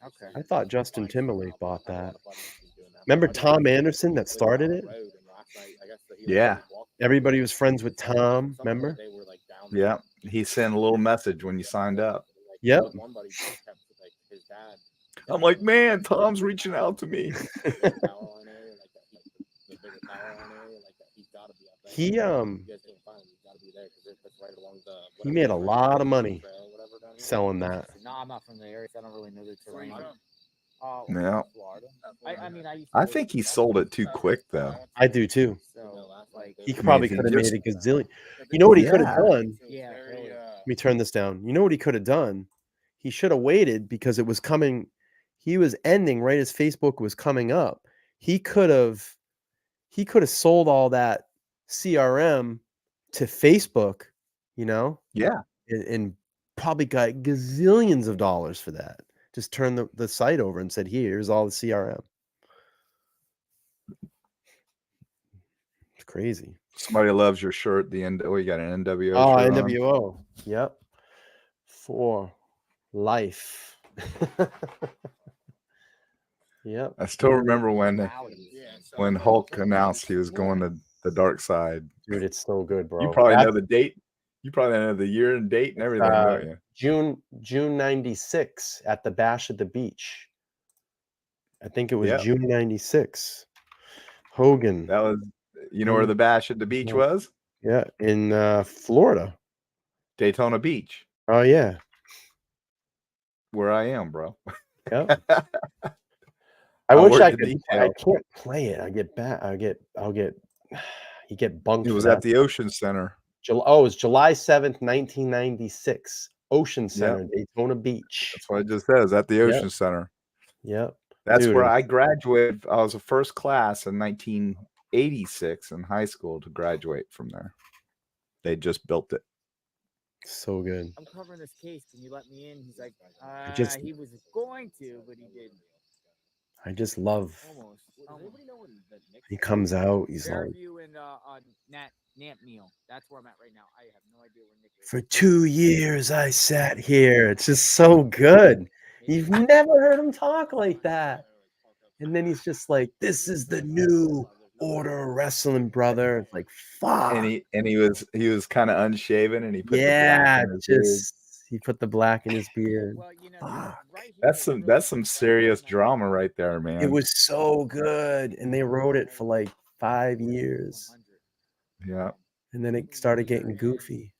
Okay. I thought Justin Timberlake bought that. buddies who's doing that. Remember Tom Anderson that started it? Road, and last night, I guess that he Yeah. Everybody was friends with Tom, remember? They were like down Yeah. He sent a little message when you signed up. Yep. One buddy just kept like his dad. I'm like, man, Tom's reaching out to me. He made a lot of money selling that. No, I'm not from the area, so I don't really know the terrain. Yeah. Florida. I mean, I think he sold it too quick, though. I do too. So, like, He I mean, probably if he could have just- made a gazillion. You know what he could have Yeah. done? yeah, totally. Let me turn this down. You know what he could have done? He should have waited because it was coming. He was ending right as Facebook was coming up. He could have sold all that CRM to Facebook, you know, Yeah. and probably got gazillions of dollars for that. Just turned the site over and said, here's all the CRM. It's crazy. Somebody loves your shirt. The end. Oh, you got an NWO Oh, shirt on? NWO. Yep. For life. Yep. I still remember when Hulk announced he was going to the dark side. Dude, it's so good, bro. You probably know the date. You probably know the year and date and everything, don't you? June 96 at the Bash at the Beach. I think it was Yep. June 96. Hogan. That was, you know where the Bash at the Beach was? Yeah, in Florida. Daytona Beach, Oh yeah. where I am, bro. Yeah. I wish worked I the could. I detail. can't play it. You get bunked. It for was that. at the Ocean Center. It was July 7th, 1996. Ocean Center, Daytona Beach. That's what I just said. It was at the Ocean Center. Yep. That's Dude, where I graduated. I was a first class in 1986 in high school to graduate from there. They just built it. So good. I'm covering this case. Can you let me in? He's like, he was going to, but he didn't. I just love. Almost. He comes out. He's like, Fairview and Nant Meal. That's where I'm at right now. I have no idea where Nick is. for 2 years I sat here. It's just so good. You've never heard him talk like that. And then he's just like, "This is the new order of wrestling, brother." It's like, fuck. And he was kind of unshaven, and he put the Yeah, black in his beard. he put the black in his beard. Well, you know, Fuck. right here, That's some serious drama right there, man. It was so good, and they wrote it for like 5 years, Yeah. and then it started getting goofy.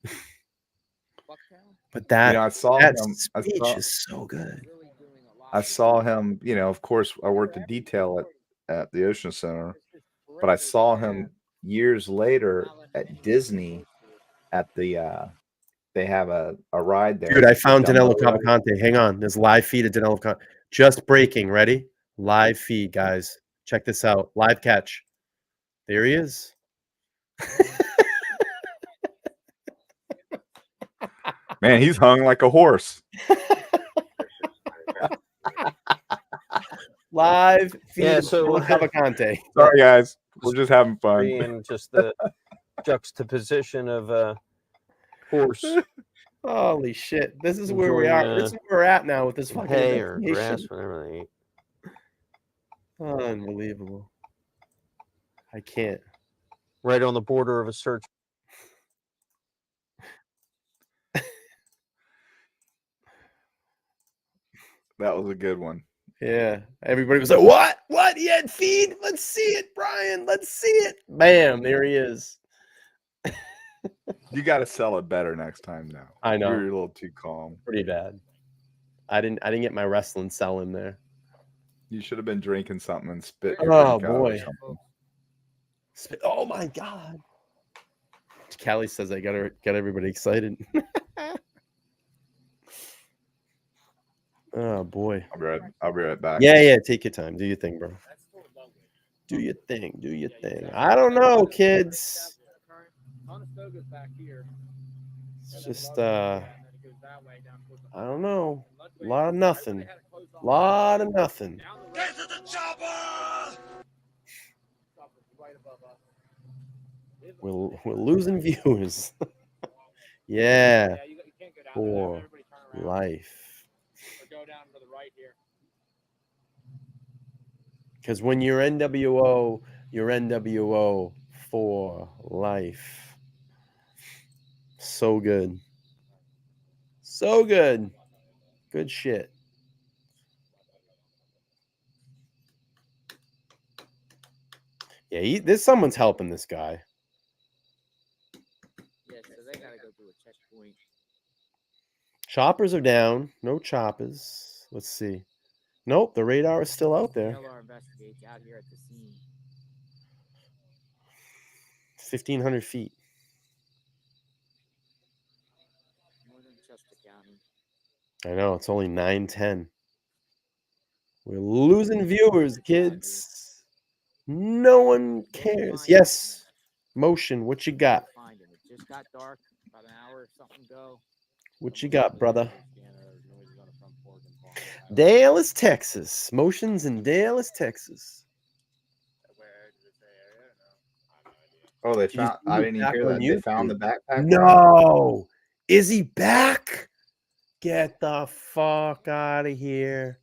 But You that know, I saw that him. speech is so good. I saw him. You know, of course, I worked a detail at the Ocean Center, but I saw him years later at Disney at the. They have a ride there. Dude, I found Danelo Dumbo ride. Cavalcante. Hang on. There's live feed of Danelo Cavalcante. Just breaking. Ready? Live feed, guys. Check this out. Live catch. There he is. Man, he's hung like a horse. Live feed Yeah, of so Danelo Cavalcante. Sorry, guys. We're just having fun. And just the juxtaposition of a horse, Holy shit. This is where we are. This is where we're at now with this fucking hay or investigation. grass, whatever they eat. Unbelievable. I can't. Right on the border of a search. That was a good one. Yeah. Everybody was like, what? What? He had feed? Let's see it, Brian. Let's see it. Bam. There he is. You got to sell it better next time now. I know. You're a little too calm. Pretty bad. I didn't get my wrestling sell in there. You should have been drinking something and spit. Your Oh drink out or boy. something. Oh my god. Callie says I gotta get everybody excited. Oh boy. I'll be right back. Yeah, take your time. Do your thing, bro. Do your thing. Do your thing. I don't know, kids. It's just I don't know. A lot of nothing. Lot of nothing. Get to the chopper! We're losing viewers. Yeah. For life. Or go down to the right here. Because when you're NWO, you're NWO for life. So good. So good. Good shit. Yeah, there's someone's helping this guy. Yeah, so they gotta go do a checkpoint. Choppers are down. No choppers. Let's see. Nope, the radar is still out there. DLR investigates out here at the scene. 1,500 feet. More than Chester County. I know, it's only 9:10. We're losing viewers, kids. No one cares. Yes. Motion, what you got? It just got dark about an hour or something ago. What you got, brother? Dallas, Texas. Motions in Dallas, Texas. Oh, they found. I didn't even hear that. They found the backpack. No. Is he back? Get the fuck out of here.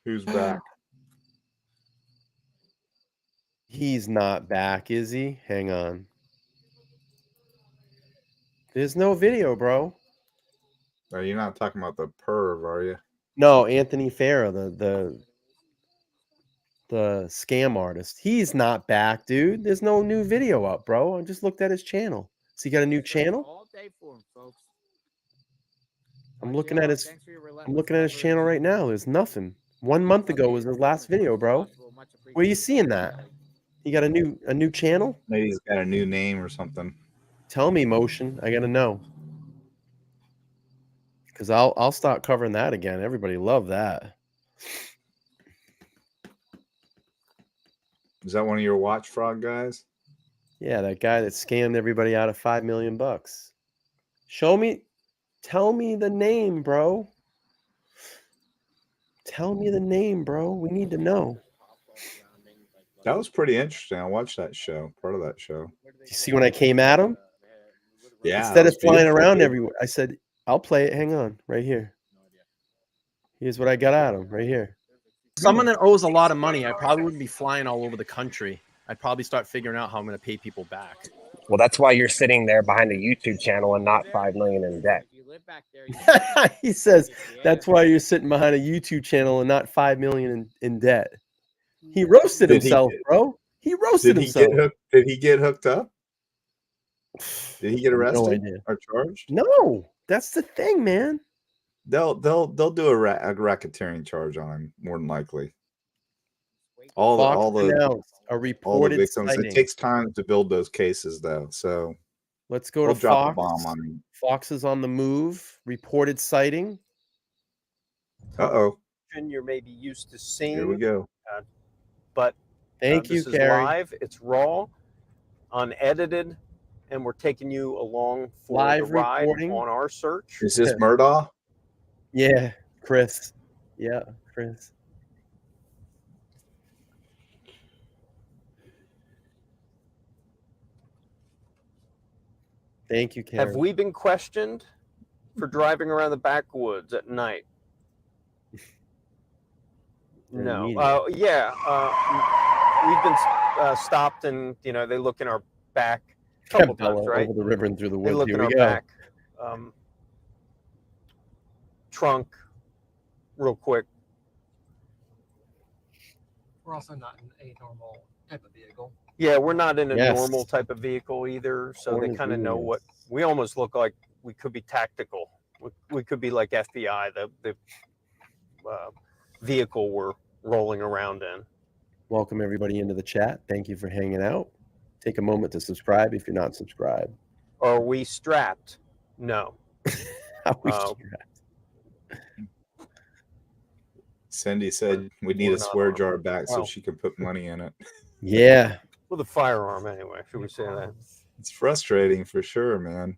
Who's back? He's not back, is he? Hang on. There's no video, bro. No, you're not talking about the perv, are you? No, Anthony Farah, the scam artist. He's not back, dude. There's no new video up, bro. I just looked at his channel. So he got a new channel? All day for him, folks. I'm looking at his channel right now. There's nothing. 1 month ago was his last video, bro. Where are you seeing that? He got a new channel? Maybe he's got a new name or something. Tell me, Motion. I gotta know. Because I'll start covering that again. Everybody loved that. Is that one of your watch frog guys? Yeah, that guy that scammed everybody out of $5 million. Show me, tell me the name, bro. Tell me the name, bro. We need to know. That was pretty interesting. I watched that show, part of that show. You see when I came at him? Yeah. Instead of flying around everywhere, I said, I'll play it. Hang on, right here. Here's what I got at him, right here. Someone that owes a lot of money, I probably wouldn't be flying all over the country. I'd probably start figuring out how I'm going to pay people back. Well, that's why you're sitting there behind a YouTube channel and not $5 million in debt. He says that's why you're sitting behind a YouTube channel and not $5 million in debt. He roasted himself, bro. He roasted himself. Did he get hooked up? Did he get arrested No idea. or charged? No, that's the thing, man. They'll do a racketeering charge on him more than likely. All the victims. Sighting. It takes time to build those cases, though. So let's go to drop Fox. a bomb on him. Fox is on the move. Reported sighting. Uh-oh. You're maybe used to seeing. Here we go. But thank you, this Carrie. is live. It's raw, unedited, and we're taking you along for Live the ride reporting. on our search. Is this Murdaugh? Yeah, Chris. Yeah, Chris. Thank you, Carrie. Have we been questioned for driving around the backwoods at night? No. Yeah. We've been stopped, and they look in our back a couple times, right? Over the river and through the They woods. look Here in we our go. back trunk, real quick. We're also not in a normal type of vehicle. Yeah, we're not in a Yes. normal type of vehicle either, so Corn they is kind of know genius. what we almost look like. We could be tactical. We could be like FBI, the vehicle we're rolling around in. Welcome everybody into the chat. Thank you for hanging out. Take a moment to subscribe if you're not subscribed. Are we strapped? No. Are we strapped? Cindy said we need We're a not swear armed. jar back so Oh. she can put money in it. Yeah. With a firearm, anyway. Should we say that? It's frustrating for sure, man.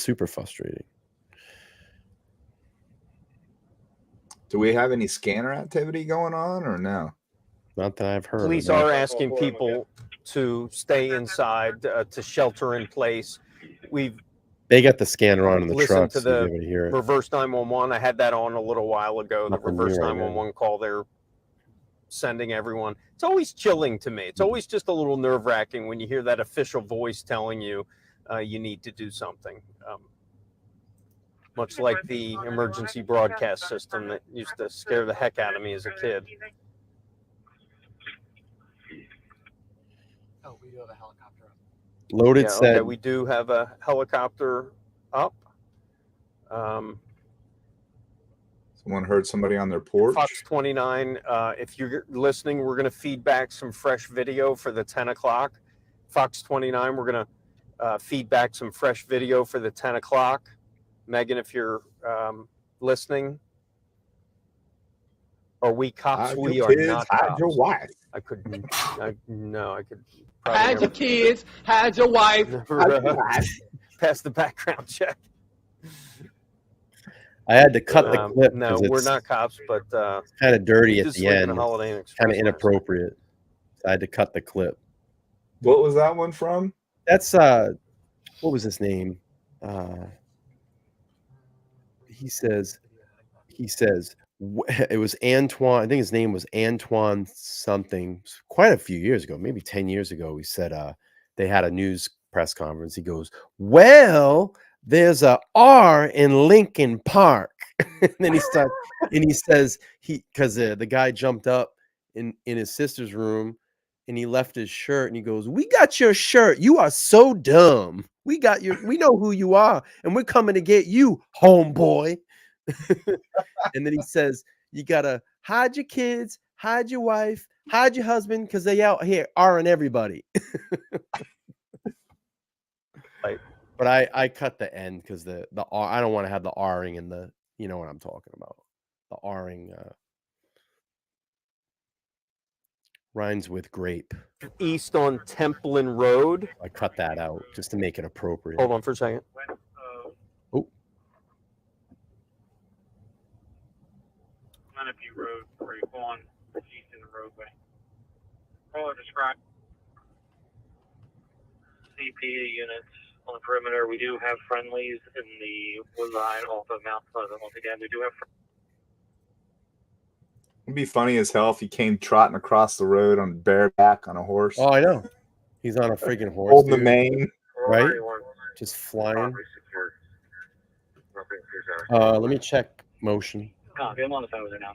super frustrating. Do we have any scanner activity going on or no? Not that I've heard. Police are asking people to stay inside, to shelter in place. They got the scanner on in the listened truck, to so you'll the be able to hear it. reverse 911. I had that on a little while ago. The Nothing reverse new right 911 call they're sending everyone. It's always chilling to me. It's always just a little nerve-wracking when you hear that official voice telling you you need to do something. Much like the emergency broadcast system that used to scare the heck out of me as a kid. Oh, we do have a helicopter up. Loaded said, okay, we do have a helicopter up. Someone heard somebody on their porch. Fox 29, if you're listening, we're going to feed back some fresh video for the 10 o'clock. Fox 29, we're going to feed back some fresh video for the 10 o'clock. Megan, if you're listening, are we cops? Hide We your are kids, not hide cops. your wife. I could probably Hide your kids, hide your wife. never, pass the background check. I had to cut the clip. No, we're not cops, but kind of dirty at just the leaving end. the Holiday Inn Express Kind of last inappropriate. So I had to cut the clip. What was that one from? That's what was his name? He says it was Antoine. I think his name was Antoine something. Quite a few years ago, maybe 10 years ago. He said they had a news press conference. He goes, "Well, there's a R in Lincoln Park." And then he starts and he says because the guy jumped up in his sister's room and he left his shirt and he goes, "We got your shirt. You are so dumb. We know who you are, and we're coming to get you, homeboy." And then he says, "You gotta hide your kids, hide your wife, hide your husband, because they out here R-ing everybody." Right. But I cut the end because the R, I don't want to have the R-ing in the, you know what I'm talking about. The R-ing rhymes with grape. East on Templin Road. I cut that out just to make it appropriate. Hold on for a second. Oh. Menifee Road, where you go on east in the roadway. Caller described CP units on the perimeter. We do have friendlies in the wood line off of Mount Pleasant. Once again, we do have. It'd be funny as hell if he came trotting across the road on bareback on a horse. Oh, I know. He's on a freaking horse. Holding the dude. mane. Right? Just flying. Let me check motion. Copy. I'm on the phone with her now.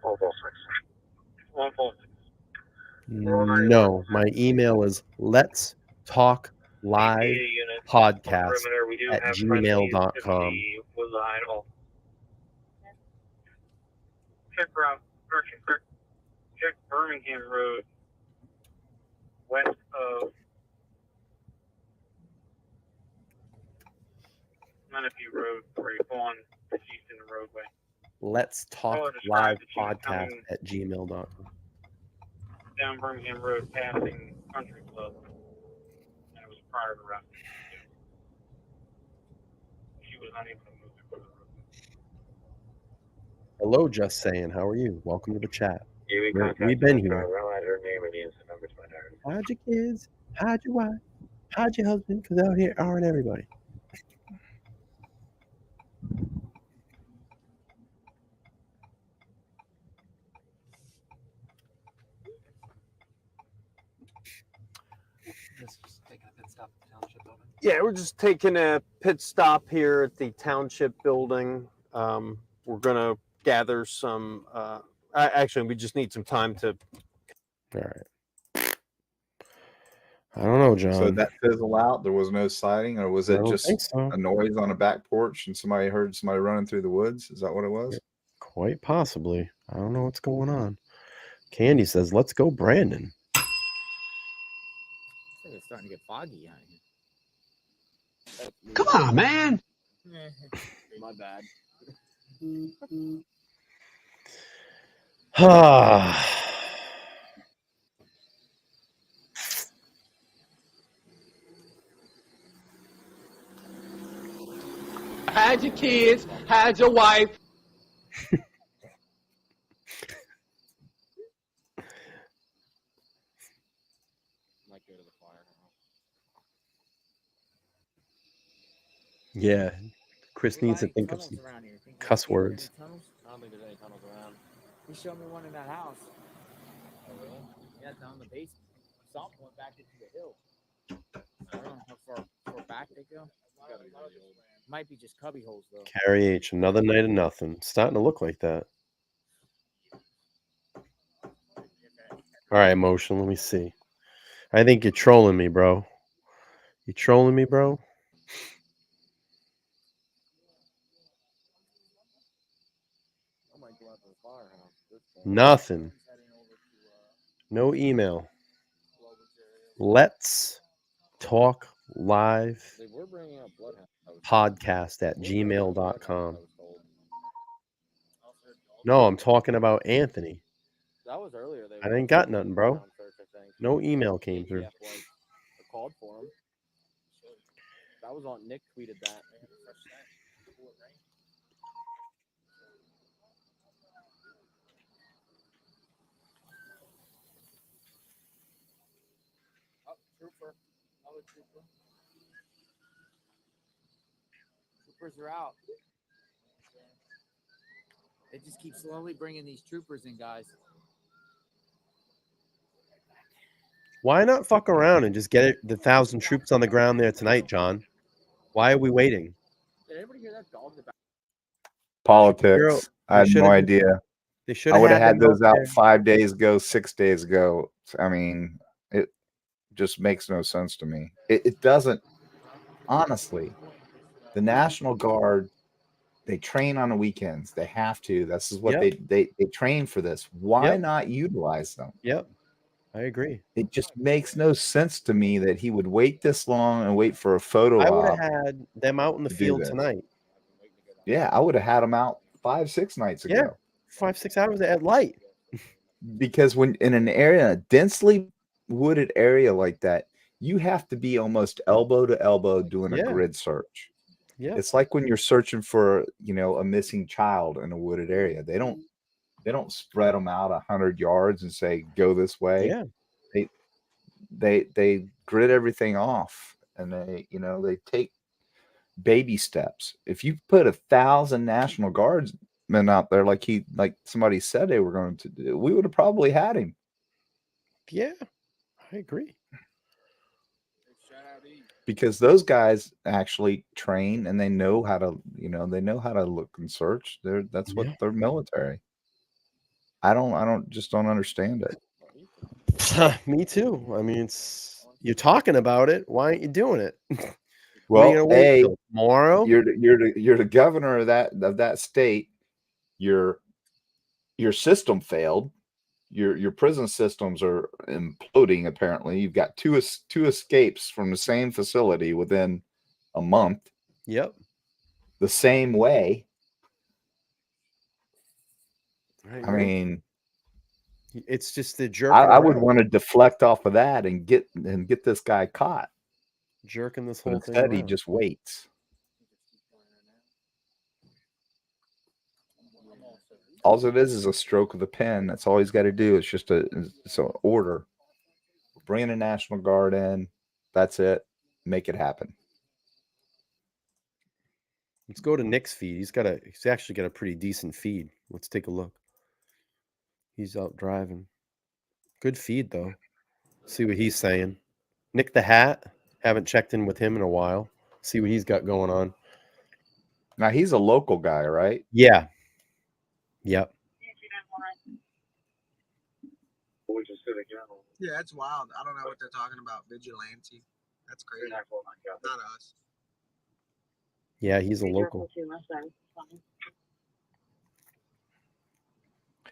146. No, my email is let's talk live podcast at gmail.com. Check Birmingham Road west of Menifee Road, where you go on the east in the roadway. Let's talk live podcast at gmail.com. Down Birmingham Road, passing Country Club, and it was prior to arrest. She was unable to move to the road. Hello, just saying. How are you? Welcome to the chat. Yeah, We've been here. Realize her name or the instant number to my diary. Hide your kids, hide your wife, hide your husband, because out here aren't everybody. Yeah, we're just taking a pit stop here at the township building. We're gonna gather some. Actually, we just need some time to. All right. I don't know, John. So did that fizzle out? There was no sighting, or was I it don't just think so. a noise on a back porch and somebody heard somebody running through the woods? Is that what it was? Quite possibly. I don't know what's going on. Candy says, "Let's go, Brandon." It's starting to get foggy out here. Come on, man. My bad. had your kids, had your wife. Might go to the firehouse. Yeah, Chris needs to think of some cuss words. I don't think there's any tunnels around. He showed me one in that house. Oh, really? Yeah, down the basement. Some went back into the hill. I don't know how far back they go. Might be just cubby holes though. Carrie H, another night of nothing. Starting to look like that. All right, Motion, let me see. I think you're trolling me, bro. You trolling me, bro? I might go out to the firehouse. Nothing. No email. Let's talk live They were bringing out bloodhound. podcast at gmail.com. No, I'm talking about Anthony. That was earlier. I didn't got nothing, bro. No email came through. I called for him. That was on Nick tweeted that. Oh, trooper. Another trooper. Troopers are out. They just keep slowly bringing these troopers in, guys. Why not fuck around and just get the 1,000 troops on the ground there tonight, John? Why are we waiting? Did anybody hear that dog about? Politics. I had no idea. They should I have would have had had them those out out there. 5 days ago, 6 days ago. I mean, it just makes no sense to me. It doesn't. Honestly, the National Guard, they train on the weekends. They have to. This is what Yep. they train for this. Why Yep. not utilize them? Yep. I agree. It just makes no sense to me that he would wait this long and wait for a photo I would op. have had them out in the to do field this. tonight. Yeah, I would have had them out 5-6 nights ago. Yeah, 5-6 hours at light. Because when in an area, a densely wooded area like that, you have to be almost elbow to elbow doing a Yeah. grid search. Yeah. It's like when you're searching for, a missing child in a wooded area. They don't spread them out 100 yards and say go this way. Yeah. They grid everything off, and they take baby steps. If you put 1,000 National Guardsmen out there like somebody said they were going to do, we would have probably had him. Yeah, I agree. Because those guys actually train and they know how to, look and search. That's what they're military. I don't understand it. Me too. I mean, you're talking about it. Why aren't you doing it? Well, What are you gonna wait till tomorrow? You're the governor of that state. Your system failed. Your prison systems are imploding. Apparently, you've got two escapes from the same facility within a month. Yep. The same way. I mean, it's just the jerk. I would want to deflect off of that and get this guy caught. Jerking this But whole thing instead, he around. just waits. All it is a stroke of the pen. That's all he's got to do. It's an order. Bring a National Guard in. That's it. Make it happen. Let's go to Nick's feed. He's actually got a pretty decent feed. Let's take a look. He's out driving. Good feed though. See what he's saying. Nick the Hat. Haven't checked in with him in a while. See what he's got going on. Now he's a local guy, right? Yeah. Yep. Yeah, that's wild. I don't know what they're talking about. Vigilante. That's crazy. Not us. Yeah, he's a local.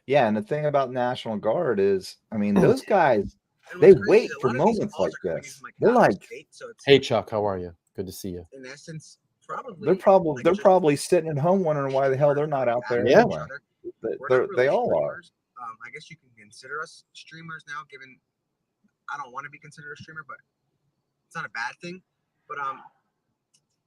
Yeah, and the thing about National Guard is, I mean, those guys, they wait for moments like this. They're like, hey Chuck, how are you? Good to see you. In essence, probably they're probably sitting at home wondering why the hell they're not out there Yeah. anyway. They all are. I guess you can consider us streamers now, given I don't want to be considered a streamer, but it's not a bad thing. But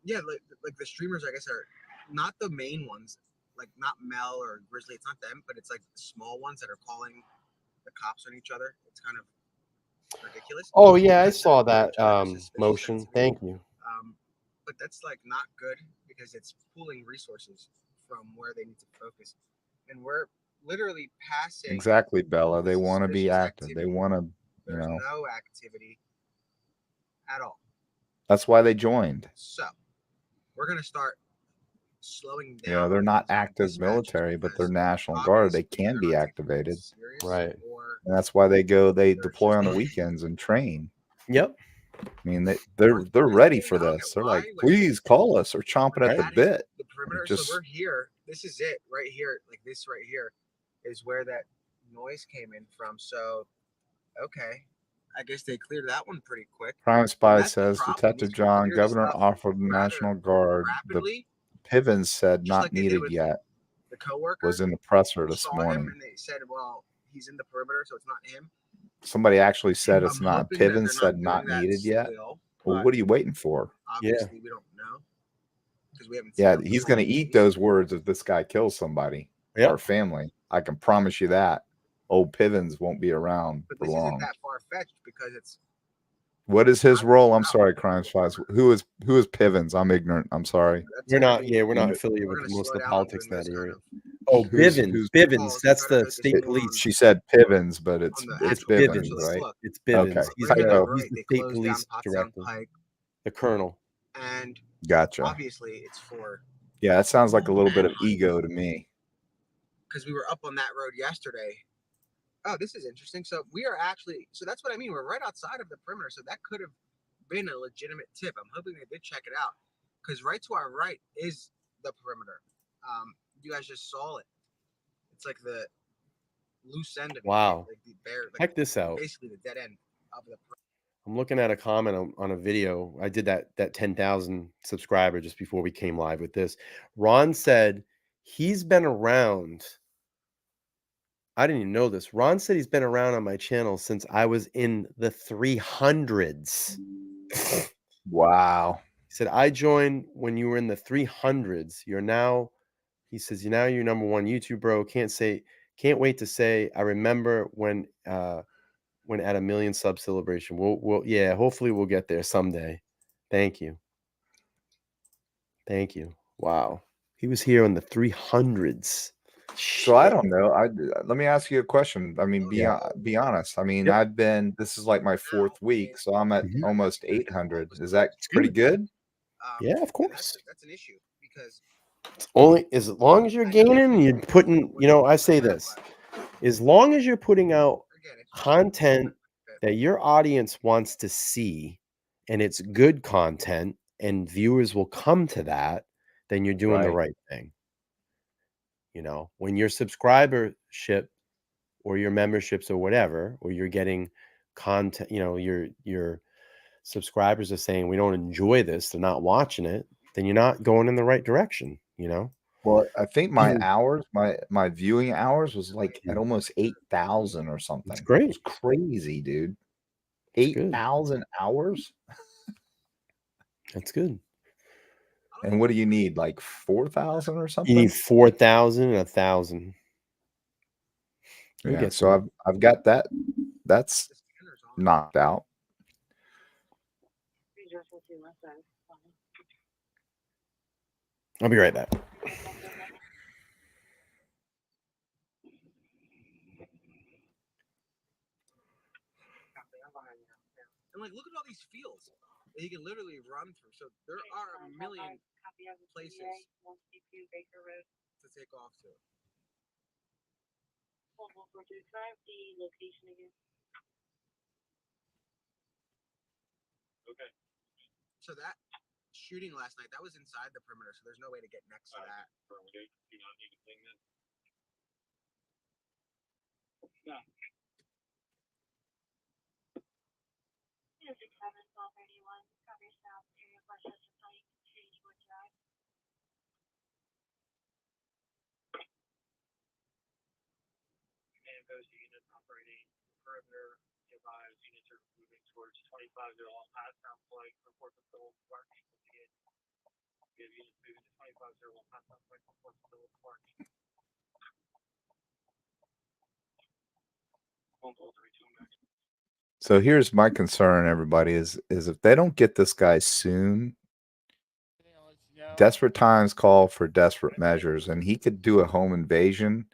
yeah, like the streamers, I guess, are not the main ones, like not Mel or Grizzly. It's not them, but it's like the small ones that are calling the cops on each other. It's kind of ridiculous. Oh yeah, I saw that motion. Thank you. But that's like not good because it's pooling resources from where they need to focus, and we're literally passing. Exactly, Bella. They want to be active. They want to, There's no activity at all. That's why they joined. So we're gonna start slowing down. You know, they're not active military, but they're National Guard. They can be activated. Right. And that's why they deploy on the weekends and train. Yep. I mean, they're ready for this. They're like, please call us. They're chomping at the bit. The perimeter. Just, so we're here. This is it right here. Like this right here is where that noise came in from. So, okay. I guess they cleared that one pretty quick. Crime Spy says, Detective John, Governor offered the National Guard. The Pivens said not needed yet. The coworker was in the presser this saw morning. him and they said, well, he's in the perimeter, so it's not him. Somebody actually said it's not. Pivens said not needed yet. Well, what are you waiting for? Obviously, we don't know. Because we haven't Yeah, he's going to eat those words if this guy kills somebody or family. I can promise you that. Old Pivens won't be around for long. Isn't that far-fetched because it's. What is his role? I'm sorry, Crime Spies. Who is Pivens? I'm ignorant. I'm sorry. We're not affiliated with most of the politics in that area. Oh, Bivens. That's the state police. She said Pivens, but it's Bivens, right? It's Bivens. Okay. He's the state police director, the colonel. And gotcha. Obviously, it's for. Yeah, that sounds like a little bit of ego to me. Because we were up on that road yesterday. Oh, this is interesting. So we are actually, so that's what I mean. We're right outside of the perimeter. So that could have been a legitimate tip. I'm hoping they did check it out. Because right to our right is the perimeter. You guys just saw it. It's like the loose end of it. Wow. Like the bare, like check this out. Basically the dead end of the perimeter. I'm looking at a comment on a video. I did that 10,000 subscriber just before we came live with this. Ron said he's been around. I didn't even know this. Ron said he's been around on my channel since I was in the 300s. Wow. He said, I joined when you were in the 300s. He says, you're number one YouTube, bro. Can't wait to say, I remember when at 1 million sub celebration. Yeah, hopefully we'll get there someday. Thank you. Wow. He was here in the 300s. So I don't know. Let me ask you a question. I mean, be honest. I mean, this is like my 4th week, so I'm at almost 800. Is that pretty good? Yeah, of course. That's an issue because it's only as long as you're gaining and you're putting, I say this, as long as you're putting out content that your audience wants to see and it's good content and viewers will come to that, then you're doing the right thing. When your subscribership or your memberships or whatever, or you're getting content, your subscribers are saying we don't enjoy this, they're not watching it, then you're not going in the right direction, Well, I think my hours, my viewing hours was like at almost 8,000 or something. That's great. It was crazy, dude. 8,000 hours? That's good. And what do you need? Like 4,000 or something? You need 4,000 and 1,000. Yeah, so I've got that. That's knocked out. I'll be right back. And like, look at all these fields that you can literally run through. So there are a million places to take off to. Okay. So that shooting last night, that was inside the perimeter, so there's no way to get next to that. No. And those units operating perimeter, advise units are moving towards 25 to all pass. Sounds like report the full marking. So here's my concern, everybody, is if they don't get this guy soon, desperate times call for desperate measures, and he could do a home invasion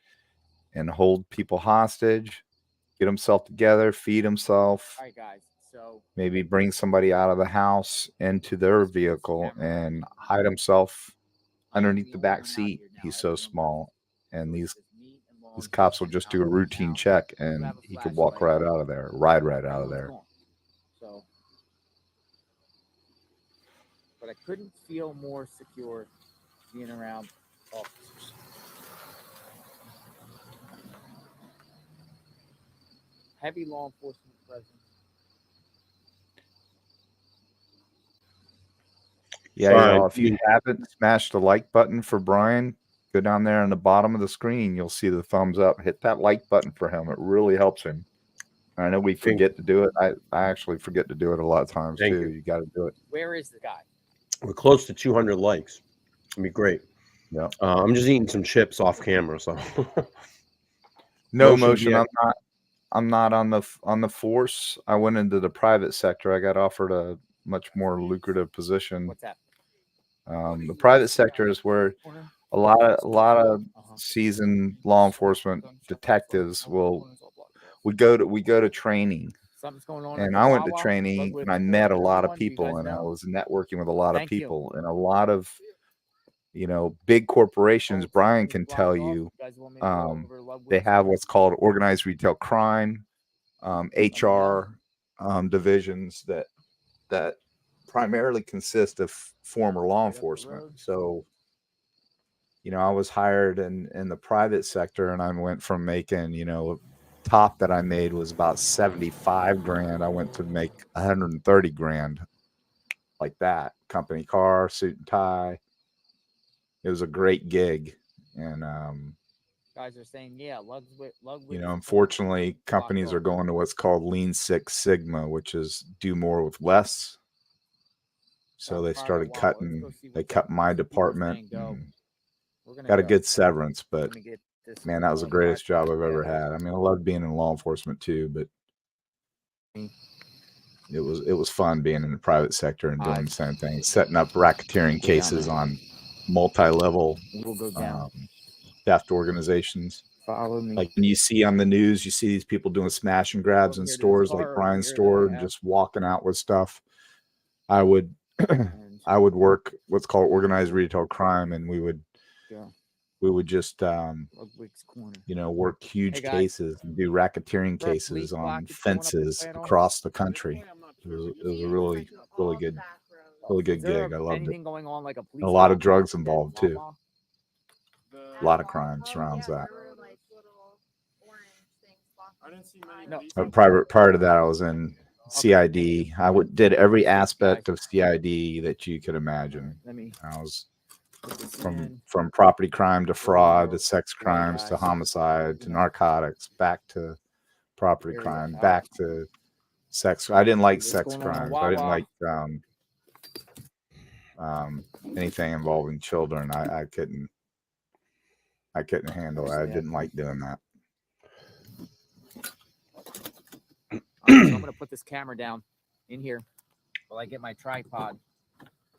and hold people hostage, get himself together, feed himself. All right, guys. So maybe bring somebody out of the house into their vehicle and hide himself underneath the back seat. He's so small, and these cops will just do a routine check, and he could walk right out of there, ride right out of there. So, but I couldn't feel more secure being around officers. Heavy law enforcement presence. Yeah, y'all, if you haven't smashed the like button for Brian, go down there on the bottom of the screen. You'll see the thumbs up. Hit that like button for him. It really helps him. I know we forget to do it. I actually forget to do it a lot of times too. You got to do it. Where is the guy? We're close to 200 likes. It'd be great. Yeah. I'm just eating some chips off camera, so no motion. I'm not on the force. I went into the private sector. I got offered a much more lucrative position. What's that? The private sector is where a lot of seasoned law enforcement detectives would go to training. Something's going on. And I went to training and I met a lot of people, and I was networking with a lot of people, and a lot of big corporations. Brian can tell you, they have what's called organized retail crime, HR divisions that primarily consist of former law enforcement. So, I was hired in the private sector, and I went from making, top that I made was about 75 grand. I went to make 130 grand, like that. Company car, suit and tie. It was a great gig. And, guys are saying, yeah, unfortunately, companies are going to what's called Lean Six Sigma, which is do more with less. So they started cutting. They cut my department. Got a good severance, but man, that was the greatest job I've ever had. I mean, I loved being in law enforcement too, but it was fun being in the private sector and doing the same thing, setting up racketeering cases on multi-level theft organizations. Follow me. Like when you see on the news, you see these people doing smash and grabs in stores like Brian's store and just walking out with stuff. I would work what's called organized retail crime, and we would just work huge cases and do racketeering cases on fences across the country. It was a really good gig. I loved it. A lot of drugs involved too. A lot of crime surrounds that. Prior to that, I was in CID. I did every aspect of CID that you could imagine. I was from property crime to fraud to sex crimes to homicide to narcotics, back to property crime, back to sex. I didn't like sex crimes. I didn't like anything involving children. I couldn't handle it. I didn't like doing that. So I'm going to put this camera down in here while I get my tripod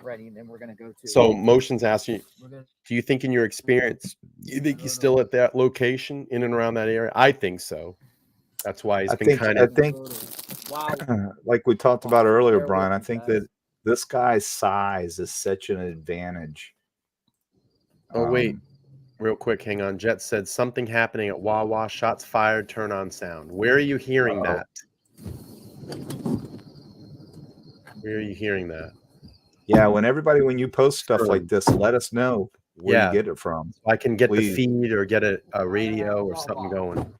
ready, and then we're going to go to. So Motion's asking, do you think in your experience, you think he's still at that location in and around that area? I think so. That's why he's been kind of. I think, like we talked about earlier, Brian, I think that this guy's size is such an advantage. Oh, wait. Real quick, hang on. Jet said something happening at Wawa, shots fired, turn on sound. Where are you hearing that? Where are you hearing that? Yeah, when you post stuff like this, let us know where you get it from. I can get the feed or get a radio or something going.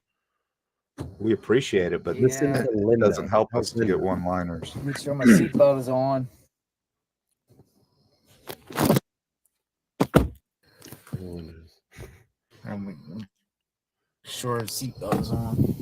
We appreciate it, but this doesn't help us to get one-liners. Make sure my seatbelt is on. Sure, seatbelt is on.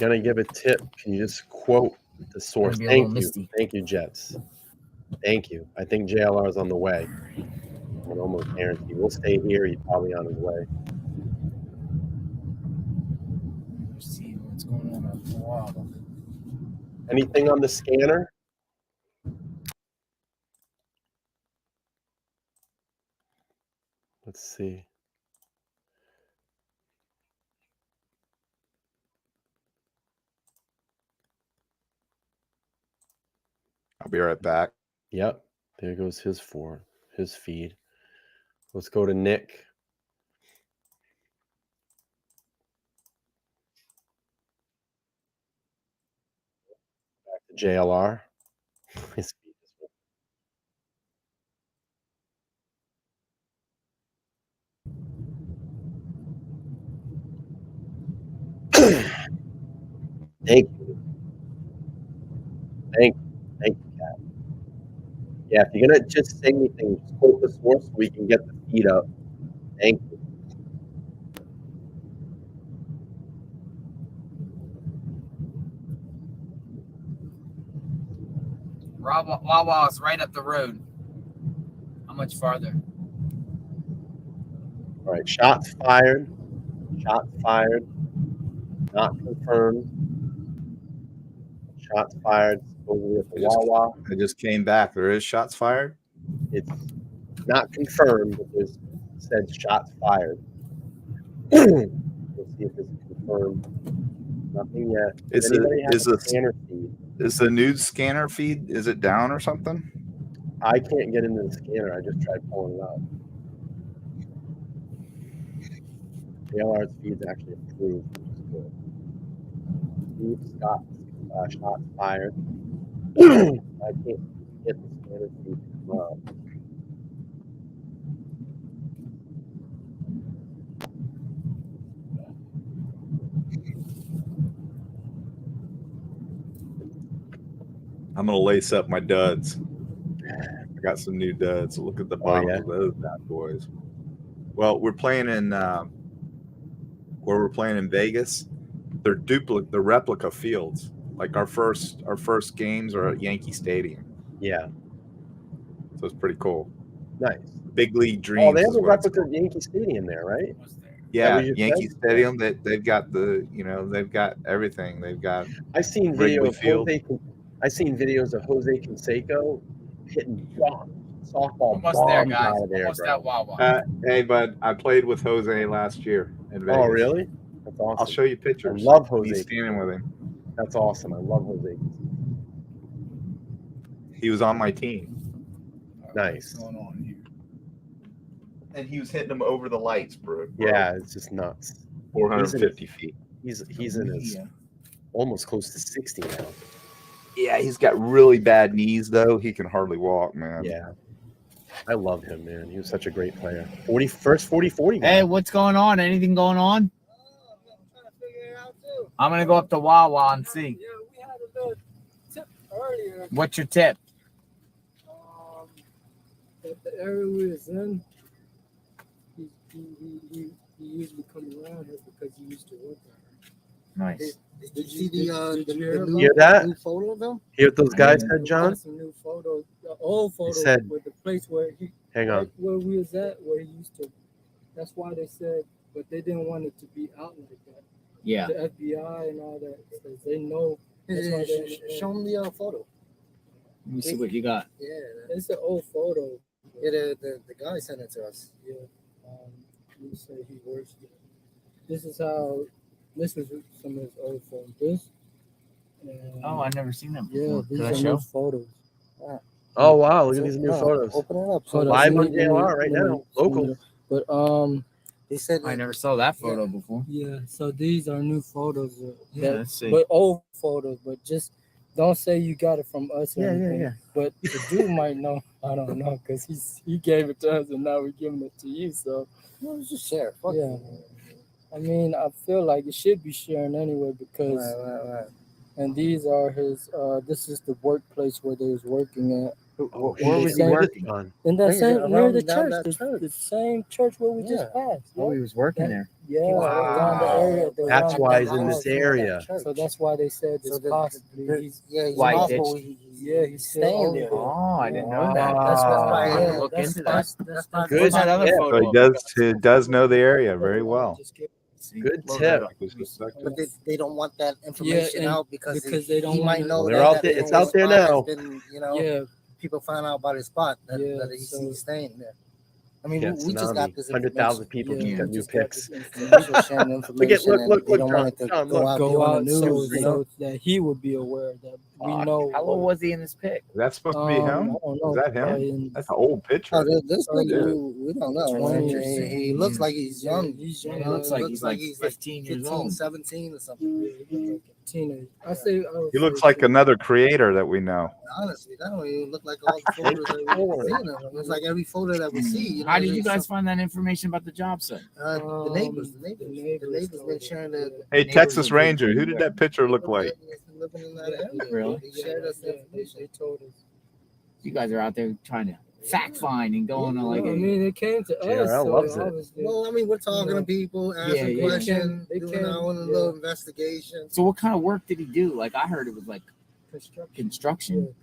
you're gonna give a tip, can you just quote the source? Be a Thank little you. misty. Thank you, Jets. Thank you. I think JLR is on the way. I can almost guarantee. We'll stay here. He's probably on his way. Let's see what's going on at the wall. Anything on the scanner? Let's see. I'll be right back. Yep. There goes his feed. Let's go to Nick. Back to JLR. His feed is Thank you. Thank you, Kat. Yeah, if you're gonna just say anything, just quote the source so we can get the feed up. Thank you. Wawa is right up the road. How much farther? All right, shots fired. Shots fired. Not confirmed. Shots fired. Supposedly at the Wawa. I just came back. There is shots fired. It's not confirmed, but there's said shots fired. We'll see if it's confirmed. Nothing yet. Is Anybody have is a scanner feed? Is the news scanner feed? Is it down or something? I can't get into the scanner. I just tried pulling it up. JLR's feed's actually approved, which is good. Steve Scott shots fired. I can't get the scanner feed to come up. I'm gonna lace up my duds. I got some new duds. Look at the bottom of those bad boys. Well, we're playing in Vegas. They're replica fields. Like our first games are at Yankee Stadium. Yeah. So it's pretty cool. Nice. Big League Dreams. Oh, they have is a what it's replica called. Yankee Stadium there, right? Yeah, you Yankee said? Stadium. They've got they've got everything. They've got. I've seen Wrigley video of Field. I've seen videos of Jose Canseco hitting softball Almost bombs there, guys. out of there, Almost bro. at Wawa. Hey, bud, I played with Jose last year in Vegas. Oh, really? That's awesome. I'll show you pictures. I love Jose. He's standing with him. That's awesome. I love Jose. He was on my team. Nice. What's going on here? And he was hitting them over the lights, bro. Yeah, it's just nuts. 450 feet. He's in his almost close to 60 now. Yeah, he's got really bad knees though. He can hardly walk, man. Yeah. I love him, man. He was such a great player. 40 guy. Hey, what's going on? Anything going on? I'm gonna go up to Wawa and see. Yeah, we had a little tip earlier. What's your tip? That the area we was in, he usually comes around here because he used to work there. Nice. Did you see the You hear that? new photo of him? Hear what those guys said, John? Some new photos, the old photo said- with the place where he. Hang on. Where we was at, where he used to. That's why they said, but they didn't want it to be out like that. Yeah. The FBI and all that, because they know. That's why they, Show him the photo. Let me see what you got. Yeah, it's an old photo. Yeah, the guy sent it to us. Yeah. You say he works there. This is how. This is some of his old photos. This. Oh, I've never seen them. Yeah, before. these Could I are show? new photos. Oh, wow. Look at these new No, photos. Open it up. So Live on JLR right now. Local. But They said I never saw that photo before. yeah. So these are new photos. Yeah, let's see. But old photos. But just don't say you got it from us. Or Yeah, yeah, anything. yeah. But the dude might know. I don't know because he gave it to us and now we're giving it to you. So no, just share. Fuck yeah. it. I mean, I feel like it should be sharing anyway because. Right. And these are his. This is the workplace where they was working at. Where was he working? In that same near the down church, that the same church where we just passed. Oh, he was working there. Yeah, around the area. That's why he's in this area. So that's why they said it's possibly he's Why, possible. He's staying there. Oh, I didn't know that. That's why I Look into that. Good. Where's that other Yeah, photo? so he does know the area very well. Good tip. But they don't want that information out because they don't he might know They're that out there. that It's out there spot has now. been, people find out about his spot that he's staying there. I mean, we just got this 100,000 people just got new pics. Look, Look, don't want it to John, go out there on the news, so that he would be aware that we know. How old was he in this pic? Is that supposed to be him? Is that him? That's an old picture. This nigga, we don't know. He looks like he's young. He looks like he's like 15 years old. 17 or something. Teenage. He looks like another creator that we know. Honestly, that don't even look like all the photos that we've seen of him. It's like every photo that we see. How did you guys find that information about the job site? The neighbors been sharing the. Hey, Texas Ranger, who did that picture look like? Living in that area. Really? They shared us the information. They told us. You guys are out there trying to fact find and going on like. I mean, it came to us. JRL loves it. Well, I mean, we're talking to people, asking questions, doing our own little investigation. So, what kind of work did he do? Like, I heard it was like construction.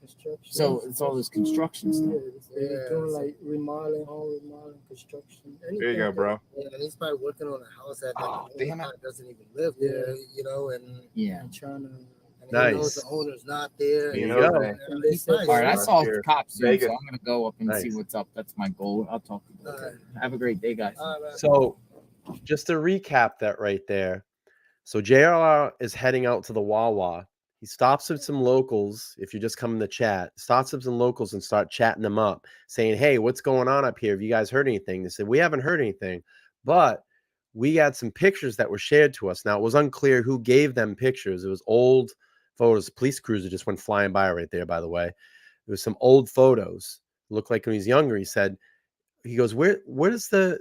So it's all this construction stuff. They're doing like remodeling, home remodeling, construction. There you go, bro. Yeah, and he's probably working on a house that doesn't even live there, and trying to. He knows the owner's not there. There you go. All right, I saw the cops soon, so I'm gonna go up and see what's up. That's my goal. I'll talk to you later. Have a great day, guys. So, just to recap that right there. So JR is heading out to the Wawa. He stops with some locals. If you're just coming to chat, stops with some locals and start chatting them up, saying, "Hey, what's going on up here? Have you guys heard anything?" They said, "We haven't heard anything, but we got some pictures that were shared to us." Now, it was unclear who gave them pictures. It was old photos. The police cruiser just went flying by right there, by the way. There was some old photos. Looked like when he was younger. He said, he goes, what is that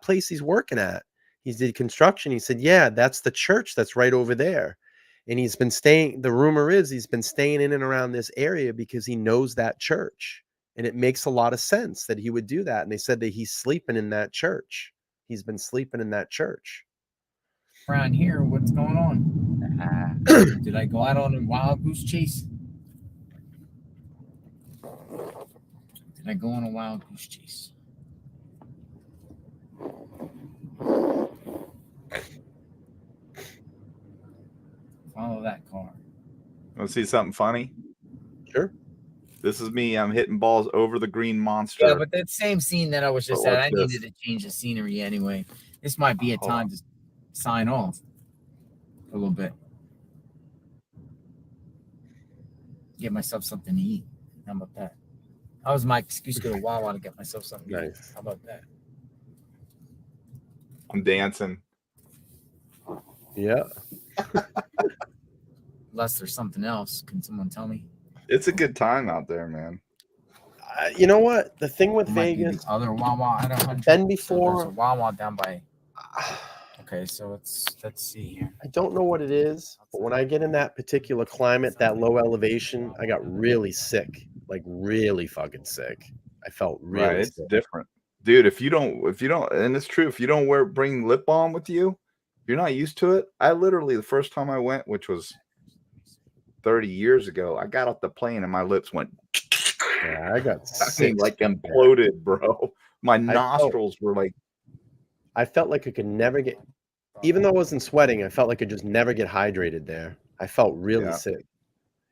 place he's working at? He did construction. He said, yeah, that's the church that's right over there. And he's been staying, the rumor is he's been staying in and around this area because he knows that church. And it makes a lot of sense that he would do that. And they said that he's sleeping in that church. He's been sleeping in that church. Around here, what's going on? Did I go out on a wild goose chase? Did I go on a wild goose chase? Follow that car. Want to see something funny? Sure. This is me. I'm hitting balls over the green monster. Yeah, but that same scene that I was just at, I needed to change the scenery anyway. This might be a time to sign off a little bit. Get myself something to eat. How about that? That was my excuse to go to Wawa to get myself something to eat. How about that? I'm dancing. Yeah. Unless there's something else. Can someone tell me? It's a good time out there, man. You know what? The thing with Vegas. Vegas. Other Wawa. I don't know. Been before. There's a Wawa down by. Okay, so let's see here. I don't know what it is, but when I get in that particular climate, that low elevation, I got really sick, like really fucking sick. I felt really right. It's sick. different, dude. If you don't, and it's true, if you don't bring lip balm with you, you're not used to it. I literally, the first time I went, which was 30 years ago, I got off the plane and my lips went. Yeah, I got sick, like imploded, bro. My nostrils were like. I felt like I could never get. Even though I wasn't sweating, I felt like I could just never get hydrated there. I felt really sick.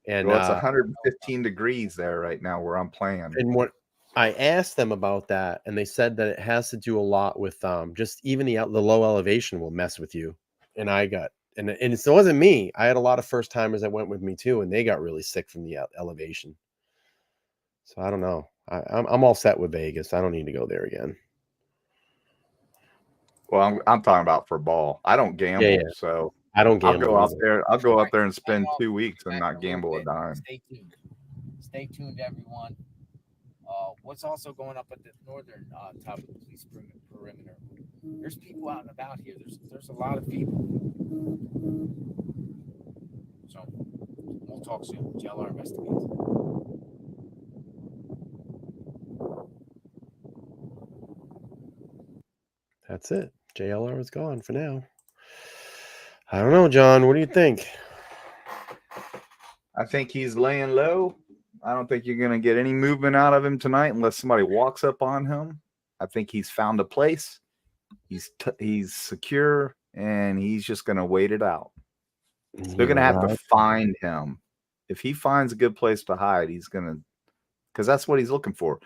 And well, it's 115 degrees there right now where I'm playing. And what I asked them about that, and they said that it has to do a lot with just even the low elevation will mess with you. And I got and it wasn't me. I had a lot of first timers that went with me too, and they got really sick from the elevation. So I don't know. I'm all set with Vegas. I don't need to go there again. Well, I'm talking about for ball. I don't gamble, so I don't gamble. I'll go out there and spend 2 weeks and not gamble a dime. Stay tuned. Stay tuned, everyone. What's also going up at the northern top of the police perimeter? There's people out and about here. There's a lot of people. So we'll talk soon. JLR investigates. That's it. JLR is gone for now. I don't know, John. What do you think? I think he's laying low. I don't think you're going to get any movement out of him tonight unless somebody walks up on him. I think he's found a place. He's secure, and he's just going to wait it out. They're going to have to find him. If he finds a good place to hide, he's going to, because that's what he's looking for.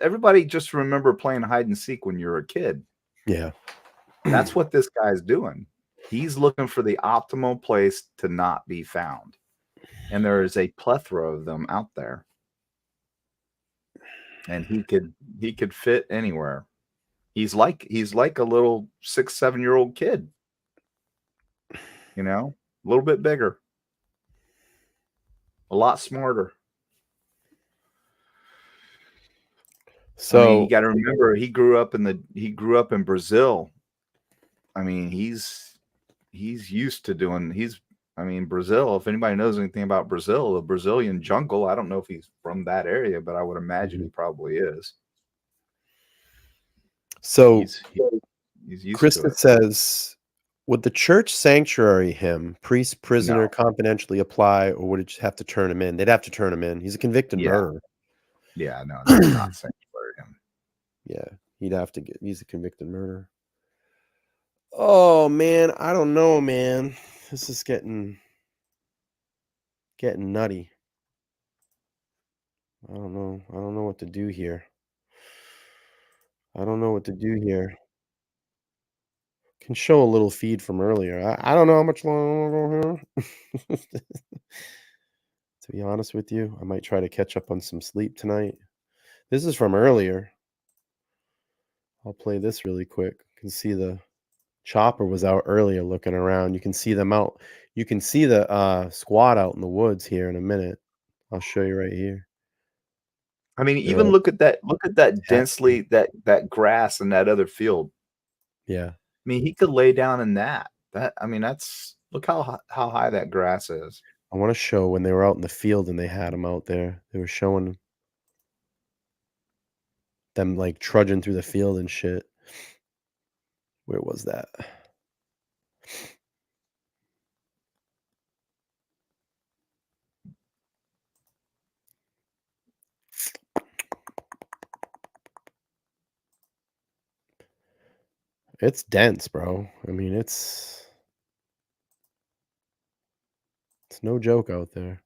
Everybody just remember playing hide and seek when you were a kid. Yeah. That's what this guy's doing. He's looking for the optimal place to not be found. And there is a plethora of them out there. And he could fit anywhere. He's like a little 6-7-year-old kid. You know, a little bit bigger. A lot smarter. So I mean, you got to remember he grew up in Brazil. I mean, he's used to doing Brazil, if anybody knows anything about Brazil, the Brazilian jungle, I don't know if he's from that area, but I would imagine he probably is. So he's used Krista to it. says, would the church sanctuary him, priest, prisoner, No. confidentially apply, or would it just have to turn him in? They'd have to turn him in. He's a convicted murderer. Yeah, no, they would not sanctuary him. Yeah, he's a convicted murderer. Oh man, I don't know, man. This is getting nutty. I don't know what to do here. Can show a little feed from earlier. I don't know how much longer. To be honest with you, I might try to catch up on some sleep tonight. This is from earlier. I'll play this really quick. You can see the chopper was out earlier looking around. You can see them out. You can see the squad out in the woods here in a minute. I'll show you right here. I mean, even look at that densely that grass in that other field. Yeah. I mean, he could lay down in that. Look how high that grass is. I want to show when they were out in the field and they had them out there. They were showing them like trudging through the field and shit. Where was that? It's dense, bro. I mean, it's no joke out there.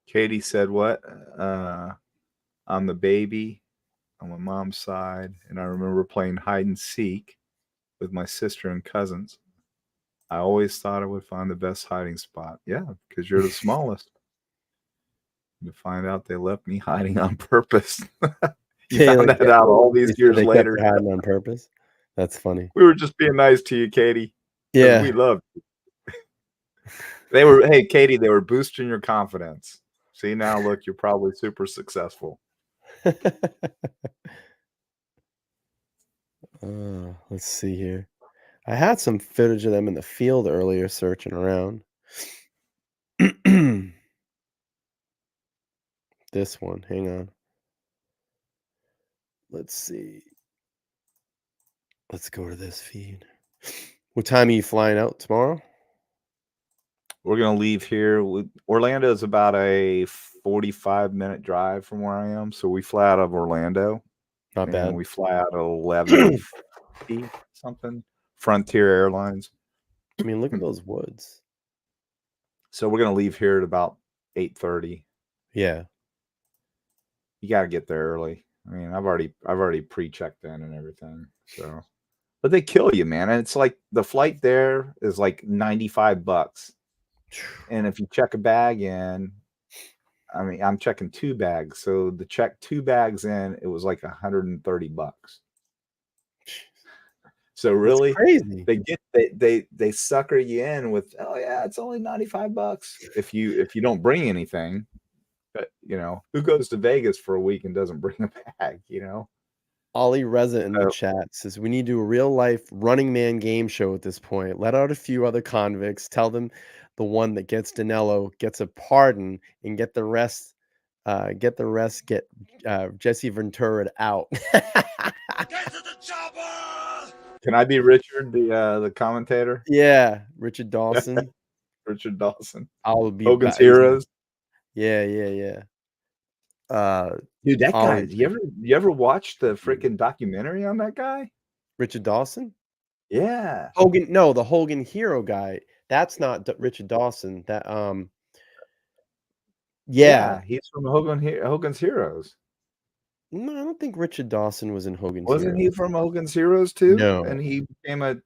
Katie said what? I'm the baby on my mom's side, and I remember playing hide and seek with my sister and cousins. I always thought I would find the best hiding spot. Yeah, because you're the smallest. To find out they left me hiding on purpose. You found that out all these years later. Kept hiding on purpose. That's funny. We were just being nice to you, Katie. Yeah, we loved you. Hey, Katie, they were boosting your confidence. See, now look, you're probably super successful. Let's see here. I had some footage of them in the field earlier searching around. This one, hang on. Let's see. Let's go to this feed. What time are you flying out tomorrow? We're going to leave here. Orlando is about a 45-minute drive from where I am. So we fly out of Orlando. Not bad. We fly out at 11:50 something. Frontier Airlines. I mean, look at those woods. So we're going to leave here at about 8:30. Yeah. You got to get there early. I mean, I've already pre-checked in and everything. So, but they kill you, man. And it's like the flight there is like $95. And if you check a bag in, I mean, I'm checking 2 bags. So to check 2 bags in, it was like $130. So really, crazy. They sucker you in with, oh yeah, it's only $95 if you don't bring anything. But who goes to Vegas for a week and doesn't bring a bag? Ollie Reza in the chat says we need to do a real life Running Man game show at this point. Let out a few other convicts. Tell them the one that gets Danelo gets a pardon and get the rest. Get Jesse Ventura out. Can I be Richard, the commentator? Yeah, Richard Dawson. Richard Dawson. I'll be Hogan's Heroes. Yeah. Dude, that I'll- guy. You ever watch the freaking documentary on that guy? Richard Dawson? Yeah. Hogan, no, the Hogan Hero guy. That's not Richard Dawson. That yeah. He's from Hogan's Heroes. No, I don't think Richard Dawson was in Hogan's Wasn't Heroes. he from Hogan's Heroes too? No. And he became I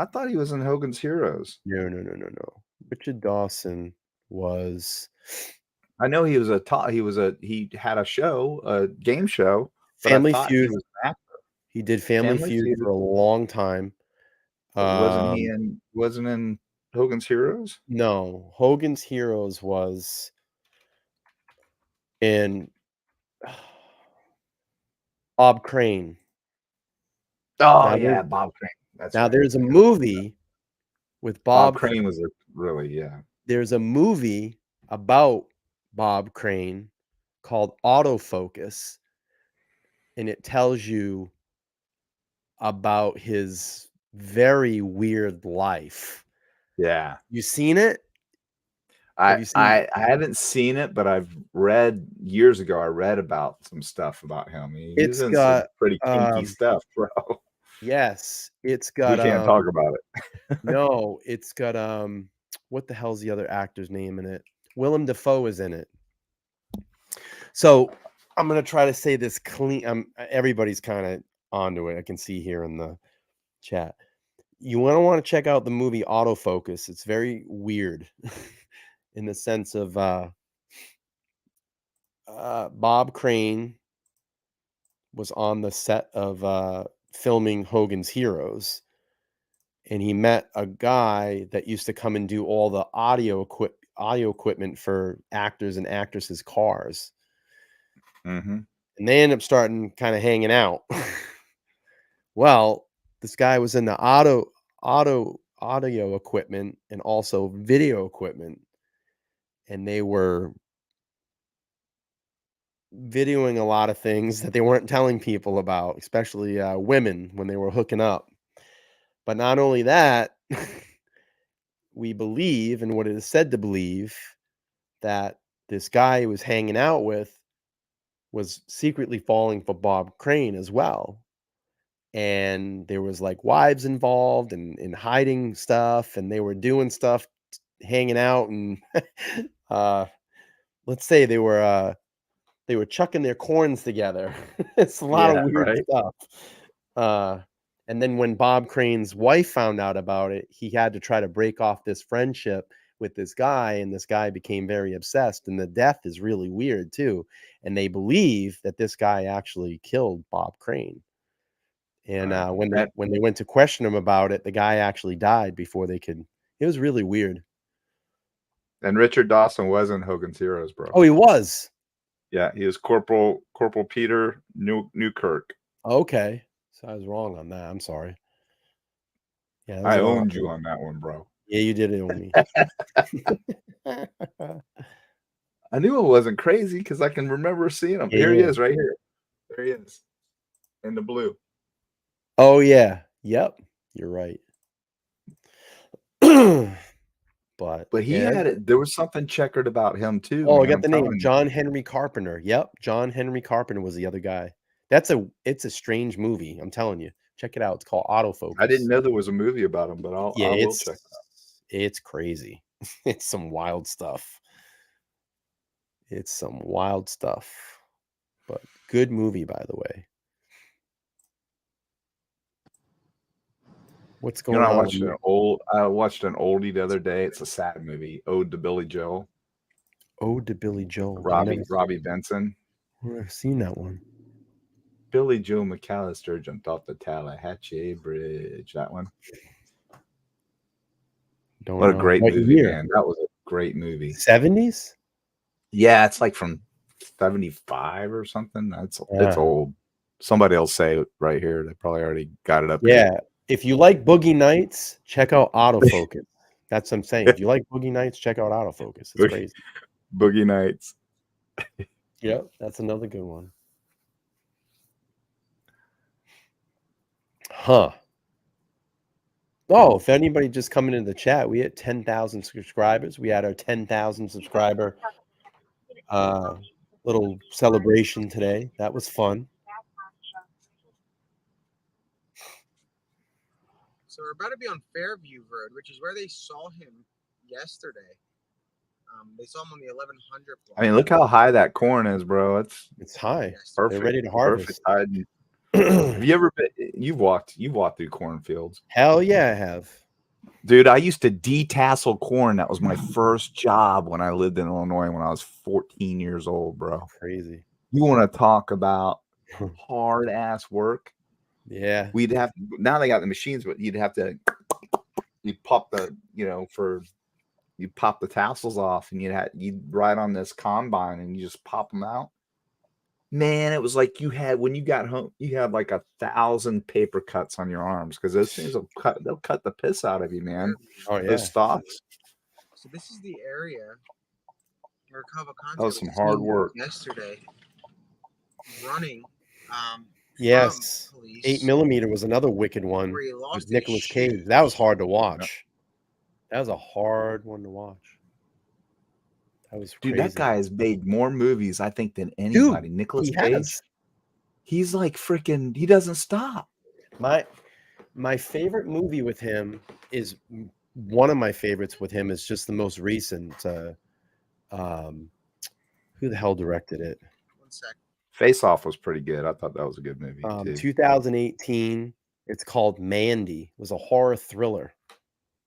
thought he was in Hogan's Heroes. No. Richard Dawson was. I know he was he had a show, a game show. But Family I thought Feud. He was an actor. He did Family Feud for a long time. Wasn't in Hogan's Heroes? No, Hogan's Heroes was in Bob Crane. Oh yeah, Bob Crane. That's now right. there's a movie with Bob Crane was really There's a movie about Bob Crane called Autofocus, and it tells you about his very weird life. Yeah. You seen it? I haven't seen it, but I've read years ago. I read about some stuff about him. He's in some pretty kinky stuff, bro. Yes, it's got. We can't talk about it. No, it's got. What the hell's the other actor's name in it? Willem Dafoe is in it. So I'm gonna try to say this clean. Everybody's kind of onto it. I can see here in the chat. You want to check out the movie Autofocus. It's very weird. In the sense of Bob Crane was on the set of filming Hogan's Heroes, and he met a guy that used to come and do all the audio equipment for actors and actresses' cars. Mm-hmm. And they end up starting kind of hanging out. Well, this guy was in the audio equipment and also video equipment. And they were videoing a lot of things that they weren't telling people about, especially women when they were hooking up. But not only that, we believe, and what it is said to believe, that this guy he was hanging out with was secretly falling for Bob Crane as well. And there was like wives involved and hiding stuff, and they were doing stuff, hanging out, and let's say they were chucking their corns together. It's a lot of weird stuff. And then when Bob Crane's wife found out about it, he had to try to break off this friendship with this guy, and this guy became very obsessed. And the death is really weird too. And they believe that this guy actually killed Bob Crane. And when they went to question him about it, the guy actually died before they could. It was really weird. And Richard Dawson was in Hogan's Heroes, bro. Oh, he was. Yeah, he was Corporal Peter Newkirk. Okay, so I was wrong on that. I'm sorry. Yeah, I owned you on that one, bro. Yeah, you did own me. I knew it wasn't crazy because I can remember seeing him. Here he is, right here. There he is, in the blue. Oh yeah, yep, you're right. But he had it. There was something checkered about him too. Oh, man, I got the name, John Henry Carpenter. Yep, John Henry Carpenter was the other guy. It's a strange movie. I'm telling you, check it out. It's called Autofocus. I didn't know there was a movie about him, but I will check it out. It's crazy. It's some wild stuff. It's some wild stuff, but good movie, by the way. What's going on? I watched an oldie the other day. It's a sad movie. Ode to Billy Joel. Ode to Billy Joel. Robbie Benson. I've never seen that one. Billy Joe McAllister jumped off the Tallahatchie Bridge. That one. What a great movie, man. That was a great movie. 70s? Yeah, it's like from 75 or something. It's old. Somebody will say it right here. They probably already got it up. Yeah. If you like Boogie Nights, check out Autofocus. That's what I'm saying. If you like Boogie Nights, check out Autofocus. It's crazy. Boogie Nights. Yep, that's another good one. Huh. Oh, if anybody just coming into the chat, we hit 10,000 subscribers. We had our 10,000 subscriber little celebration today. That was fun. So we're about to be on Fairview Road, which is where they saw him yesterday. They saw him on the 1100 block. I mean, look how high that corn is, bro. It's high. Perfect. They're ready to harvest. Perfect. Have you ever been? You've walked through cornfields. Hell yeah, I have. Dude, I used to detassel corn. That was my first job when I lived in Illinois when I was 14 years old, bro. Crazy. You want to talk about hard ass work? Yeah. We'd have now they got the machines, but you'd pop the you pop the tassels off and you'd ride on this combine and you just pop them out. Man, it was like when you got home, you had like 1,000 paper cuts on your arms because those things they'll cut the piss out of you, man. Oh yeah. Those stalks. So this is the area where Cavalcante That was some hard work yesterday. Running. Yes. 8mm was another wicked one with Nicolas Cage. That was hard to watch. That was a hard one to watch. That was crazy. Dude, that guy has made more movies, I think, than anybody. Nicolas Cage. He's like freaking. He doesn't stop. My favorite movie with him is one of my favorites with him is just the most recent. Who the hell directed it? 1 sec. Face Off was pretty good. I thought that was a good movie too. 2018. It's called Mandy. It was a horror thriller.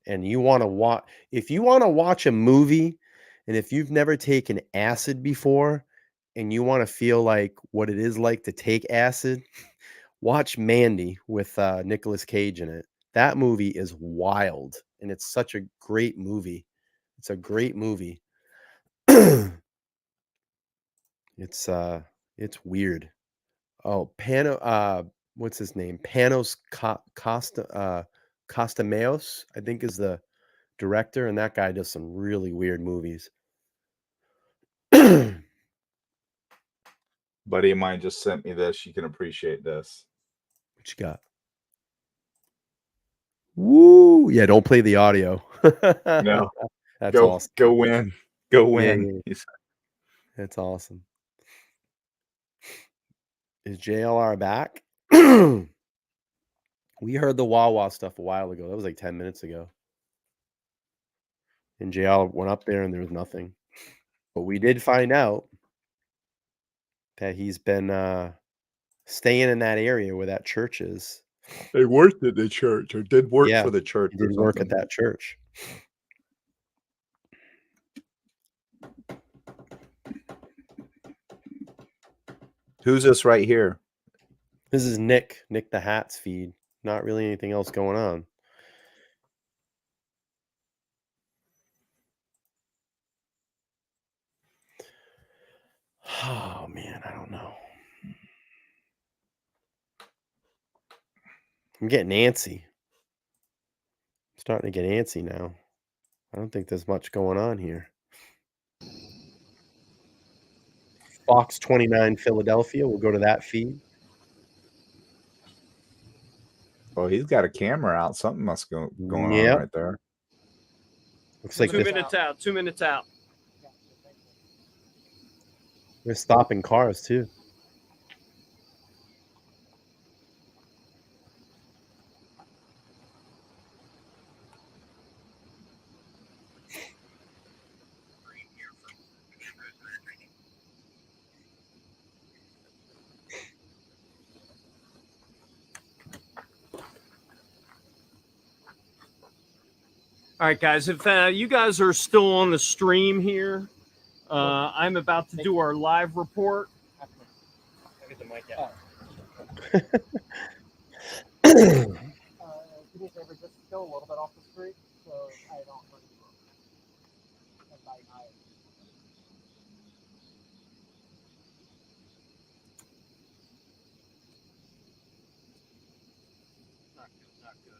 And you want to watch, if you want to watch a movie, and if you've never taken acid before, and you want to feel like what it is like to take acid, watch Mandy with Nicolas Cage in it. That movie is wild, and it's such a great movie. It's a great movie. It's weird. Oh, what's his name? Panos Costamaos, I think, is the director, and that guy does some really weird movies. Buddy of mine just sent me this. You can appreciate this. What you got? Woo! Yeah, don't play the audio. No, That's awesome. Go win. Go win. Yeah. That's awesome. Is JLR back? We heard the Wawa stuff a while ago. That was like 10 minutes ago. And JL went up there and there was nothing. But we did find out that he's been staying in that area where that church is. They worked at the church or did work for the church. He did work at that church. Who's this right here? This is Nick the Hats feed. Not really anything else going on. Oh, man, I don't know. I'm getting antsy. I'm starting to get antsy now. I don't think there's much going on here. Fox 29 Philadelphia. We'll go to that feed. Oh, he's got a camera out. Something must going on right there. Looks like 2 minutes out. 2 minutes out. They're stopping cars too. All right, guys, if you guys are still on the stream here, I'm about to do our live report. Get the mic out. Do me a favor, just go a little bit off the street so I don't hurt you. Not good.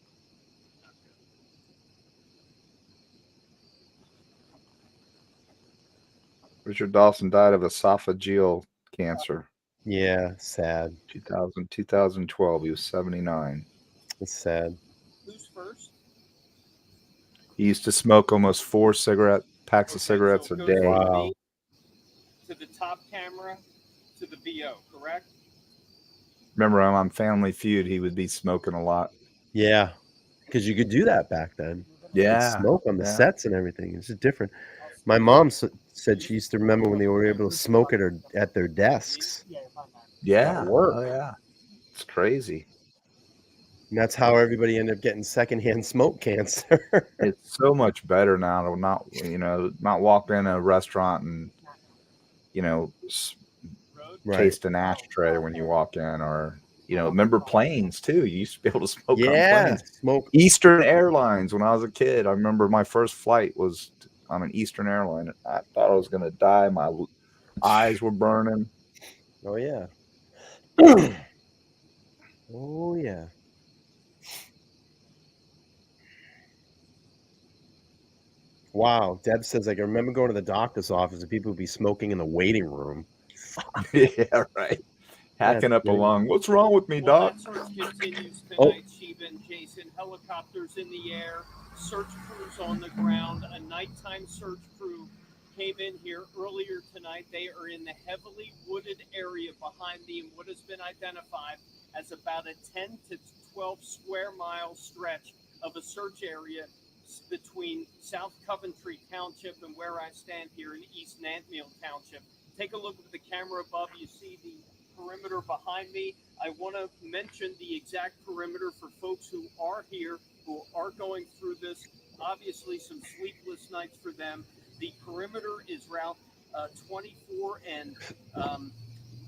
Richard Dawson died of esophageal cancer. Yeah, sad. 2012. He was 79. It's sad. Who's first? He used to smoke almost 4 packs of cigarettes so a it goes day. from Wow. me to the top camera to the VO, correct? Remember, on Family Feud, he would be smoking a lot. Yeah, because you could do that back then. You could Yeah, smoke on the yeah. sets and everything. It's just different. My mom said she used to remember when they were able to smoke at their desks. Yeah. At work. Oh, yeah. It's crazy. And that's how everybody ended up getting secondhand smoke cancer. It's so much better now to not walk in a restaurant and, Right. taste an ashtray when you walk in, or, remember planes too. You used to be able to smoke on Yeah, planes. smoke. Eastern Airlines, when I was a kid, I remember my first flight was on an Eastern airline. I thought I was going to die. My eyes were burning. Oh, yeah. Oh, yeah. Wow. Deb says, I can remember going to the doctor's office and people would be smoking in the waiting room. Yeah, right. Hacking up a lung. What's wrong with me, Well, doc? that search continues Oh. tonight, Sheba and Jason. Helicopters in the air, search crews on the ground. A nighttime search crew came in here earlier tonight. They are in the heavily wooded area behind me in what has been identified as about a 10 to 12 square mile stretch of a search area between South Coventry Township and where I stand here in East Nantmeal Township. Take a look at the camera above. You see the perimeter behind me. I want to mention the exact perimeter for folks who are here, who are going through this. Obviously, some sleepless nights for them. The perimeter is Route 24 and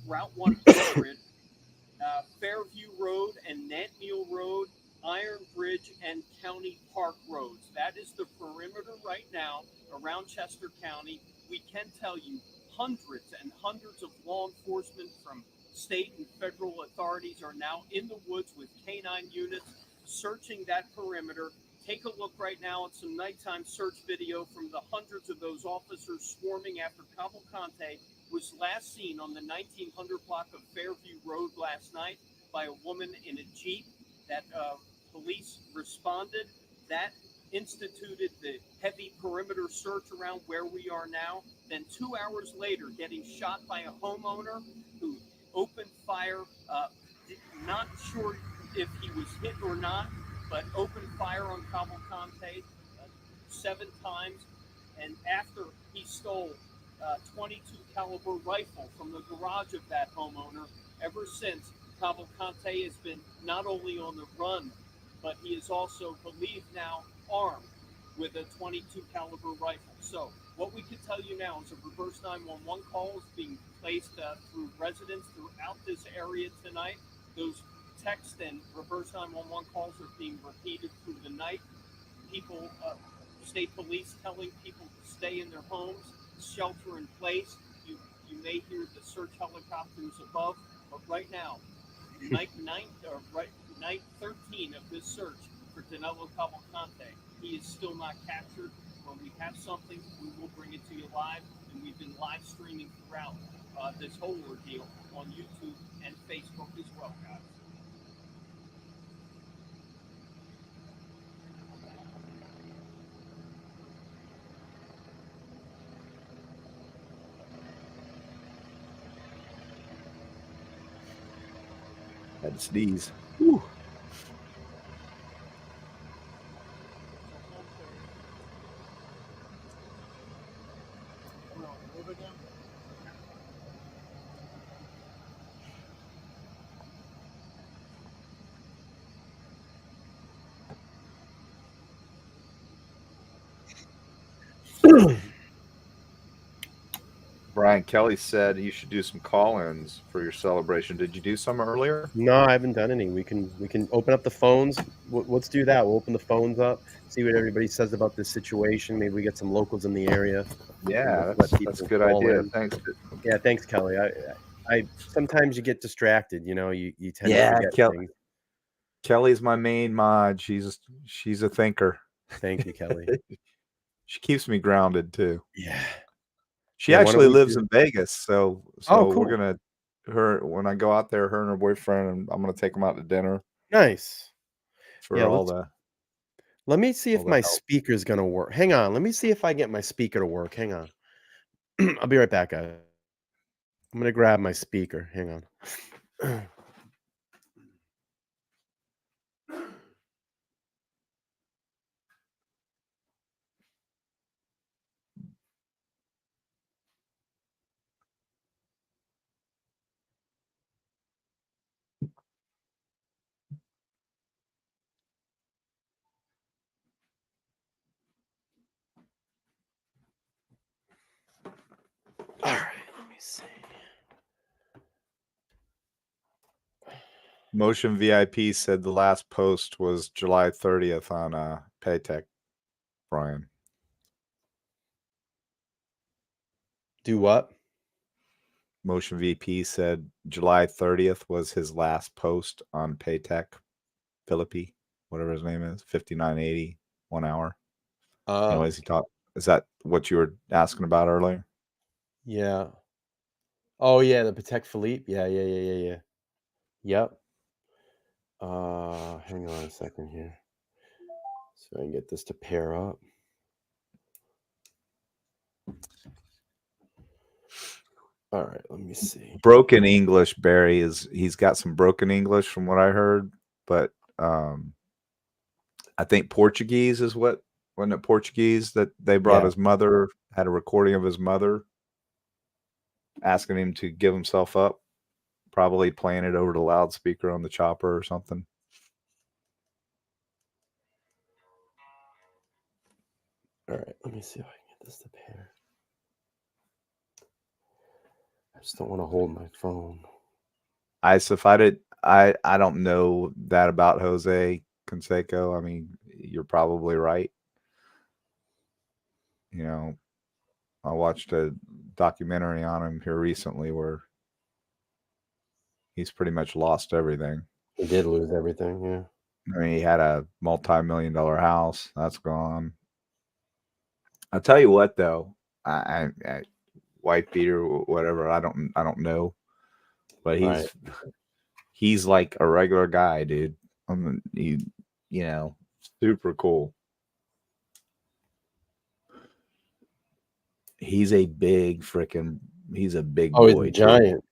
Route 100, Fairview Road and Nantmeal Road, Iron Bridge, and County Park Roads. That is the perimeter right now around Chester County. We can tell you hundreds and hundreds of law enforcement from state and federal authorities are now in the woods with canine units searching that perimeter. Take a look right now at some nighttime search video from the hundreds of those officers swarming after Cavalcante was last seen on the 1900 block of Fairview Road last night by a woman in a Jeep. That police responded. That instituted the heavy perimeter search around where we are now. Then 2 hours later, getting shot by a homeowner who opened fire. Not sure if he was hit or not, but opened fire on Cavalcante 7 times. And after he stole 22 caliber rifle from the garage of that homeowner, ever since Cavalcante has been not only on the run, but he is also believed now armed with a 22 caliber rifle. So what we can tell you now is a reverse 911 call is being placed through residents throughout this area tonight. Those text and reverse 911 calls are being repeated through the night. People, state police telling people to stay in their homes, shelter in place. You may hear the search helicopters above, but right now, night 13 of this search for Danelo Cavalcante. He is still not captured. When we have something, we will bring it to you live, and we've been live streaming throughout this whole ordeal on YouTube and Facebook as well, guys. Had to sneeze. Whew. Brian Kelly said you should do some call-ins for your celebration. Did you do some earlier? No, I haven't done any. We can open up the phones. Let's do that. We'll open the phones up, see what everybody says about this situation. Maybe we get some locals in the area. Yeah, Let that's a good idea. in. Thanks. Yeah, thanks, Kelly. I sometimes you get distracted. You tend Yeah, to forget things. Kelly's my main mod. She's a thinker. Thank you, Kelly. She keeps me grounded too. Yeah. She actually lives in Vegas, so cool. we're gonna when I go out there, her and her boyfriend, and I'm gonna take them out to dinner. Nice. for Yeah, all the. let me see if all the my help. speaker's gonna work. Hang on. Let me see if I get my speaker to work. Hang on. I'll be right back, guys. I'm gonna grab my speaker. Hang on. All right, let me see. Motion VIP said the last post was July 30th on Paytech, Brian. Do what? Motion VP said July 30th was his last post on Paytech, Philippi, whatever his name is, 59.80, 1 hour. Anyways, is that what you were asking about earlier? Yeah. Oh yeah, the Patek Philippe. Yeah. Yep. Hang on a second here. So I can get this to pair up. All right, let me see. Broken English, Barry, he's got some broken English from what I heard, but I think Portuguese is wasn't it Portuguese that they brought his mother, had a recording of his mother asking him to give himself up, probably playing it over the loudspeaker on the chopper or something. All right, let me see if I can get this to pair. I just don't want to hold my phone. I don't know that about Jose Canseco. I mean, you're probably right. You know, I watched a documentary on him here recently where he's pretty much lost everything. He did lose everything, yeah. I mean, he had a multi-million-dollar house. That's gone. I'll tell you what, though. I white beater, whatever. I don't know, but he's like a regular guy, dude. Super cool. He's a big freaking. He's a big boy. He's a giant.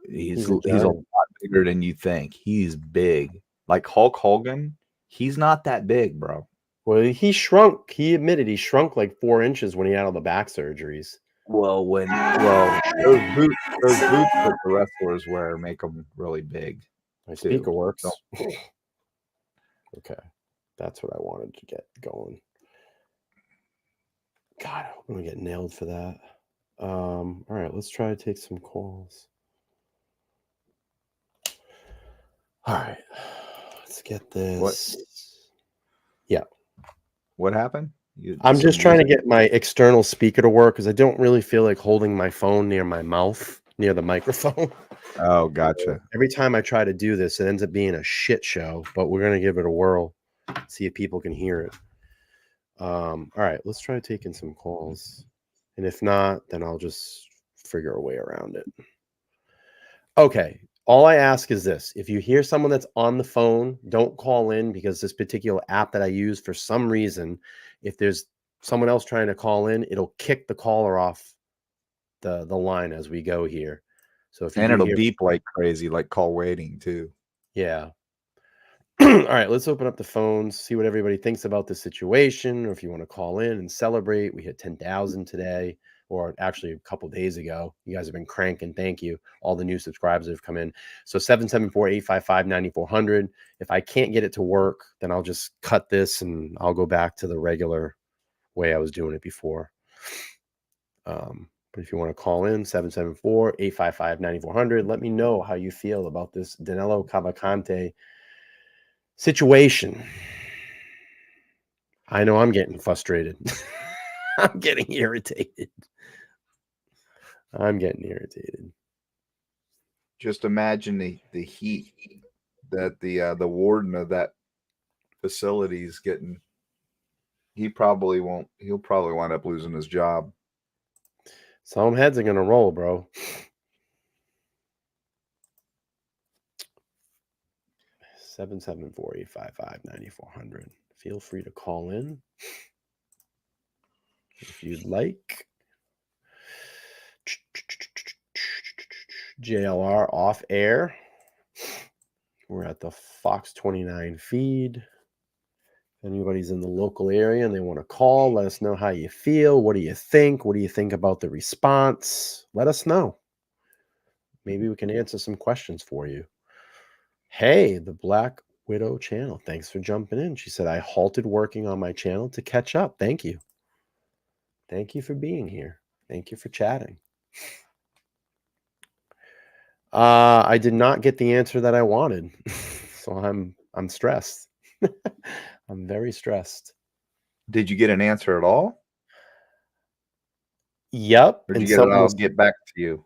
He's a lot bigger than you think. He's big, like Hulk Hogan. He's not that big, bro. Well, he shrunk. He admitted he shrunk like 4 inches when he had all the back surgeries. Well, those boots that the wrestlers wear make them really big. My speaker works. Okay, that's what I wanted to get going. God, I hope I'm gonna get nailed for that. All right, let's try to take some calls. All right, let's get this. What? Yeah. What happened? I'm just trying to get my external speaker to work because I don't really feel like holding my phone near my mouth, near the microphone. Oh, gotcha. Every time I try to do this, it ends up being a shit show, but we're going to give it a whirl, see if people can hear it. All right, let's try taking some calls. And if not, then I'll just figure a way around it. Okay. All I ask is this. If you hear someone that's on the phone, don't call in because this particular app that I use, for some reason, if there's someone else trying to call in, it'll kick the caller off the line as we go here. So if you it'll beep like crazy, like call waiting too. Yeah. All right, let's open up the phones, see what everybody thinks about the situation, or if you want to call in and celebrate. We hit 10,000 today, or actually a couple days ago. You guys have been cranking. Thank you. All the new subscribers that have come in. So 774-855-9400. If I can't get it to work, then I'll just cut this and I'll go back to the regular way I was doing it before. But if you want to call in, 774-855-9400, let me know how you feel about this Danelo Cavalcante situation. I know I'm getting frustrated. I'm getting irritated. Just imagine the heat that the warden of that facility is getting. He'll probably wind up losing his job. Some heads are gonna roll, bro. 774-855-9400. Feel free to call in if you'd like. JLR off air. We're at the Fox 29 feed. If anybody's in the local area and they want to call, let us know how you feel. What do you think? What do you think about the response? Let us know. Maybe we can answer some questions for you. Hey, the Black Widow channel. Thanks for jumping in. She said, I halted working on my channel to catch up. Thank you. Thank you for being here. Thank you for chatting. I did not get the answer that I wanted. So I'm stressed. I'm very stressed. Did you get an answer at all? Yep. Or did you get it? I'll get back to you.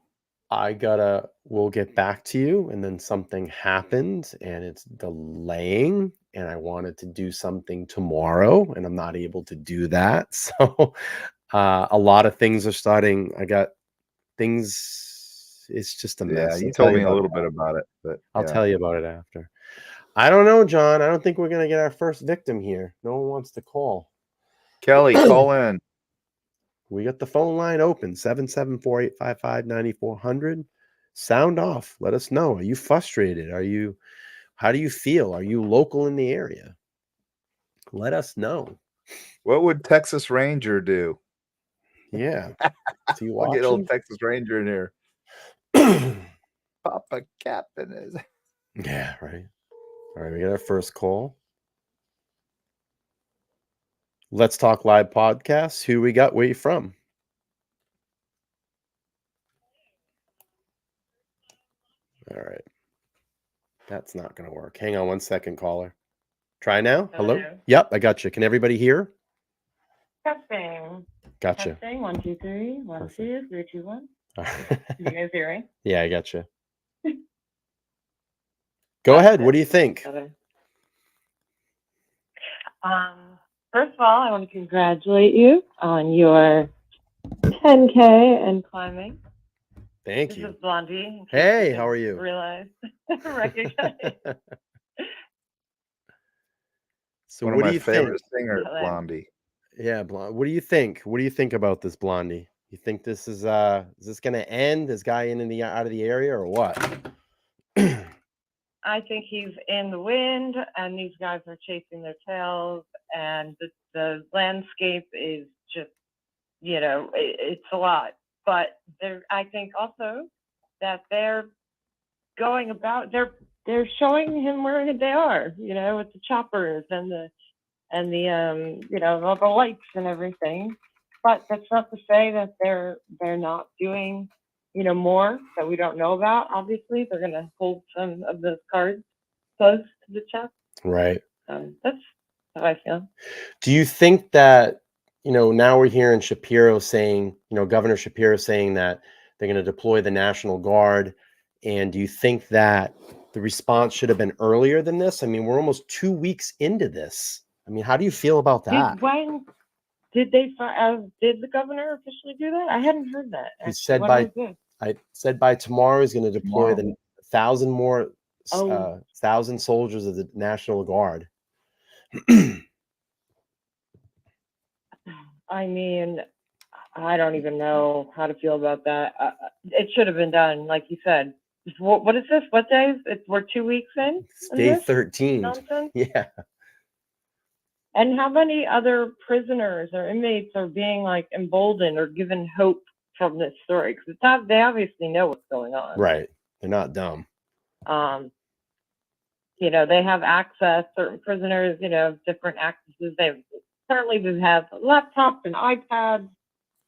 We'll get back to you. And then something happened and it's delaying. And I wanted to do something tomorrow and I'm not able to do that. So a lot of things are starting. I got things. It's just a mess. Yeah, you told me a little bit about it, but I'll tell you about it after. I don't know, John. I don't think we're going to get our first victim here. No one wants to call. Kelly, call in. We got the phone line open, 774-855-9400. Sound off. Let us know. Are you frustrated? How do you feel? Are you local in the area? Let us know. What would Texas Ranger do? Yeah. We'll get old Texas Ranger in here. Papa Captain is. Yeah, right. All right, we got our first call. Let's Talk Live podcast. Who we got? Where you from? All right. That's not going to work. Hang on one second, caller. Try now. Hello? Yep, I got you. Can everybody hear? Testing. Gotcha. Testing. 1, 2, 3. 1, Perfect. 2, 3, 2, 1. All Can right. you guys hear me? Yeah, I got you. Go ahead. What do you think? First of all, I want to congratulate you on your 10K and climbing. Thank you. This is Blondie. Hey, how are you? Realize, recognize. So One what of do my you favorite think? singers, Hello. Blondie. Yeah, Blondie. What do you think? What do you think about this, Blondie? You think this is this going to end? This guy in the out of the area or what? I think he's in the wind, and these guys are chasing their tails, and the landscape is just, it's a lot. But I think also that they're going about, they're showing him where they are, with the choppers and the all the lights and everything. But that's not to say that they're not doing, more that we don't know about. Obviously, they're going to hold some of those cards close to the chest. Right. That's how I feel. Do you think that, now we're hearing Shapiro saying, Governor Shapiro saying that they're going to deploy the National Guard. And do you think that the response should have been earlier than this? I mean, we're almost 2 weeks into this. I mean, how do you feel about that? Did the governor officially do that? I hadn't heard that. He said by tomorrow he's going to deploy the 1,000 more 1,000 soldiers of the National Guard. I mean, I don't even know how to feel about that. It should have been done, like you said. What is this? What day? We're 2 weeks in? It's day 13. Nonsense? Yeah. And how many other prisoners or inmates are being emboldened or given hope from this story? Because they obviously know what's going on. Right. They're not dumb. They have access, certain prisoners, different accesses. They've have laptops and iPads.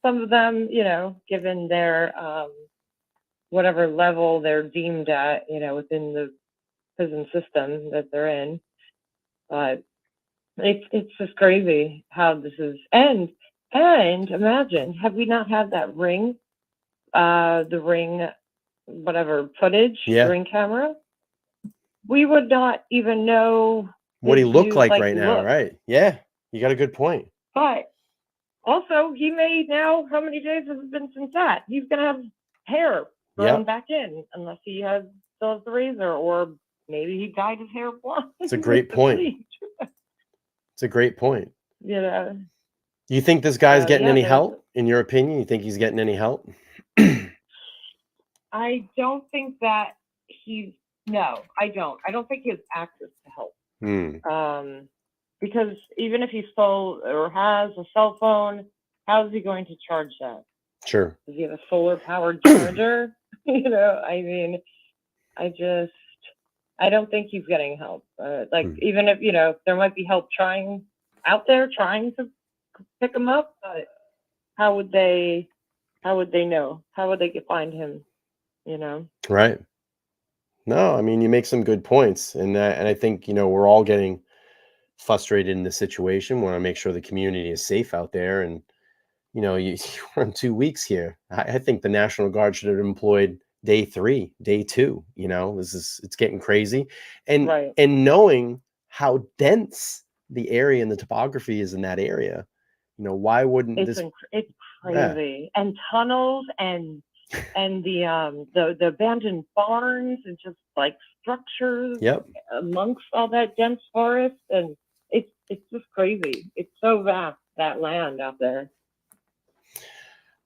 Some of them, given their whatever level they're deemed at, within the prison system that they're in. But it's just crazy how this is. And imagine, have we not had that Ring, the Ring, whatever footage, Ring camera? We would not even know what he looked like right now, right? Yeah, you got a good point. But also, he may now, how many days has it been since that? He's going to have hair grown back in, unless he still has the razor or maybe he dyed his hair blonde. It's a great point. It's a great point. You know. Do you think this guy's getting yeah, any there's- help? In your opinion, you think he's getting any help? I don't think that he's. No, I don't. I don't think he has access to help. Because even if he stole or has a cell phone, how is he going to charge that? Sure. Does he have a solar powered charger? You know, I mean, I don't think he's getting help. Even if, you know, there might be help out there trying to pick him up, but how would they know? How would they find him? You know? Right. No, I mean, you make some good points. And I think, you know, we're all getting frustrated in the situation. We want to make sure the community is safe out there. And, you know, we're in 2 weeks here. I think the National Guard should have employed day 3, day 2. You know, it's getting crazy. And and knowing how dense the area and the topography is in that area, you know, why wouldn't it's crazy. Yeah. And tunnels and the abandoned barns and just like structures amongst all that dense forest, and it's just crazy. It's so vast, that land out there.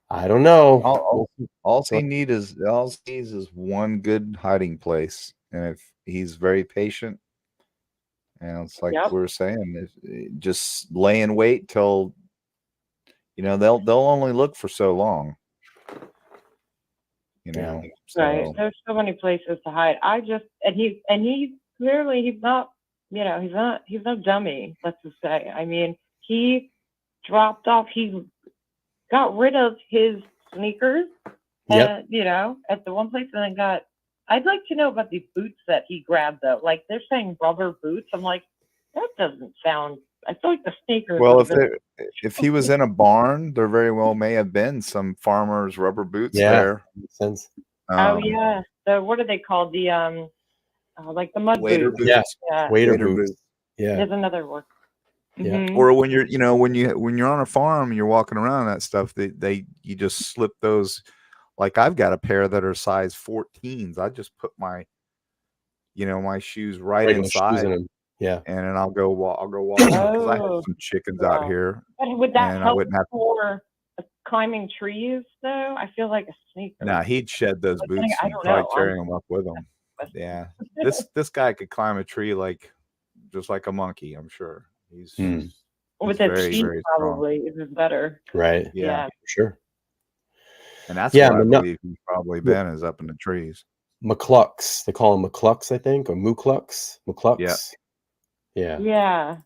I don't know. All he needs is one good hiding place, and if he's very patient, and it's like we were saying, just lay in wait till, you know, they'll only look for so long. You know, right? There's so many places to hide. He's clearly he's not, you know, he's no dummy. Let's just say. I mean, he dropped off. He got rid of his sneakers, and you know, at the one place, and then got. I'd like to know about these boots that he grabbed though. Like they're saying rubber boots. I'm like, that doesn't sound. I feel like the sneakers. Well, if he was in a barn, there very well may have been some farmers' rubber boots there. Makes sense. Oh yeah, what are they called? The like the mud wader boots. Yeah, wader boots. Yeah, there's another word. Yeah. Mm-hmm. Or when you're, you know, when you're on a farm and you're walking around that stuff, you just slip those. Like I've got a pair that are size 14s. I just put my, you know, my shoes right inside. Shoes in yeah, and then I'll go walk because I have some chickens out here. But would that and help I wouldn't have for climbing trees though? I feel like a sneaker. Nah, he'd shed those boots and probably carry them up with him. Yeah, this guy could climb a tree just like a monkey. I'm sure he's with very, his feet very probably is better. Right. Yeah, sure. And that's where I believe he's probably been is up in the trees. McClucks. They call him McClucks, I think, or Muclucks. McClucks. Yeah. Yeah.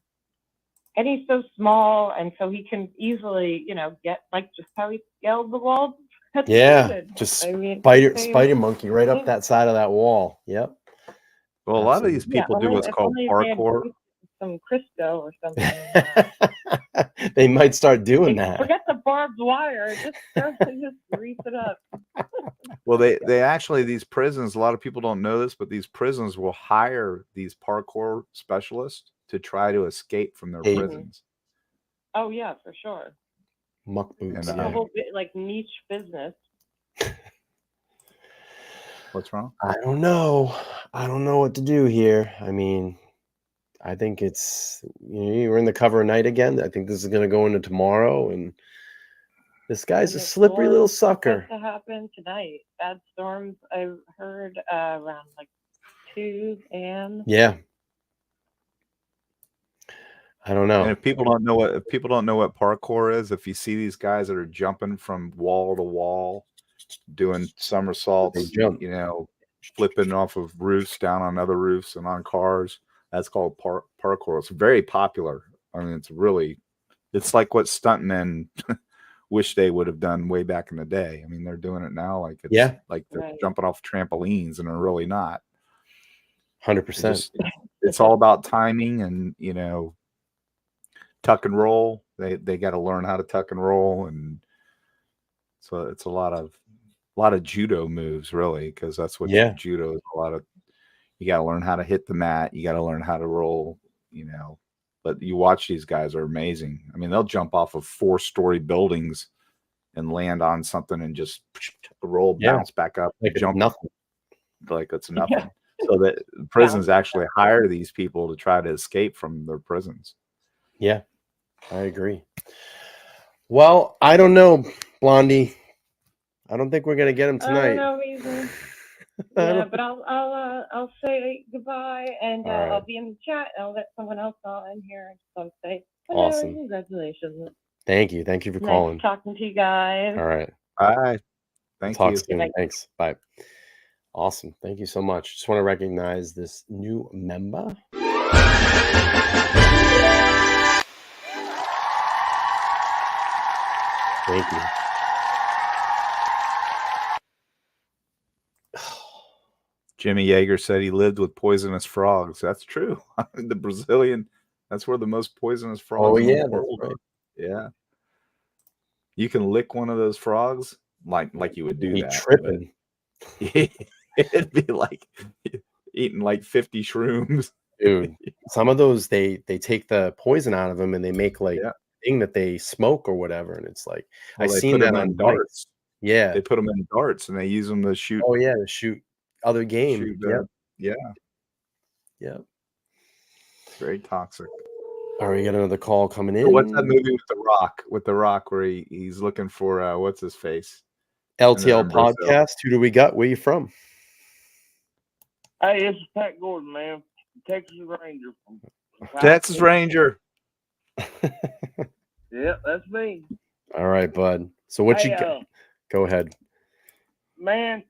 And he's so small, and so he can easily, you know, get like just how he scaled the wall. Just spider monkey right up that side of that wall. Yep. Well, a lot of these people do what's called parkour. Some Crisco or something. They might start doing that. Forget the barbed wire. Just grease it up. Well, they actually, these prisons, a lot of people don't know this, but these prisons will hire these parkour specialists to try to escape from their prisons. Oh yeah, for sure. Muck boots. It's a whole bit like niche business. What's wrong? I don't know. I don't know what to do here. I mean, I think it's, you know, we're in the cover of night again. I think this is going to go into tomorrow, and this guy's a slippery little sucker. To happen tonight. Bad storms. I've heard around like 2 a.m. Yeah. I don't know. And if people don't know what parkour is, if you see these guys that are jumping from wall to wall, doing somersaults, you know, flipping off of roofs, down on other roofs, and on cars, that's called parkour. It's very popular. I mean, it's like what stuntmen wish they would have done way back in the day. I mean, they're doing it now like like they're jumping off trampolines, and they're really not. 100%. It's all about timing and, you know, tuck and roll. They got to learn how to tuck and roll, and so it's a lot of judo moves, really, because that's what judo is. You got to learn how to hit the mat. You got to learn how to roll, you know. But you watch these guys are amazing. I mean, they'll jump off of 4-story buildings and land on something and just roll, bounce back up, like jump nothing. Like it's nothing. So that prisons actually hire these people to try to escape from their prisons. Yeah, I agree. Well, I don't know, Blondie. I don't think we're gonna get him I don't tonight. know either. I Yeah, don't- but I'll say goodbye, and All right. I'll be in the chat. I'll let someone else in here and say hello, Awesome. congratulations. Thank you for calling. Nice talking to you guys. All right. Bye. Thank Talk you. soon. Bye. Thanks. Bye. Awesome. Thank you so much. Just want to recognize this new member. Thank you. Jimmy Yeager said he lived with poisonous frogs. That's true. The Brazilian, that's where the most poisonous frogs in the world are. Yeah. You can lick one of those frogs like you would do Be that. tripping. It'd be like eating like 50 shrooms. Dude, some of those they take the poison out of them and they make like thing that they smoke or whatever, and it's like Well, I've they seen put that them on in darts. Yeah, They put them in darts and they use them to shoot. Oh yeah, to shoot other game. Shoot, Yeah. yeah. Very toxic. All right, we got another call coming in. So what's that movie with the Rock? With the Rock, where he's looking for what's his face? LTL podcast. Who do we got? Where you from? Hey, it's Pat Gordon, man. Texas Ranger. Texas Ranger. Yeah, that's me. All right, bud. So what Hey, you got? Go ahead. Man,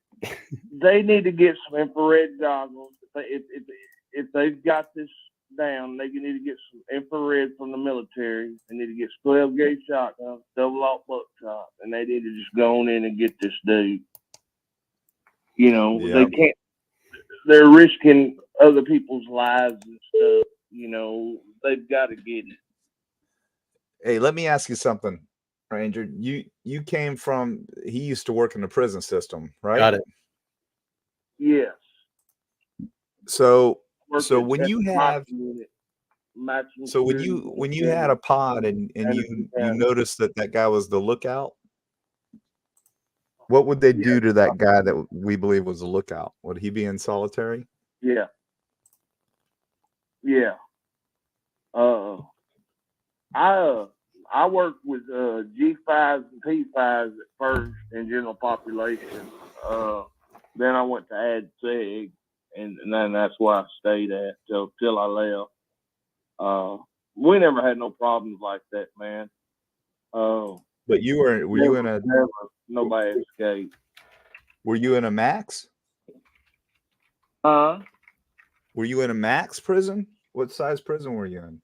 they need to get some infrared goggles. If they've got this down, they need to get some infrared from the military. They need to get 12 gauge shotguns, double aught buckshot, and they need to just go on in and get this dude. You know, they can't. They're risking other people's lives and stuff. You know, they've got to get it. Hey, let me ask you something, Ranger. You came from. He used to work in the prison system, right? Got it. Yes. So when you have matching so when you had a pod and you noticed that guy was the lookout, what would they do to that guy that we believe was a lookout? Would he be in solitary? Yeah. I worked with G5s and P5s at first in general population. Then I went to Ad Seg, and then that's where I stayed at till I left. We never had no problems like that, man. But were you in a nobody escaped. Were you in a max? Huh? Were you in a max prison? What size prison were you in?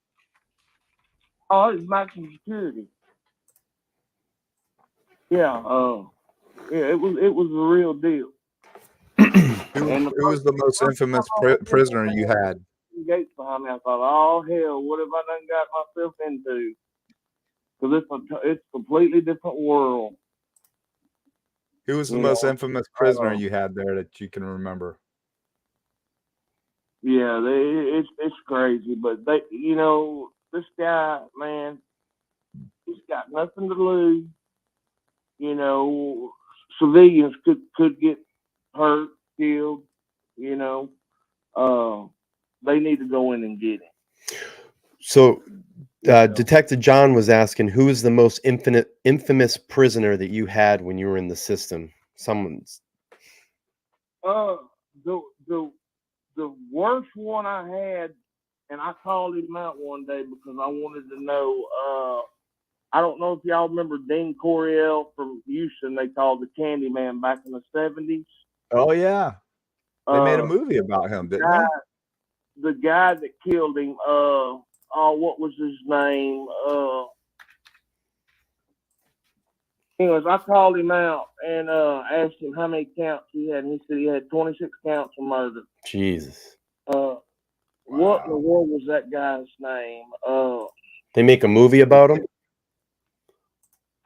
Oh, it's maximum security. Yeah, it was a real deal. Who was the most infamous prisoner you had? Gates behind me. I thought, oh hell, what have I done got myself into? Because it's a completely different world. Who was the most infamous prisoner you had there that you can remember? Yeah, it's crazy, but this guy, man, he's got nothing to lose. You know, civilians could get hurt, killed. You know, they need to go in and get him. So, Detective John was asking, who is the most infamous prisoner that you had when you were in the system? Someone's. The worst one I had, and I called him out one day because I wanted to know. I don't know if y'all remember Dean Coriel from Houston. They called the Candyman back in the 70s. Oh yeah, they made a movie about him, didn't they? The guy that killed him. What was his name? Anyways, I called him out and asked him how many counts he had, and he said he had 26 counts of murder. Jesus. What in the world was that guy's name? They make a movie about him?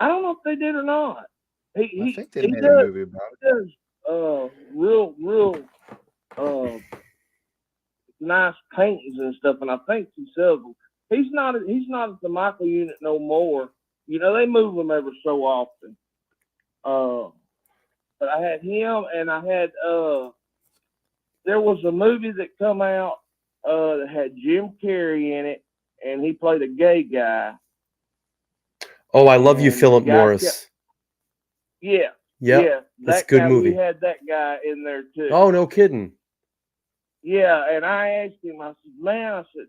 I don't know if they did or not. I think they made a movie about it. He does real nice paintings and stuff, and I think he sells them. He's not at the Michael unit no more. You know, they move him ever so often. But I had him, and I had there was a movie that come out that had Jim Carrey in it, and he played a gay guy. Oh, I love you, And Philip the guy Morris. Yeah, Yep, yeah, that's a that good guy. movie. We had that guy in there too. Oh, no kidding. Yeah, and I asked him. I said, "Man, I said,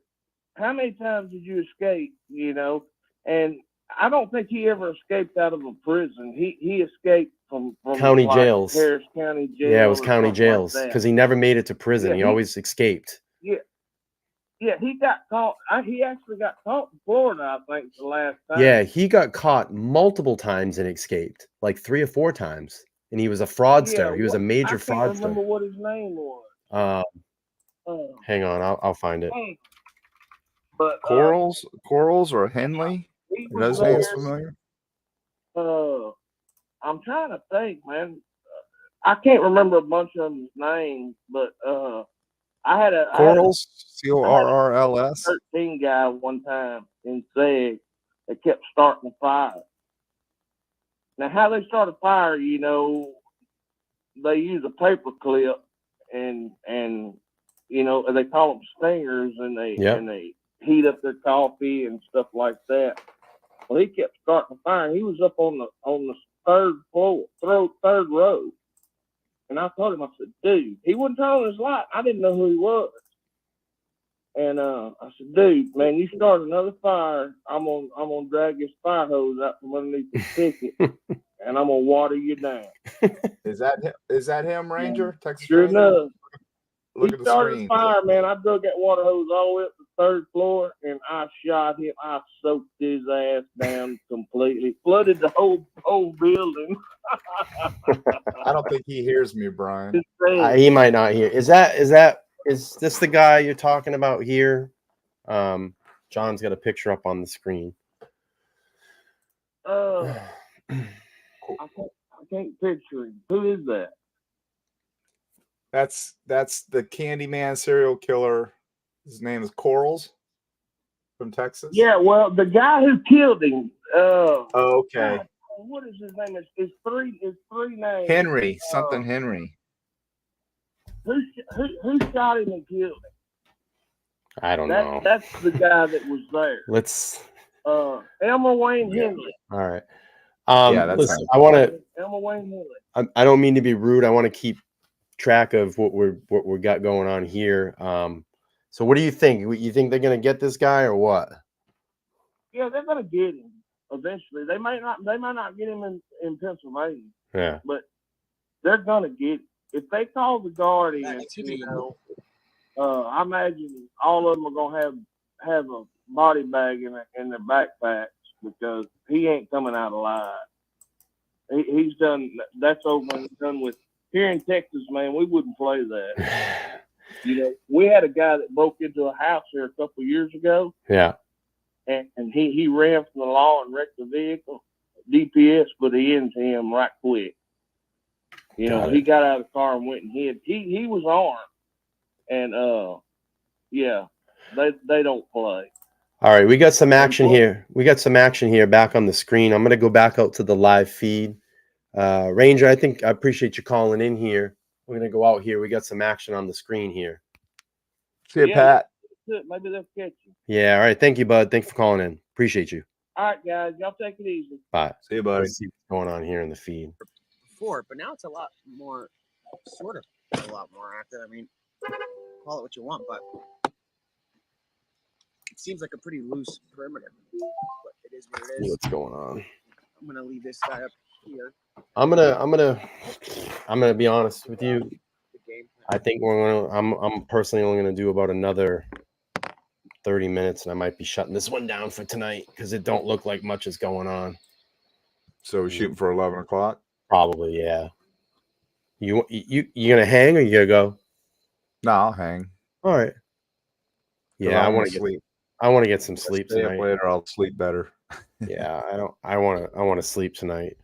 how many times did you escape? You know?" And I don't think he ever escaped out of a prison. He escaped from County like jails. Harris County Jail. Yeah, it was or county something jails like because that. he never made it to prison. Yeah, he always escaped. Yeah, yeah, he got caught. He actually got caught in Florida, I think, the last time. Yeah, he got caught multiple times and escaped, like 3 or 4 times. And he was a fraudster. Yeah, he was a major I can't fraudster. remember what his name was. Hang on, I'll find it. But Corals or Henley? he Are was those names there. familiar? I'm trying to think, man. I can't remember a bunch of them's names, but I had a Corals, Corrls. 13 guy one time in SEG that kept starting a fire. Now, how they start a fire, you know, they use a paper clip and you know, they call them stingers, and they heat up their coffee and stuff like that. Well, he kept starting a fire. He was up on the third row, and I told him, I said, "Dude," he wouldn't turn on his light. I didn't know who he was, and I said, "Dude, man, you start another fire, I'm gonna drag this fire hose out from underneath the ticket, and I'm gonna water you down." Is that him, Ranger? Texas Sure Ranger? enough. Look He at the started screen. a fire, man. I drug that water hose all the way up to the 3rd floor, and I shot him. I soaked his ass down completely, flooded the whole building. I don't think he hears me, Brian. He might not hear. Is this the guy you're talking about here? John's got a picture up on the screen. I can't picture him. Who is that? That's the Candyman serial killer. His name is Corals from Texas. Yeah, well, the guy who killed him. Okay. God, what is his name? It's three names. Henry, something Henry. Who shot him and killed him? I don't know. That's the guy that was there. Let's. Elmer Wayne Henley. All right. That's listen, fine. I want to. Elmer Wayne Henley. I don't mean to be rude. I want to keep track of what we got going on here. So what do you think? You think they're gonna get this guy or what? Yeah, they're gonna get him eventually. They might not get him in Pennsylvania. Yeah. But they're gonna get him. If they call the Guardian, you know, I imagine all of them are gonna have a body bag in their backpacks, because he ain't coming out alive. He's done. That's over and done with. Here in Texas, man, we wouldn't play that. You know, we had a guy that broke into a house here a couple of years ago. Yeah. And he ran from the law and wrecked the vehicle. DPS put an end to him right quick. You know, he got out of the car and went and hid. He was armed. And yeah, they don't play. All right, we got some action here. We got some action here back on the screen. I'm gonna go back out to the live feed. Ranger, I appreciate you calling in here. We're gonna go out here. We got some action on the screen here. See you, Pat. Maybe they'll catch you. Yeah, all right. Thank you, bud. Thanks for calling in. Appreciate you. All right, guys. Y'all take it easy. Bye. See you, buddy. Let's see what's going on here in the feed. Before, but now it's a lot more, sort of a lot more active. I mean, call it what you want, but it seems like a pretty loose perimeter. But it is what it is. What's going on? I'm gonna leave this guy up here. I'm gonna be honest with you. I think I'm personally only gonna do about another 30 minutes, and I might be shutting this one down for tonight because it don't look like much is going on. So we're shooting for 11 o'clock? Probably, yeah. You gonna hang or you gonna go? No, I'll hang. All right. Yeah, I want to sleep. I want to get some sleep Stay up tonight. later, I'll sleep better. Yeah, I want to sleep tonight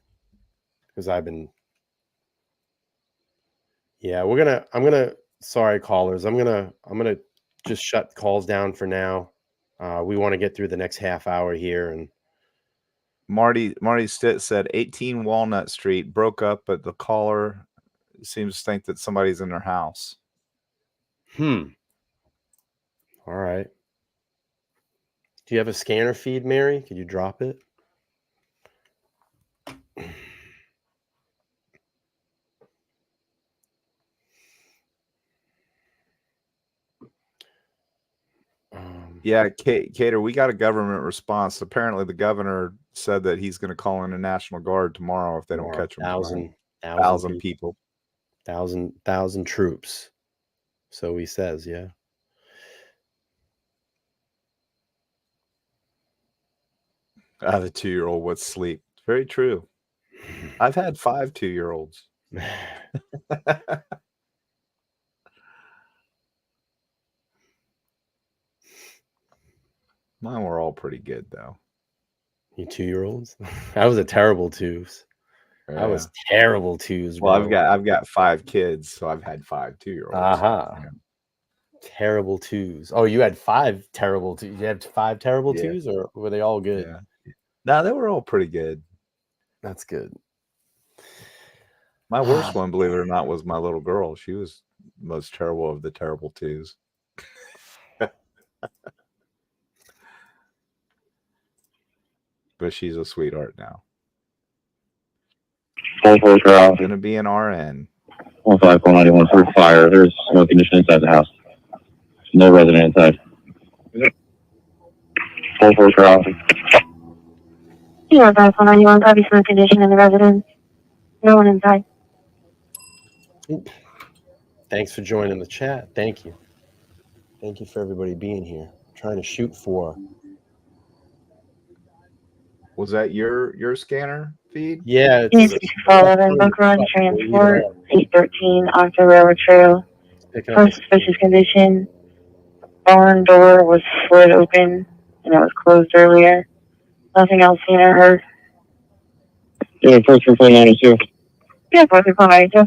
because I've been. Yeah, I'm gonna. Sorry, callers. I'm gonna just shut calls down for now. We want to get through the next half hour here, and Marty Stitt said 18 Walnut Street broke up, but the caller seems to think that somebody's in their house. All right. Do you have a scanner feed, Mary? Could you drop it? Yeah, Cater, we got a government response. Apparently, the governor said that he's going to call in a National Guard tomorrow if they don't catch him. 1,000 people. 1,000 troops. So he says, yeah. The 2-year-old would sleep. Very true. I've had 5 2-year-olds. Mine were all pretty good, though. You 2-year-olds? I was a terrible twos. I was terrible twos, bro. Well, I've got 5 kids, so I've had 5 2-year-olds. Aha. Yeah. Terrible twos. Oh, you had 5 terrible twos. You had 5 terrible twos, or were they all good? Yeah. No, they were all pretty good. That's good. My worst one, believe it or not, was my little girl. She was the most terrible of the terrible twos. But she's a sweetheart now. Going to be an RN. 15191 for fire. There's no condition inside the house. No resident inside. 44 Charlie. You are 5191, copy smoke condition in the residence. No one inside. Thanks for joining the chat. Thank you. Thank you for everybody being here. I'm trying to shoot for. Was that your scanner feed? Yeah. It's 11 Book Run Transport, 813 off the railroad trail. First suspicious condition. Barn door was slid open and it was closed earlier. Nothing else seen or heard. Yeah, first for 92. Yeah, first for 92.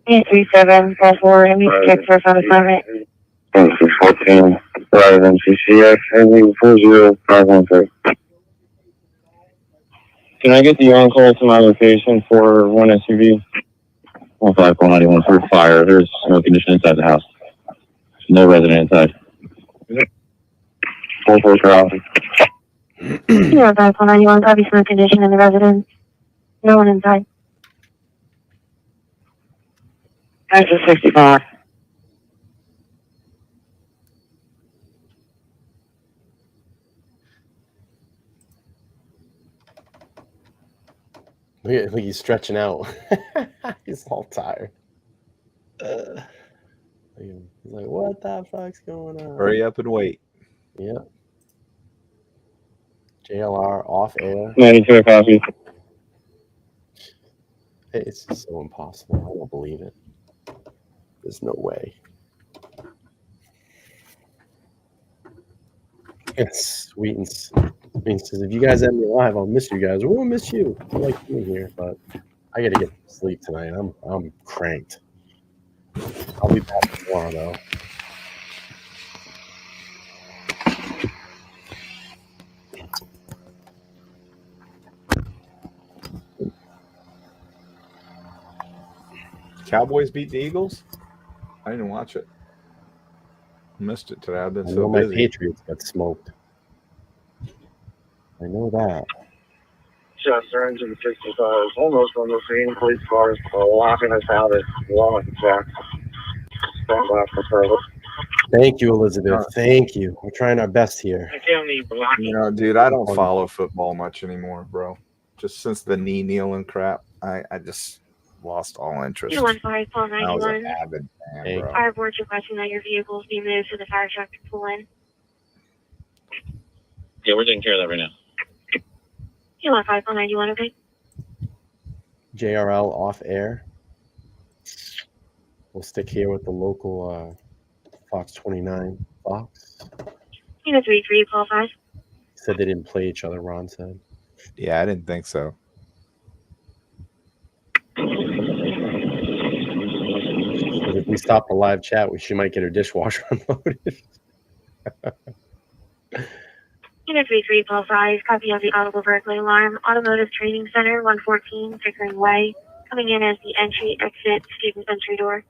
837, call for immediate check for on assignment. 14, rather than CCX, heading 40513. Can I get the on-call to my location for one SUV? 15191 for fire. There's no condition inside the house. No resident inside. 44 Charlie. You are 5191, copy smoke condition in the residence. No one inside. Exit 65. Look, he's stretching out. He's all tired. He's like, what the fuck's going on? Hurry up and wait. Yep. JLR off air. 92 copy. It's just so impossible. I don't believe it. There's no way. It's sweet and says, if you guys have me live, I'll miss you guys. We'll miss you. I like being here, but I gotta get sleep tonight. I'm cranked. I'll be back tomorrow though. Cowboys beat the Eagles? I didn't watch it. Missed it today. I've been so my busy. Patriots got smoked. I know that. Chester engine 65 is almost on the scene. Police cars are locking us out at Wellington Jack. Stand by for service. Thank you, Elizabeth. Thank you. We're trying our best here. You know, dude, I don't follow football much anymore, bro. Just since the knee kneeling crap, I just lost all interest. You 15 call I was 91. an avid fan, bro. Our board's requesting that your vehicles be moved so the fire truck can pull in. Yeah, we're taking care of that right now. You 15 call 91, okay? JRL off air. We'll stick here with the local Fox 29 Fox. You 33 call 5. Said they didn't play each other, Ron said. Yeah, I didn't think so. If we stop the live chat, she might get her dishwasher unloaded. Unit 33 call 5, copy of the audible Berkeley alarm. Automotive Training Center, 114, Pickering Way. Coming in as the entry, exit, student entry door.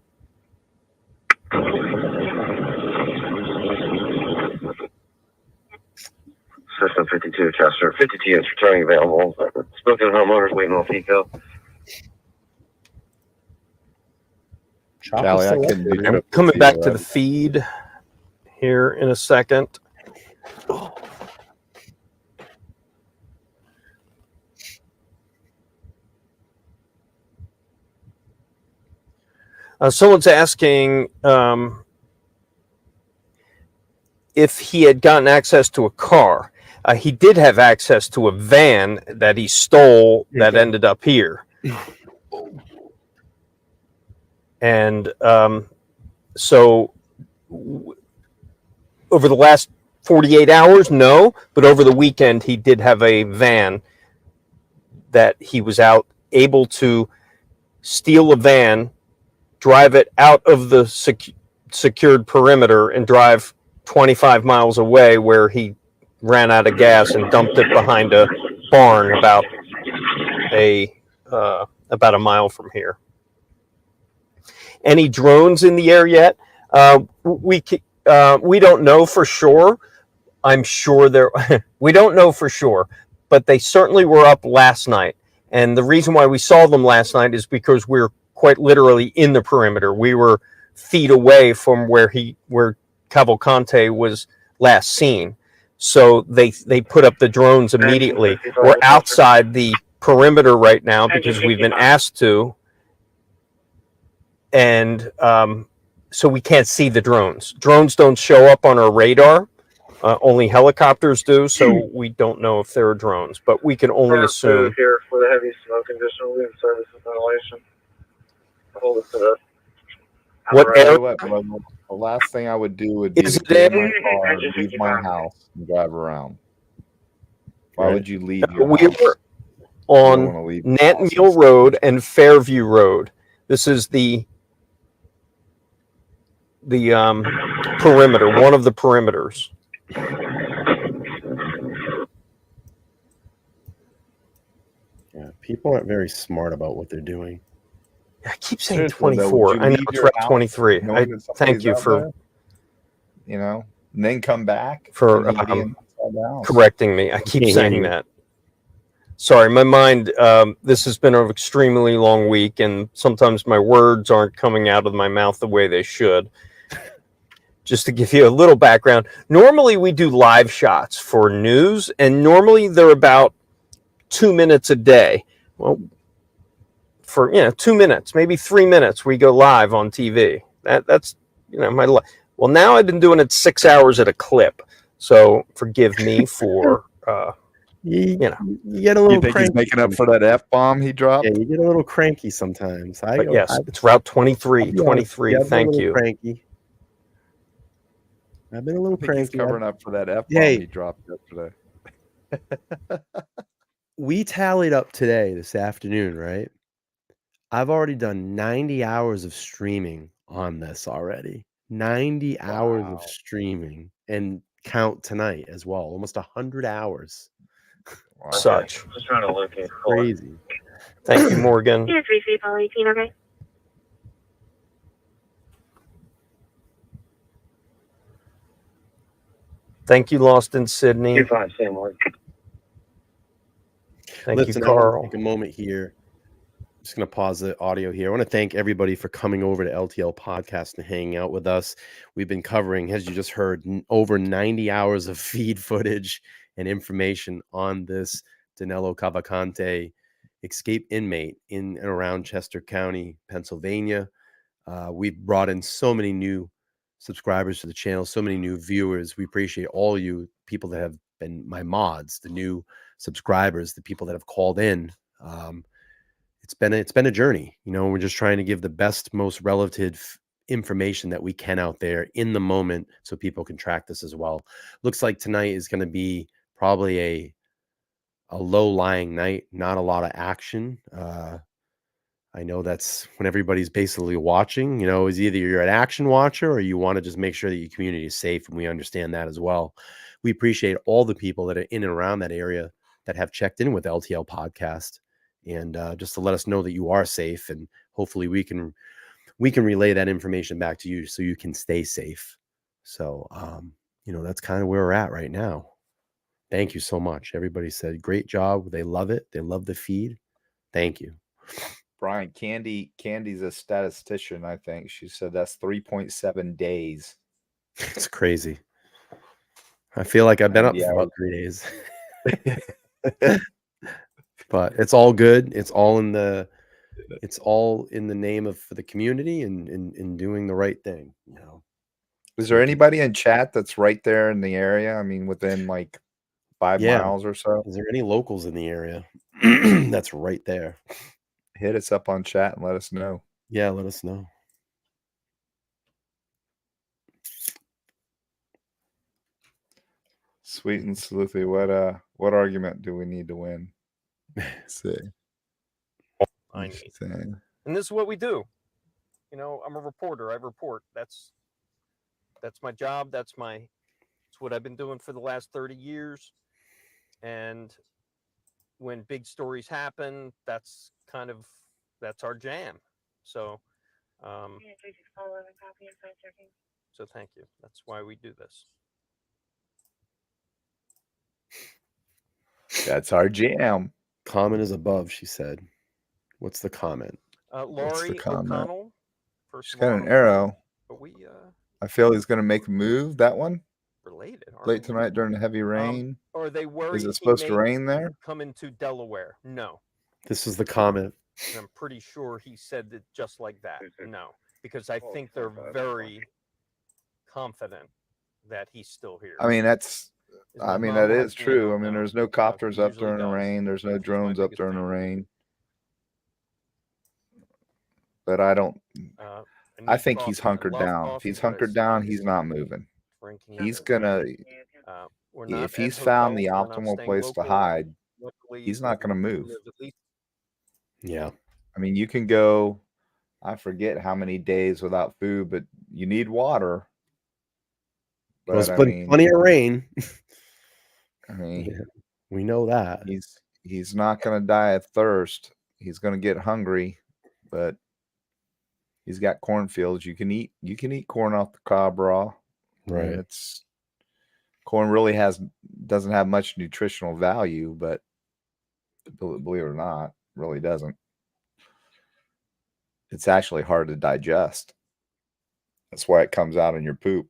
System 52, Chester. 52 units returning available. Spoken homeowners waiting on Pico. Callie, I couldn't do I'm it coming with back you. to the feed here in a second. Someone's asking if he had gotten access to a car. He did have access to a van that he stole that ended up here. And so over the last 48 hours, no, but over the weekend, he did have a van that he was able to steal a van, drive it out of the secured perimeter, and drive 25 miles away where he ran out of gas and dumped it behind a barn about a mile from here. Any drones in the air yet? We don't know for sure. I'm sure there. We don't know for sure, but they certainly were up last night. And the reason why we saw them last night is because we're quite literally in the perimeter. We were feet away from where Cavalcante was last seen. So they put up the drones immediately. We're outside the perimeter right now because we've been asked to. And so we can't see the drones. Drones don't show up on our radar. Only helicopters do, so we don't know if there are drones, but we can only assume. Here for the heavy smoke condition, we have service and ventilation. Hold us to the. What Tell area? you what, brother, the last thing I would do would be Is to it get in in? my car, leave my house, and drive around. Why would you leave your We house? were You don't on wanna leave Nantmeal Road and Fairview Road. This is the perimeter, one of the perimeters. Yeah, people aren't very smart about what they're doing. I keep saying Seriously, though, 24. would you I know leave it's your Route house 23. knowing I that somebody's thank you out for there? You know, and then come back for and he'd be inside the house. correcting me. I keep can't hear saying you. that. Sorry, my mind. This has been an extremely long week, and sometimes my words aren't coming out of my mouth the way they should. Just to give you a little background, normally we do live shots for news, and normally they're about 2 minutes a day. Well, for 2 minutes, maybe 3 minutes, we go live on TV. That's my life. Well, now I've been doing it 6 hours at a clip, so forgive me for You get a You little think he's cranky. making up for that F-bomb he dropped? Yeah, you get a little cranky sometimes. But yes, it's Route 23. 23. Thank you. Cranky. I've been a little I think he's cranky. covering up for that F-bomb Hey. he dropped yesterday. We tallied up today, this afternoon, right? I've already done 90 hours of streaming on this already. 90 hours of streaming, and count tonight as well. Almost 100 hours. Such. Just trying to locate. Crazy. Thank you, Morgan. Yeah, 3 Paul 18, okay? Thank you, Lost in Sydney. You're fine, same way. Thank Listen, you, I wanna Carl. take a moment here. I'm just going to pause the audio here. I want to thank everybody for coming over to LTL Podcast and hanging out with us. We've been covering, as you just heard, over 90 hours of feed footage and information on this Danelo Cavalcante escape inmate in and around Chester County, Pennsylvania. We've brought in so many new subscribers to the channel, so many new viewers. We appreciate all you people that have been my mods, the new subscribers, the people that have called in. It's been a journey. We're just trying to give the best, most relative information that we can out there in the moment so people can track this as well. Looks like tonight is going to be probably a low-lying night, not a lot of action. I know that's when everybody's basically watching, is either you're an action watcher or you want to just make sure that your community is safe, and we understand that as well. We appreciate all the people that are in and around that area that have checked in with LTL Podcast, and just to let us know that you are safe, and hopefully we can we can relay that information back to you so you can stay safe. So, that's kind of where we're at right now. Thank you so much. Everybody said, great job. They love it. They love the feed. Thank you. Brian, Candy's a statistician, I think. She said that's 3.7 days. It's crazy. I feel like I've been up for about 3 days. But it's all good. It's all in the name of for the community and in doing the right thing. Is there anybody in chat that's right there in the area? I mean, within like 5 miles or so? Is there any locals in the area that's right there? Hit us up on chat and let us know. Yeah, let us know. Sweet and sleuthy. What argument do we need to win? Let's see. I need. And this is what we do. I'm a reporter. I report. That's my job. That's what I've been doing for the last 30 years. And when big stories happen, that's our jam. So, so thank you. That's why we do this. That's our jam. Comment is above, she said. What's the comment? Laurie O'Connell. She's got an arrow. But we I feel he's going to make a move. That one. Related. Late tonight during the heavy rain. Or they worry is it supposed to rain there? Come into Delaware. No. This is the comment. And I'm pretty sure he said it just like that. No, because I think they're very confident that he's still here. I mean, that is true. I mean, there's no copters up during the rain. There's no drones up during the rain. But I don't. I think he's hunkered down. If he's hunkered down, he's not moving. He's gonna. If he's found the optimal place to hide, he's not gonna move. Yeah. I mean, you can go. I forget how many days without food, but you need water. But it's been plenty of rain. I mean, yeah, we know that he's not going to die of thirst. He's going to get hungry, but he's got cornfields. You can eat corn off the cob raw. Right. And corn really doesn't have much nutritional value, but believe it or not, really doesn't. It's actually hard to digest. That's why it comes out in your poop.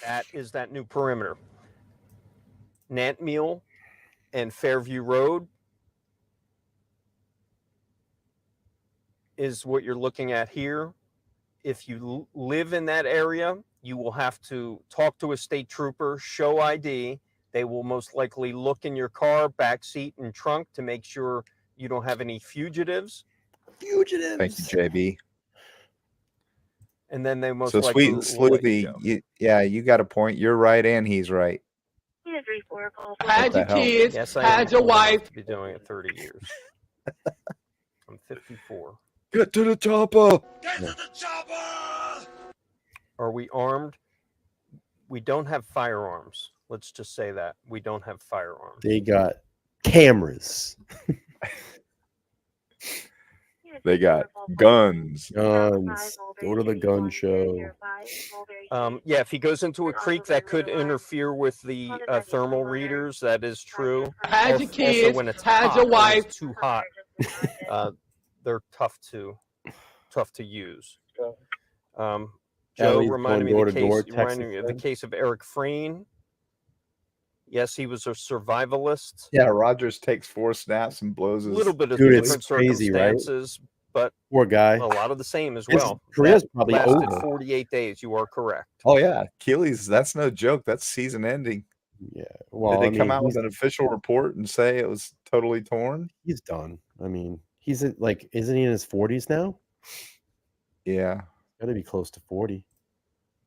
That is that new perimeter. Nantmeal and Fairview Road is what you're looking at here. If you live in that area, you will have to talk to a state trooper, show ID. They will most likely look in your car, back seat, and trunk to make sure you don't have any fugitives. Thank you, JB. And then they most so likely sweet and sleuthy. You got a point. You're right, and he's right. Had your kids, yes, I had your wife. To be doing it 30 years. I'm 54. Get to the chopper. Get to the chopper. Are we armed? We don't have firearms. Let's just say that we don't have firearms. They got cameras. They got guns. Go to the gun show. Yeah, if he goes into a creek, that could interfere with the thermal readers. That is true. Had your kids, also, when it's had hot, your wife. it's too hot. They're tough to use. Joe reminded me of the case of Eric Freen. Yes, he was a survivalist. Yeah, Rogers takes 4 snaps and blows his. A little bit of different circumstances, right? But poor guy. A lot of the same as well. His career's probably lasted over. 48 days. You are correct. Oh yeah, Keely's. That's no joke. That's season ending. Yeah. Well, did they come out with an official report and say it was totally torn? He's done. I mean, he's like, isn't he in his 40s now? Yeah. Got to be close to 40.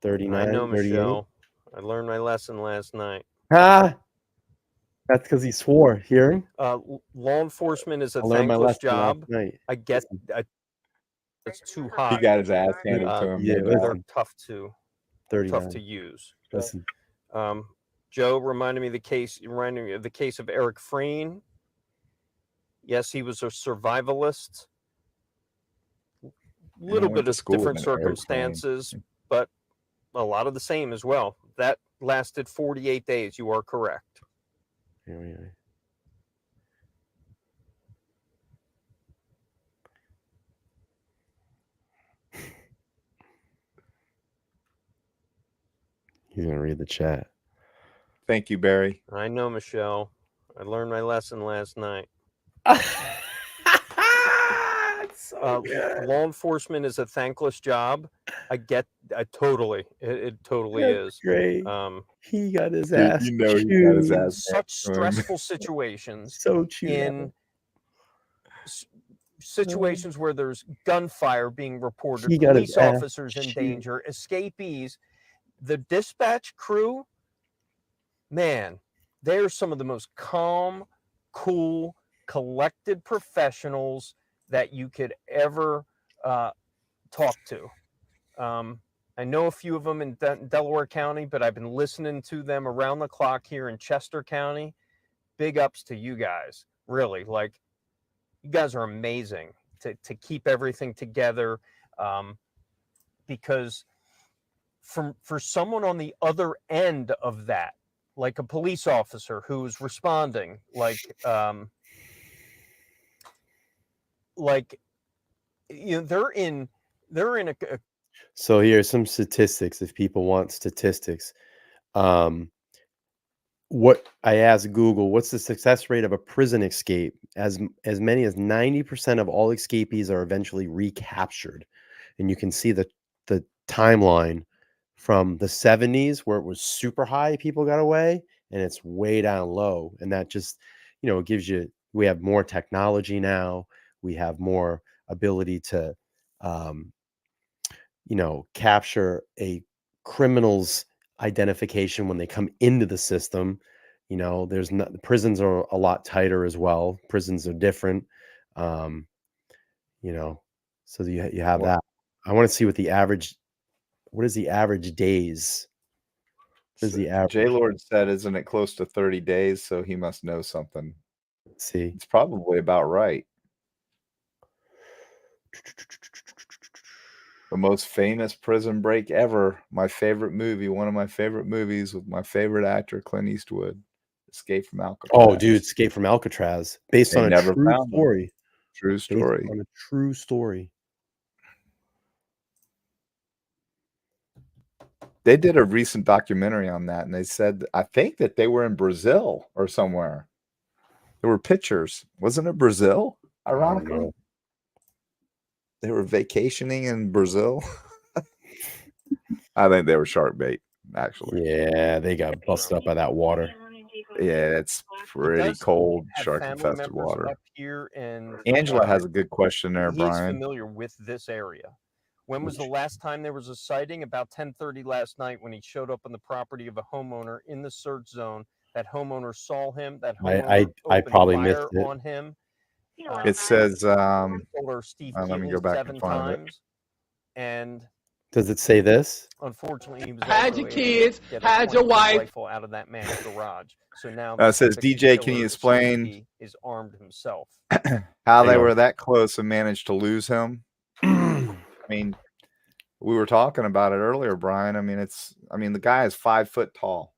39. I know, 38. Michelle. I learned my lesson last night. That's because he swore. Hearing? Law enforcement is a thankless job. I get it's too hot. He got his ass handed to him. Yeah, they're tough to 39. tough to use. Listen. Joe reminded me of the case of Eric Freen. Yes, he was a survivalist. I Little went bit to of school in different an airplane. circumstances, but a lot of the same as well. That lasted 48 days. You are correct. Here we are. He's gonna read the chat. Thank you, Barry. I know, Michelle. I learned my lesson last night. Law enforcement is a thankless job. I totally, it totally That's is. great. He got his You- ass. you know he got his chewed. ass Such handed to him. stressful situations. So chewed in situations where there's gunfire being reported, He got his police ass officers in chewed. danger, escapees. The dispatch crew, man, they're some of the most calm, cool, collected professionals that you could ever talk to. I know a few of them in Delaware County, but I've been listening to them around the clock here in Chester County. Big ups to you guys, really. Like, you guys are amazing to keep everything together, because for someone on the other end of that, like a police officer who's responding, like you know, they're in a So here's some statistics if people want statistics. What I asked Google, what's the success rate of a prison escape? As many as 90% of all escapees are eventually recaptured. And you can see the timeline from the 70s where it was super high, people got away, and it's way down low. And that just, it gives you, we have more technology now. We have more ability to, capture a criminal's identification when they come into the system. There's not, the prisons are a lot tighter as well. Prisons are different. So you have that. I want to see what is the average days? What is the average? J Lord said, "Isn't it close to 30 days?" So he must know something. Let's see, it's probably about right. The most famous prison break ever. My favorite movie, one of my favorite movies with my favorite actor, Clint Eastwood. Escape from Alcatraz. Oh, dude, Escape from Alcatraz, based on a true story. True story. Based on a true story. They did a recent documentary on that, and they said, I think that they were in Brazil or somewhere. There were pictures. Wasn't it Brazil? Ironically, they were vacationing in Brazil. I think they were shark bait, actually. Yeah, they got busted up by that water. Yeah, it's pretty cold, shark-infested water. up here, and Angela has a good question there, he's Brian. familiar with this area. When was the last time there was a sighting? About 10:30 last night, when he showed up on the property of a homeowner in the search zone. That homeowner saw him. That homeowner I probably fire missed it. on him. It says, told her Steve let me Keeble go back 7 and find it. times, and Does it say this? unfortunately, he was Hide also your able kids, to get a hide your 22 wife. rifle out of that man's garage. So now It says, the DJ, can killer you seems to explain be is armed himself. how they Hang on. were that close and managed to lose him? I mean, we were talking about it earlier, Brian. I mean, the guy is 5 foot tall.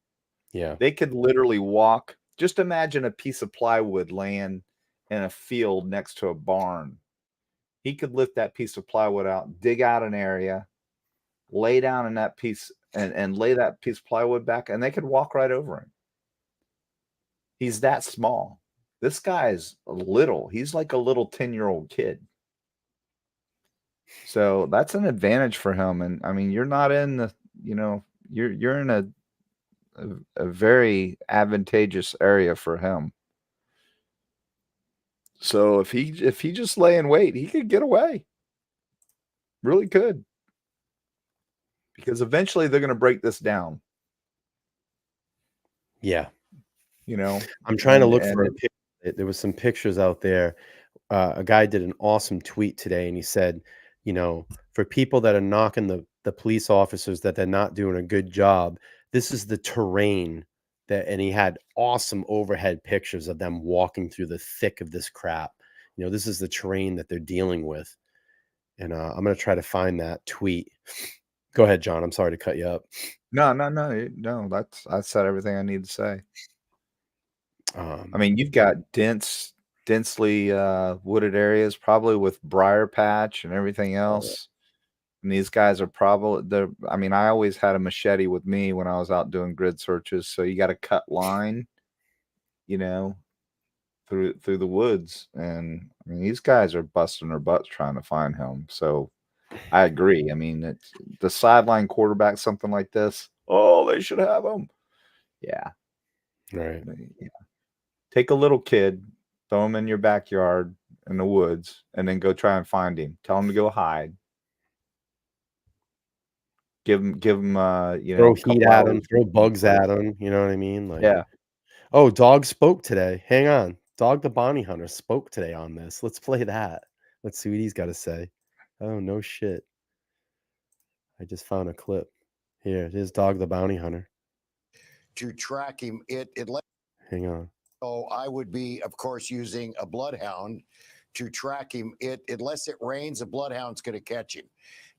Yeah. They could literally walk. Just imagine a piece of plywood laying in a field next to a barn. He could lift that piece of plywood out, dig out an area, lay down in that piece and lay that piece of plywood back, and they could walk right over him. He's that small. This guy is little. He's like a little 10-year-old kid. So that's an advantage for him. And I mean, you're not in the, you're in a very advantageous area for him. So if he just lay in wait, he could get away. Really could. Because eventually they're going to break this down. Yeah. I'm trying to look for a picture. There was some pictures out there. A guy did an awesome tweet today, and he said, for people that are knocking the police officers that they're not doing a good job, this is the terrain and he had awesome overhead pictures of them walking through the thick of this crap. This is the terrain that they're dealing with. And I'm going to try to find that tweet. Go ahead, John. I'm sorry to cut you up. No. I said everything I need to say. I mean, you've got densely wooded areas, probably with briar patch and everything else. And these guys are probably I always had a machete with me when I was out doing grid searches. So you got to cut line, through the woods. And I mean, these guys are busting their butts trying to find him. So I agree. I mean, it's the sideline quarterback, something like this. Oh, they should have him. Yeah. Right. Yeah. Take a little kid, throw him in your backyard in the woods, and then go try and find him. Tell him to go hide. Give him throw heat at him, throw bugs at him. You know what I mean? Like, yeah. Oh, Dog spoke today. Hang on. Dog the Bounty Hunter spoke today on this. Let's play that. Let's see what he's got to say. Oh, no shit. I just found a clip. Here, it is Dog the Bounty Hunter. To track him, Hang on. So I would be, of course, using a bloodhound to track him. Unless it rains, a bloodhound's going to catch him.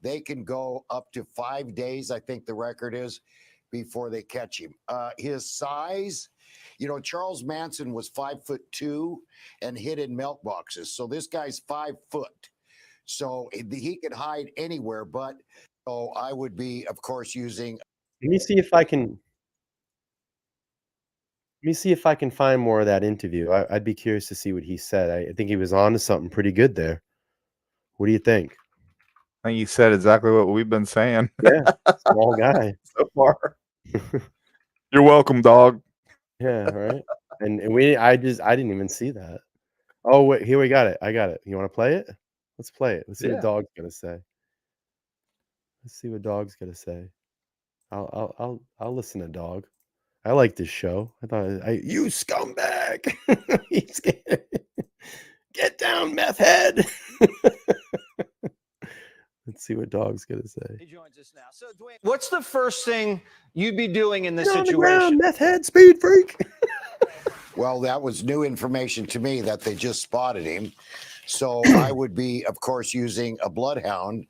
They can go up to 5 days, I think the record is, before they catch him. His size, Charles Manson was 5'2" and hid in milk boxes. So this guy's 5 foot. So he could hide anywhere. But I would be, of course, using. Let me see if I can find more of that interview. I'd be curious to see what he said. I think he was on to something pretty good there. What do you think? I think you said exactly what we've been saying. Yeah, small guy so far. You're welcome, dog. Yeah, right. And I didn't even see that. Oh, wait, here we got it. I got it. You want to play it? Let's play it. Let's see what Dog's gonna say. Let's see what Dog's gonna say. I'll listen to Dog. I like this show. You scumbag. Get down, meth head. Let's see what Dog's gonna say. He joins us now. So, Dwayne, what's the first thing you'd be doing in this Get on situation? the ground, meth head, speed freak. Well, that was new information to me that they just spotted him. So I would be, of course, using a bloodhound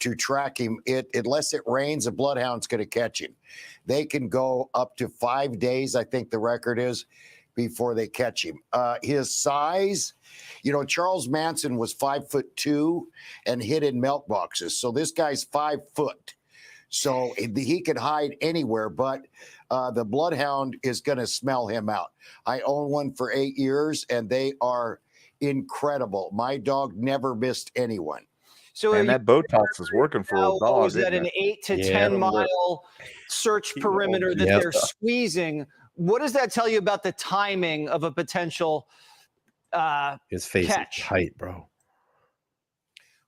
to track him. Unless it rains, a bloodhound's going to catch him. They can go up to 5 days, I think the record is, before they catch him. His size, Charles Manson was 5'2" and hid in milk boxes. So this guy's 5 foot. So he could hide anywhere, but the bloodhound is going to smell him out. I own one for 8 years, and they are incredible. My dog never missed anyone. So and that Botox is working for a dog. Is that an 8 to 10 mile search perimeter that they're squeezing? What does that tell you about the timing of a potential his face catch? Is tight, bro?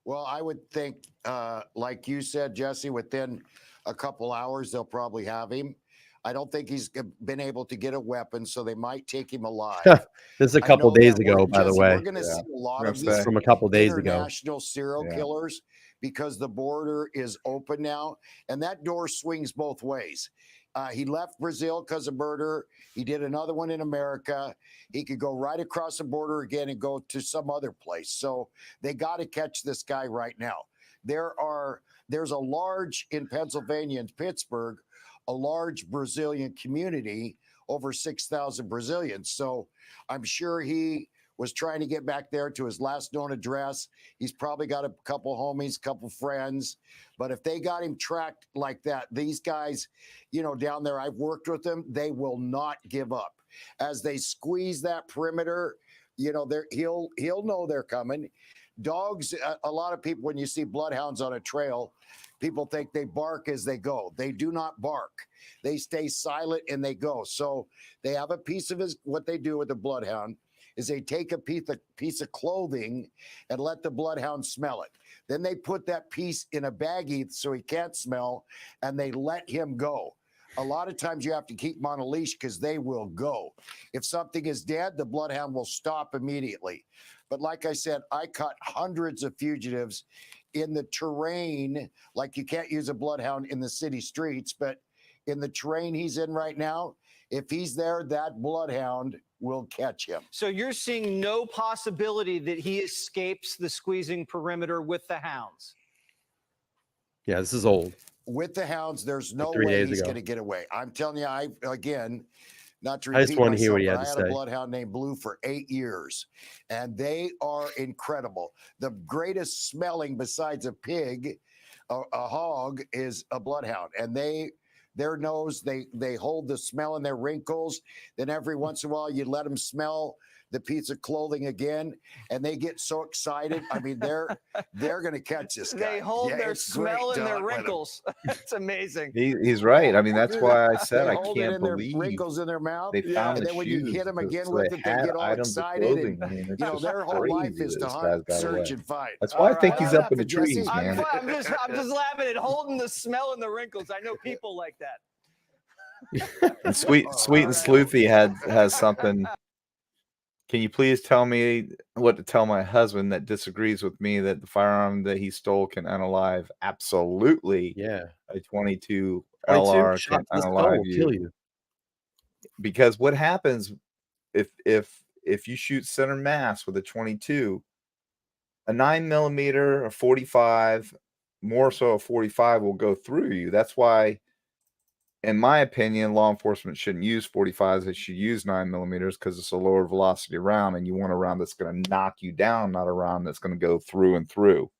Well, I would think, like you said, Jesse, within a couple hours, they'll probably have him. I don't think he's been able to get a weapon, so they might take him alive. This is a couple days ago, by the way. We're going to see a lot of these from a couple days ago. International serial killers, because the border is open now, and that door swings both ways. He left Brazil because of murder. He did another one in America. He could go right across the border again and go to some other place. So they got to catch this guy right now. There's a large in Pennsylvania, in Pittsburgh, a large Brazilian community, over 6,000 Brazilians. So I'm sure he was trying to get back there to his last known address. He's probably got a couple homies, couple friends. But if they got him tracked like that, these guys, down there, I've worked with them, they will not give up. As they squeeze that perimeter, he'll know they're coming. Dogs, a lot of people, when you see bloodhounds on a trail, people think they bark as they go. They do not bark. They stay silent and they go. So they have a piece of what they do with the bloodhound is they take a piece of clothing and let the bloodhound smell it. Then they put that piece in a baggie so he can't smell, and they let him go. A lot of times you have to keep them on a leash because they will go. If something is dead, the bloodhound will stop immediately. But like I said, I caught hundreds of fugitives in the terrain. Like, you can't use a bloodhound in the city streets, but in the terrain he's in right now, if he's there, that bloodhound will catch him. So you're seeing no possibility that he escapes the squeezing perimeter with the hounds? Yeah, this is old. With the hounds, there's no 3 way days he's ago. going to get away. I'm telling you, not to I just repeat want to hear myself, what he but had I to had a say. bloodhound named Blue for 8 years, and they are incredible. The greatest smelling besides a pig, a hog, is a bloodhound, and their nose, they hold the smell in their wrinkles. Then every once in a while, you let them smell the piece of clothing again, and they get so excited. I mean, they're going to catch this guy. They hold their it's great smell to in their hunt with 'em. wrinkles. It's amazing. He's right. I mean, that's why I said They I hold it can't in their believe wrinkles in their mouth. they found And the then when you shoes. hit them again So with they it, they had get all items of excited. clothing. And, I mean, it's just their whole life crazy is that to this hunt, guy's got search, away. and find. That's why I think Why he's you up in the laughing, Jesse? trees, man. I'm just laughing at holding the smell in the wrinkles. I know people like that. And Sweet and Sleuthy has something. Can you please tell me what to tell my husband that disagrees with me that the firearm that he stole can unalive? Absolutely. Yeah. A 22 22 LR shot can to the skull unalive will you. kill you. Because what happens if you shoot center mass with a 22, a 9mm, a 45, more so a 45 will go through you. That's why, in my opinion, law enforcement shouldn't use 45s. They should use 9mm because it's a lower velocity round, and you want a round that's going to knock you down, not a round that's going to go through and through.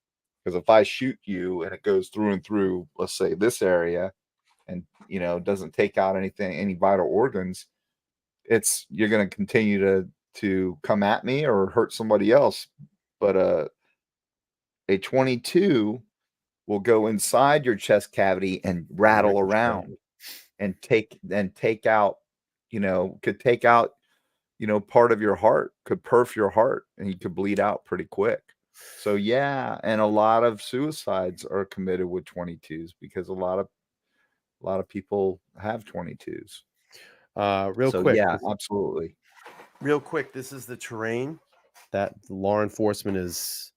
Because if I shoot you and it goes through and through, let's say this area, and doesn't take out any vital organs, you're going to continue to come at me or hurt somebody else. But a 22 will go inside your chest cavity and rattle around and take out, could take out, part of your heart, could perf your heart, and you could bleed out pretty quick. So yeah, and a lot of suicides are committed with 22s because a lot of people have 22s. Real quick. Yeah, absolutely. Real quick, this is the terrain that law enforcement is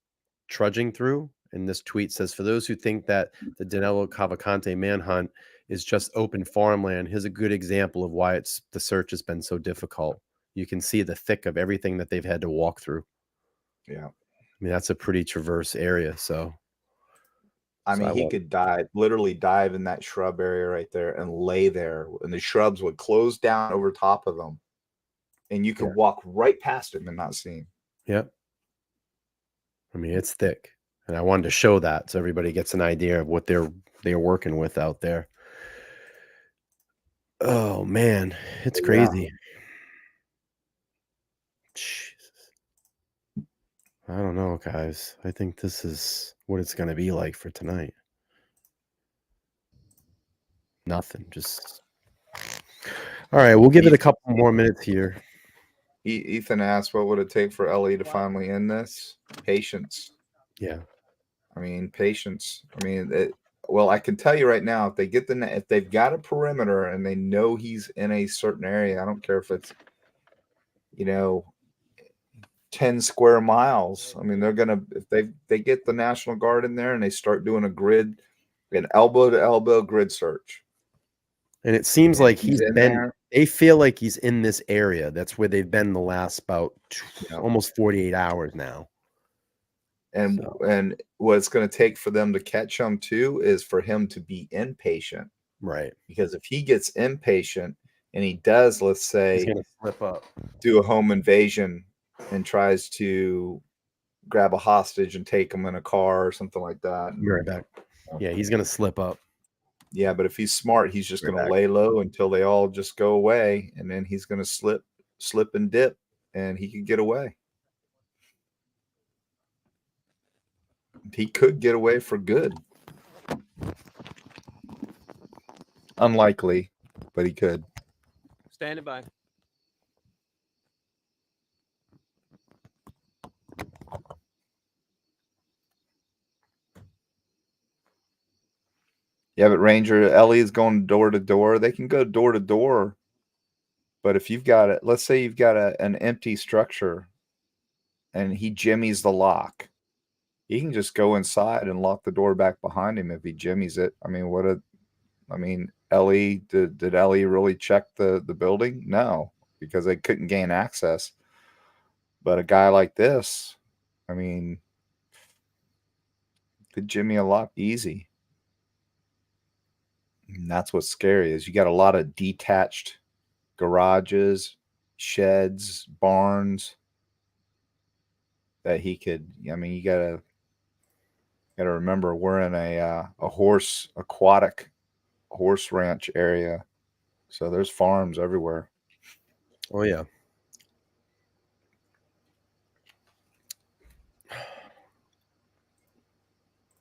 trudging through. And this tweet says, for those who think that the Danelo Cavalcante manhunt is just open farmland, here's a good example of why the search has been so difficult. You can see the thick of everything that they've had to walk through. Yeah. I mean, that's a pretty traverse area. So he could literally dive in that shrub area right there and lay there, and the shrubs would close down over top of them, and you could walk right past him and not see him. Yep. I mean, it's thick, and I wanted to show that so everybody gets an idea of what they're working with out there. Oh man, it's crazy. Jesus. I don't know, guys. I think this is what it's going to be like for tonight. Nothing. Just all right. We'll give it a couple more minutes here. Ethan asked, "What would it take for Ellie to finally end this?" Patience. Yeah. I mean, patience. I mean, well, I can tell you right now, if they've got a perimeter and they know he's in a certain area, I don't care if it's 10 square miles. I mean, they're gonna, if they get the National Guard in there and they start doing an elbow to elbow grid search. And it seems like he's been there. They feel like he's in this area. That's where they've been the last about almost 48 hours now. And what it's going to take for them to catch him too is for him to be impatient. Right. Because if he gets impatient and he does, let's say, he's going to slip up, do a home invasion and tries to grab a hostage and take him in a car or something like that. Be right back. Yeah, he's going to slip up. Yeah, but if he's smart, he's just going to lay low until they all just go away, and then he's going to slip and dip, and he could get away. He could get away for good. Unlikely, but he could. Standing by. Yeah, but Ranger, Ellie is going door to door. They can go door to door. But if you've got it, let's say you've got an empty structure and he jimmies the lock, he can just go inside and lock the door back behind him if he jimmies it. I mean, Ellie, did Ellie really check the building? No. because they couldn't gain access. But a guy like this, I mean, could jimmy a lot easy. And that's what's scary is you got a lot of detached garages, sheds, barns that he could. I mean, you gotta remember we're in a aquatic horse ranch area, so there's farms everywhere. Oh yeah.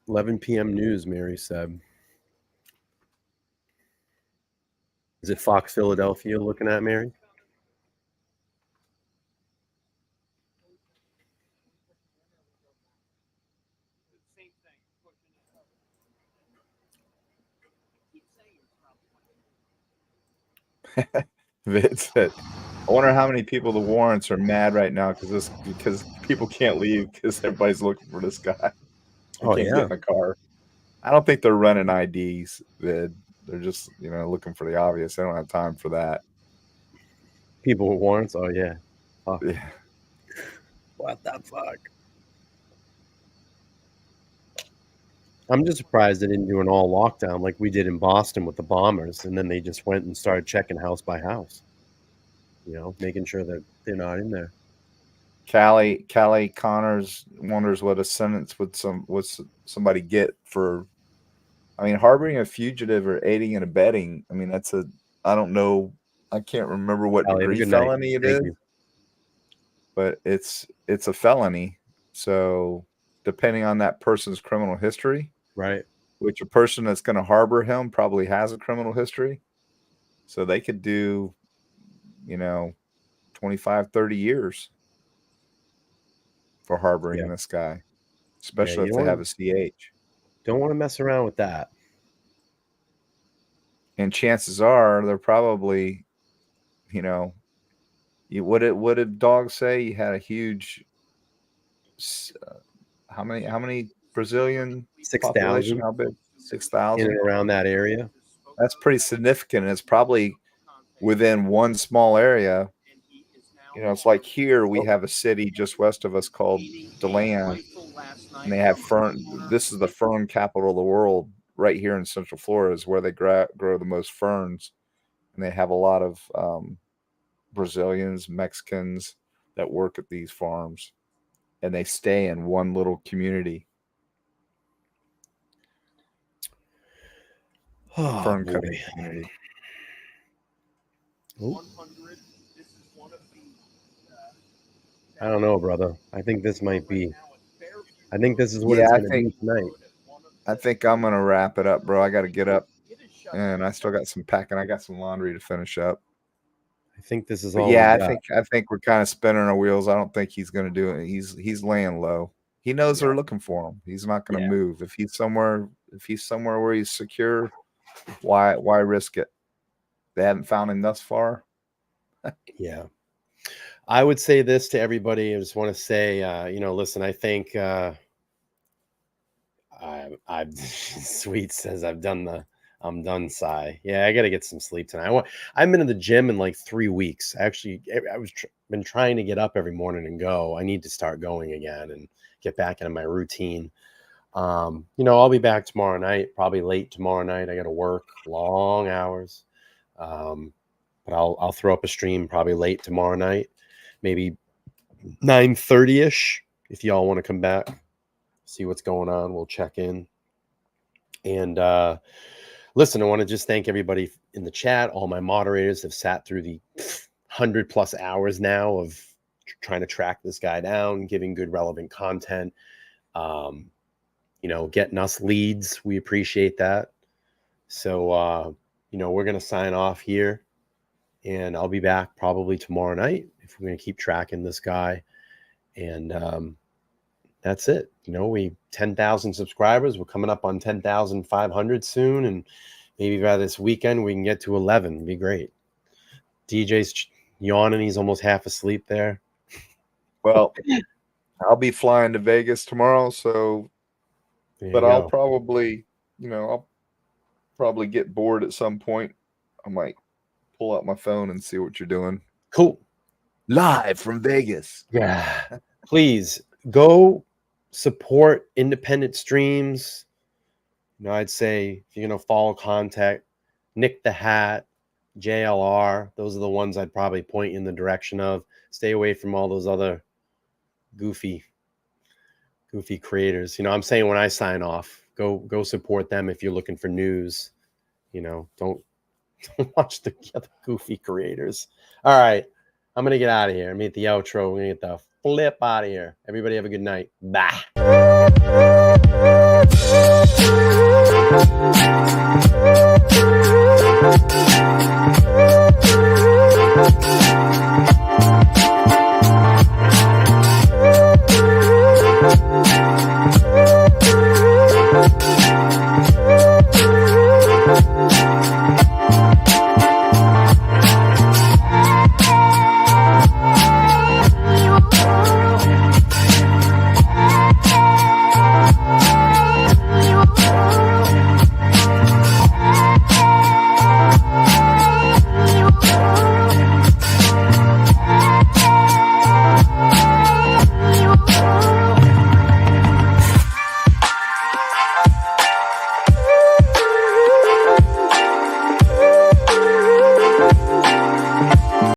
$11 p.m. news, Mary said. Is it Fox Philadelphia looking at, Mary? Vince said, I wonder how many people the warrants are mad right now because people can't leave because everybody's looking for this guy. They Oh, can't yeah. get in the car. I don't think they're running IDs. They're just, looking for the obvious. They don't have time for that. People with warrants? Oh, yeah. Oh. Yeah. What the fuck? I'm just surprised they didn't do an all lockdown like we did in Boston with the bombers, and then they just went and started checking house by house. Making sure that they're not in there. Callie Connors wonders what a sentence would somebody get for, harboring a fugitive or aiding and abetting. I mean, I don't know. I can't remember what Callie, have a degree good night. felony it Thank is, you. but it's a felony. So depending on that person's criminal history, right, which a person that's going to harbor him probably has a criminal history, so they could do, 25, 30 years for harboring this guy, especially if they have a CH. Don't want to mess around with that. And chances are they're probably, what did dogs say? You had a huge, how many Brazilian 6,000. population? How big? 6,000 in and around that area. That's pretty significant. It's probably within one small area. It's like here we have a city just west of us called DeLand, and they have fern. This is the fern capital of the world. Right here in Central Florida is where they grow the most ferns, and they have a lot of Brazilians, Mexicans that work at these farms, and they stay in one little community. Fern cutting community. I don't know, brother. I think this might be. I think this is what it's going to be tonight. I think I'm going to wrap it up, bro. I got to get up, and I still got some packing. I got some laundry to finish up. I think this is But all. yeah, we got. I think we're kind of spinning our wheels. I don't think he's going to do it. He's laying low. He knows they're looking for him. He's not going to move. If he's somewhere where he's secure, why risk it? They haven't found him thus far. Yeah. I would say this to everybody. I just want to say, listen, I think I've Sweet says I'm done, Cy. Yeah, I got to get some sleep tonight. I've been in the gym in like 3 weeks. Actually, I was been trying to get up every morning and go. I need to start going again and get back into my routine. I'll be back tomorrow night, probably late tomorrow night. I got to work long hours. But I'll throw up a stream probably late tomorrow night, maybe 9:30ish. If y'all want to come back, see what's going on, we'll check in. And listen, I want to just thank everybody in the chat. All my moderators have sat through the 100+ hours now of trying to track this guy down, giving good relevant content. Getting us leads. We appreciate that. So we're gonna sign off here. And I'll be back probably tomorrow night if we're going to keep tracking this guy. And that's it. We 10,000 subscribers. We're coming up on 10,500 soon. And maybe by this weekend, we can get to 11. It'd be great. DJ's yawning. He's almost half asleep there. Well, I'll be flying to Vegas tomorrow. I'll probably, I'll probably get bored at some point. I might pull out my phone and see what you're doing. Cool. Live from Vegas. Yeah. Please go support independent streams. I'd say if you're going to follow contact, Nick the Hat, JLR, those are the ones I'd probably point you in the direction of. Stay away from all those other goofy creators. I'm saying when I sign off, go support them if you're looking for news. Don't watch the other goofy creators. All right. I'm going to get out of here. I'm at the outro. We're going to get the flip out of here. Everybody have a good night. Bye.